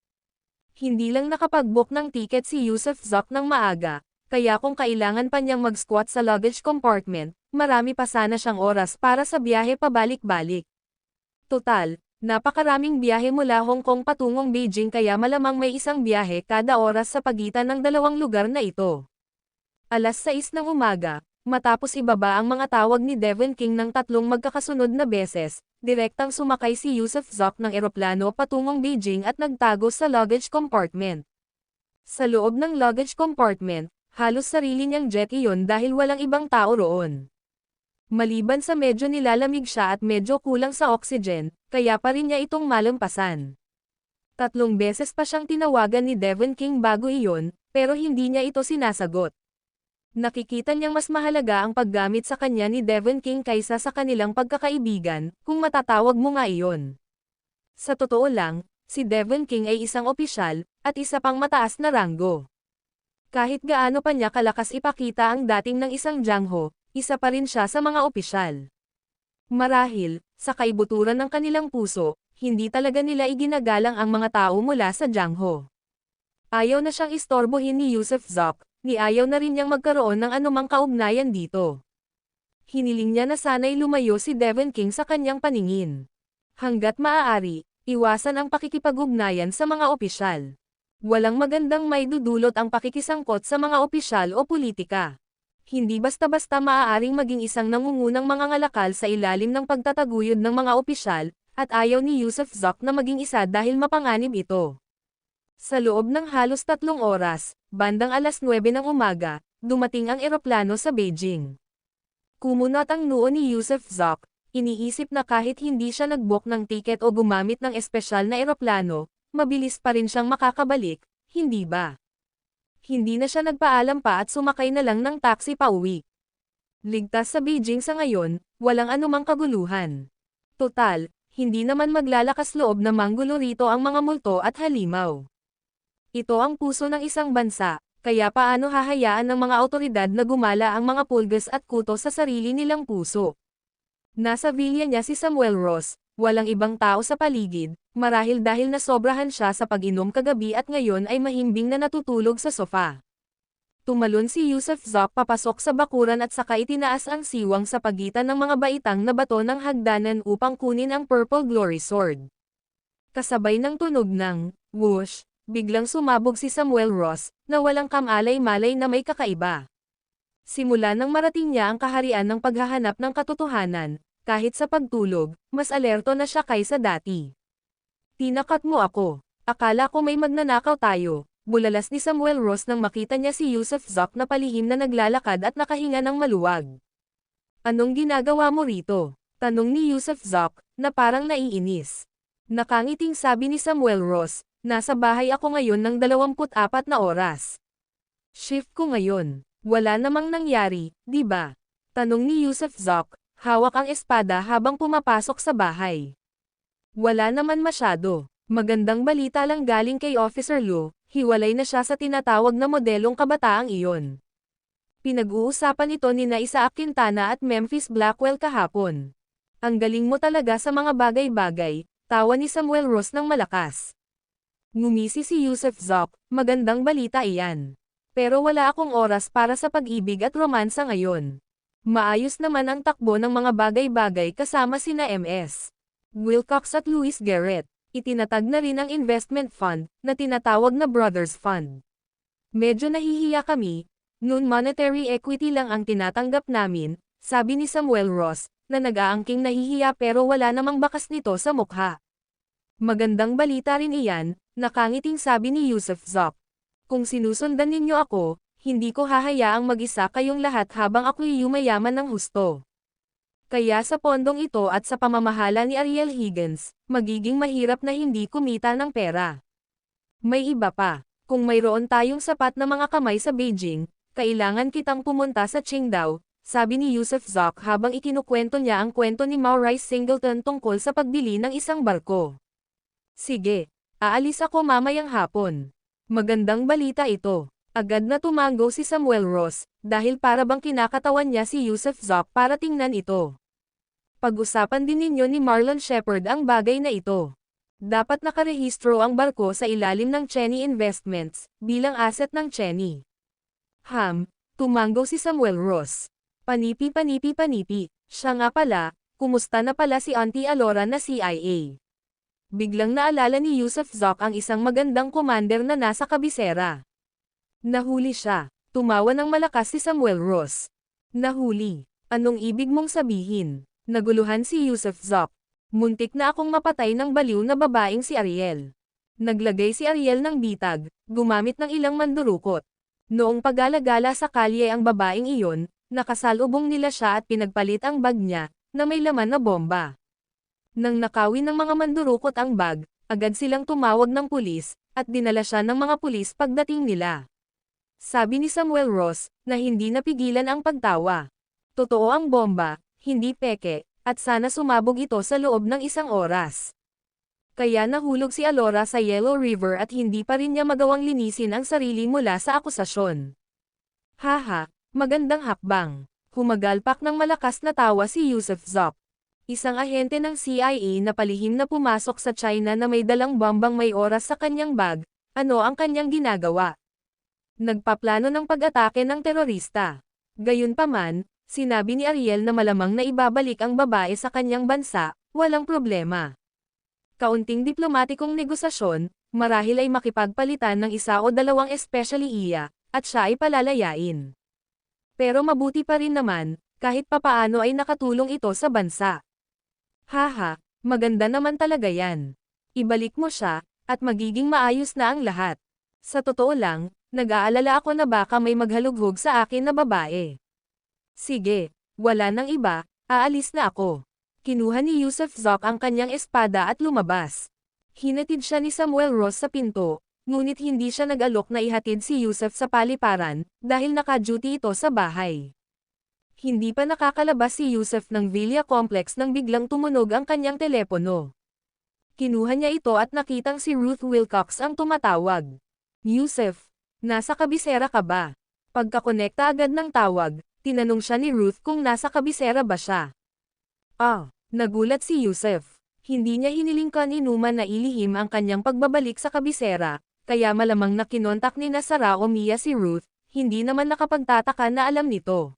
Hindi lang nakapag-book ng ticket si Yusuf Zoc ng maaga, kaya kung kailangan pa niyang mag-squat sa luggage compartment, marami pa sana siyang oras para sa biyahe pabalik-balik. Total, napakaraming biyahe mula Hong Kong patungong Beijing kaya malamang may isang biyahe kada oras sa pagitan ng dalawang lugar na ito. Alas 6 ng umaga, matapos ibaba ang mga tawag ni Devon King ng tatlong magkakasunod na beses, direktang sumakay si Yusuf Zoc ng eroplano patungong Beijing at nagtago sa luggage compartment. Sa loob ng luggage compartment, halos sarili niyang jet iyon dahil walang ibang tao roon. Maliban sa medyo nilalamig siya at medyo kulang sa oxygen, kaya pa rin niya itong malampasan. 3 beses pa siyang tinawagan ni Devon King bago iyon, pero hindi niya ito sinasagot. Nakikita niyang mas mahalaga ang paggamit sa kanya ni Devon King kaysa sa kanilang pagkakaibigan, kung matatawag mo nga iyon. Sa totoo lang, si Devon King ay isang opisyal, at isa pang mataas na ranggo. Kahit gaano pa niya kalakas ipakita ang dating ng isang Jiangho, isa pa rin siya sa mga opisyal. Marahil, sa kaibuturan ng kanilang puso, hindi talaga nila iginagalang ang mga tao mula sa Jiangho. Ayaw na siyang istorbohin ni Yusuf Zoc, ni ayaw na rin niyang magkaroon ng anumang kaugnayan dito. Hiniling niya na sana'y lumayo si Devon King sa kanyang paningin. Hanggat maaari, iwasan ang pakikipag-ugnayan sa mga opisyal. Walang magandang maidudulot ang pakikisangkot sa mga opisyal o politika. Hindi basta-basta maaaring maging isang nangungunang mga ngalakal sa ilalim ng pagtataguyod ng mga opisyal, at ayaw ni Yusuf Zoc na maging isa dahil mapanganib ito. Sa loob ng halos 3 oras, bandang alas 9 ng umaga, dumating ang eroplano sa Beijing. Kumunat ang noo ni Yusuf Zoc, iniisip na kahit hindi siya nag-book ng tiket o gumamit ng espesyal na eroplano, mabilis pa rin siyang makakabalik, hindi ba? Hindi na siya nagpaalam pa at sumakay na lang ng taxi pauwi. Ligtas sa Beijing sa ngayon, walang anumang kaguluhan. Total, hindi naman maglalakas loob na manggulo rito ang mga multo at halimaw. Ito ang puso ng isang bansa, kaya paano hahayaan ng mga awtoridad na gumala ang mga pulgas at kuto sa sarili nilang puso? Nasa villa niya si Samuel Ross, walang ibang tao sa paligid, marahil dahil nasobrahan siya sa pag-inom kagabi at ngayon ay mahimbing na natutulog sa sofa. Tumalon si Yusuf Zoc papasok sa bakuran at saka itinaas ang siwang sa pagitan ng mga baitang na bato ng hagdanan upang kunin ang Purple Glory Sword. Kasabay ng tunog ng whoosh, biglang sumabog si Samuel Ross, na walang kamalay-malay na may kakaiba. Simula nang marating niya ang kaharian ng paghahanap ng katotohanan, kahit sa pagtulog, mas alerto na siya kaysa dati. Tinakat mo ako. Akala ko may magnanakaw tayo, bulalas ni Samuel Ross nang makita niya si Yusuf Zoc na palihim na naglalakad at nakahinga ng maluwag. Anong ginagawa mo rito? Tanong ni Yusuf Zoc, na parang naiinis. Nakangiting sabi ni Samuel Ross, nasa bahay ako ngayon ng 24 na oras. Shift ko ngayon. Wala namang nangyari, di ba? Tanong ni Yusuf Zoc, hawak ang espada habang pumapasok sa bahay. Wala naman masyado. Magandang balita lang galing kay Officer Lu, hiwalay na siya sa tinatawag na modelong kabataang iyon. Pinag-uusapan ito ni Isaac Quintana at Memphis Blackwell kahapon. Ang galing mo talaga sa mga bagay-bagay, tawa ni Samuel Ross ng malakas. Ngumisi si Yusuf Zoc, magandang balita iyan. Pero wala akong oras para sa pag-ibig at romansa ngayon. Maayos naman ang takbo ng mga bagay-bagay kasama sina MS Wilcox at Louis Garrett. Itinatag na rin ang investment fund, na tinatawag na Brothers Fund. Medyo nahihiya kami, noon monetary equity lang ang tinatanggap namin, sabi ni Samuel Ross, na nag-aangking nahihiya pero wala namang bakas nito sa mukha. Magandang balita rin iyan, nakangiting sabi ni Yusuf Zoc. Kung sinusundan ninyo ako, hindi ko hahayaang mag-isa kayong lahat habang ako'y yumayaman ng husto. Kaya sa pondong ito at sa pamamahala ni Ariel Higgins, magiging mahirap na hindi kumita ng pera. May iba pa, kung mayroon tayong sapat na mga kamay sa Beijing, kailangan kitang pumunta sa Qingdao, sabi ni Yusuf Zoc habang ikinukwento niya ang kwento ni Maurice Singleton tungkol sa pagbili ng isang barko. Sige, aalis ako mamayang hapon. Magandang balita ito. Agad na tumango si Samuel Ross, dahil para bang kinakatawan niya si Yusuf Zoc para tingnan ito. Pag-usapan din ninyo ni Marlon Shepherd ang bagay na ito. Dapat nakarehistro ang barko sa ilalim ng Cheney Investments, bilang asset ng Cheney. Tumango si Samuel Ross. Panipi. Siya nga pala, kumusta na pala si Auntie Alora na CIA? Biglang naalala ni Yusuf Zoc ang isang magandang commander na nasa kabisera. Nahuli siya. Tumawa ng malakas si Samuel Ross. Nahuli? Anong ibig mong sabihin? Naguluhan si Yusuf Zoc. Muntik na akong mapatay ng baliw na babaeng si Ariel. Naglagay si Ariel ng bitag, gumamit ng ilang mandurukot. Noong pag-alagala sa kalye ang babaeng iyon, nakasalubong nila siya at pinagpalit ang bag niya, na may laman na bomba. Nang nakawin ng mga mandurukot ang bag, agad silang tumawag ng pulis, at dinala siya ng mga pulis pagdating nila. Sabi ni Samuel Ross, na hindi napigilan ang pagtawa. Totoo ang bomba, hindi peke, at sana sumabog ito sa loob ng 1 oras. Kaya nahulog si Alora sa Yellow River at hindi pa rin niya magawang linisin ang sarili mula sa akusasyon. Haha, magandang hakbang. Humagalpak ng malakas na tawa si Yusuf Zoc. Isang ahente ng CIA na palihim na pumasok sa China na may dalang bombang may oras sa kanyang bag, ano ang kanyang ginagawa? Nagpaplano ng pag-atake ng terorista. Gayunpaman, sinabi ni Ariel na malamang na ibabalik ang babae sa kanyang bansa, walang problema. Kaunting diplomatikong negosasyon, marahil ay makipagpalitan ng 1 o 2 especially iya, at siya ay palalayain. Pero mabuti pa rin naman, kahit papaano ay nakatulong ito sa bansa. Haha, maganda naman talaga yan. Ibalik mo siya, at magiging maayos na ang lahat. Sa totoo lang, nag-aalala ako na baka may maghalughog sa akin na babae. Sige, wala nang iba, aalis na ako. Kinuha ni Yusuf Zoc ang kanyang espada at lumabas. Hinatid siya ni Samuel Ross sa pinto, ngunit hindi siya nag-alok na ihatid si Yusuf sa paliparan, dahil naka-duty ito sa bahay. Hindi pa nakakalabas si Yusuf ng Villa Complex nang biglang tumunog ang kanyang telepono. Kinuha niya ito at nakitang si Ruth Wilcox ang tumatawag. Yusuf, nasa kabisera ka ba? Pagkakonekta agad ng tawag, tinanong siya ni Ruth kung nasa kabisera ba siya. Nagulat si Yusuf. Hindi niya hiniling kaninuman na ilihim ang kanyang pagbabalik sa kabisera, kaya malamang na kinontak ni Sara o Mia si Ruth, hindi naman nakapagtataka na alam nito.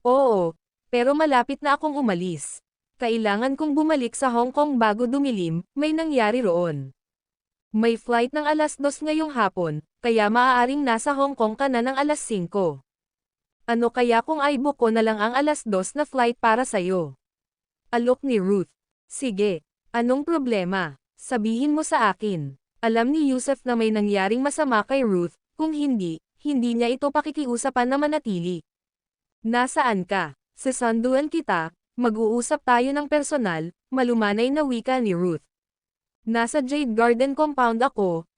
Oo, pero malapit na akong umalis. Kailangan kong bumalik sa Hong Kong bago dumilim, may nangyari roon. May flight ng 2:00 ngayong hapon, kaya maaaring nasa Hong Kong ka na ng 5:00. Ano kaya kung i-book ko na lang ang 2:00 na flight para sayo? Alok ni Ruth. Sige, anong problema? Sabihin mo sa akin. Alam ni Yusuf na may nangyaring masama kay Ruth, kung hindi niya ito pakikiusapan na manatili. Nasaan ka? Sasanduan kita, mag-uusap tayo ng personal, malumanay na wika ni Ruth. Nasa Jade Garden Compound ako,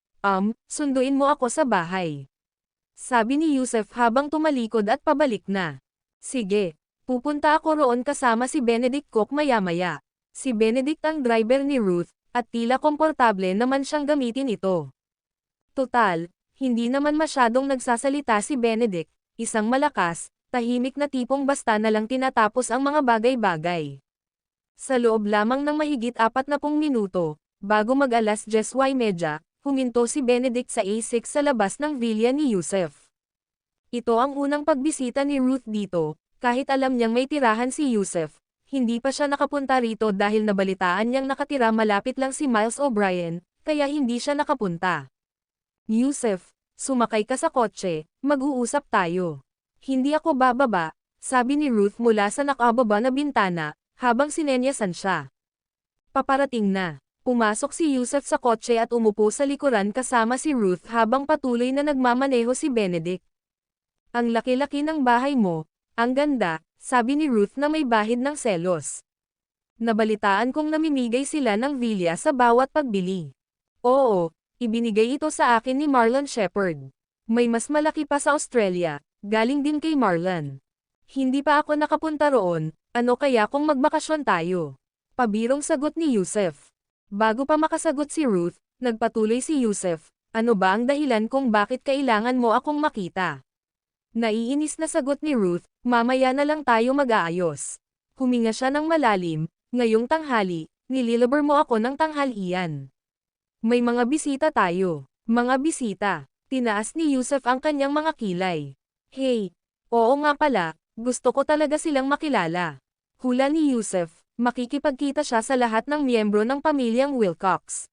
sunduin mo ako sa bahay. Sabi ni Yusuf habang tumalikod at pabalik na. Sige, pupunta ako roon kasama si Benedict Cook maya-maya. Si Benedict ang driver ni Ruth, at tila komportable naman siyang gamitin ito. Total, hindi naman masyadong nagsasalita si Benedict, isang malakas, tahimik na tipong basta na lang tinatapos ang mga bagay-bagay. Sa loob lamang ng mahigit 40 minuto, bago mag-alas 10:30, huminto si Benedict sa A6 sa labas ng villa ni Yusuf. Ito ang unang pagbisita ni Ruth dito, kahit alam niyang may tirahan si Yusuf, hindi pa siya nakapunta rito dahil nabalitaan niyang nakatira malapit lang si Miles O'Brien, kaya hindi siya nakapunta. Yusuf, sumakay ka sa kotse, mag-uusap tayo. Hindi ako bababa, sabi ni Ruth mula sa nakababa na bintana, habang sinenyasan siya. Paparating na. Pumasok si Yusuf sa kotse at umupo sa likuran kasama si Ruth habang patuloy na nagmamaneho si Benedict. Ang laki-laki ng bahay mo, ang ganda, sabi ni Ruth na may bahid ng selos. Nabalitaan kong namimigay sila ng villa sa bawat pagbili. Oo, ibinigay ito sa akin ni Marlon Shepherd. May mas malaki pa sa Australia. Galing din kay Marlon. Hindi pa ako nakapunta roon, ano kaya kung magbakasyon tayo? Pabirong sagot ni Yusuf. Bago pa makasagot si Ruth, nagpatuloy si Yusuf, ano ba ang dahilan kung bakit kailangan mo akong makita? Naiinis na sagot ni Ruth, mamaya na lang tayo mag-aayos. Huminga siya ng malalim, ngayong tanghali, nililibor mo ako ng tanghalian. May mga bisita tayo. Mga bisita. Tinaas ni Yusuf ang kanyang mga kilay. Hey, oo nga pala, gusto ko talaga silang makilala. Hula ni Yusuf, makikipagkita siya sa lahat ng miyembro ng pamilyang Wilcox.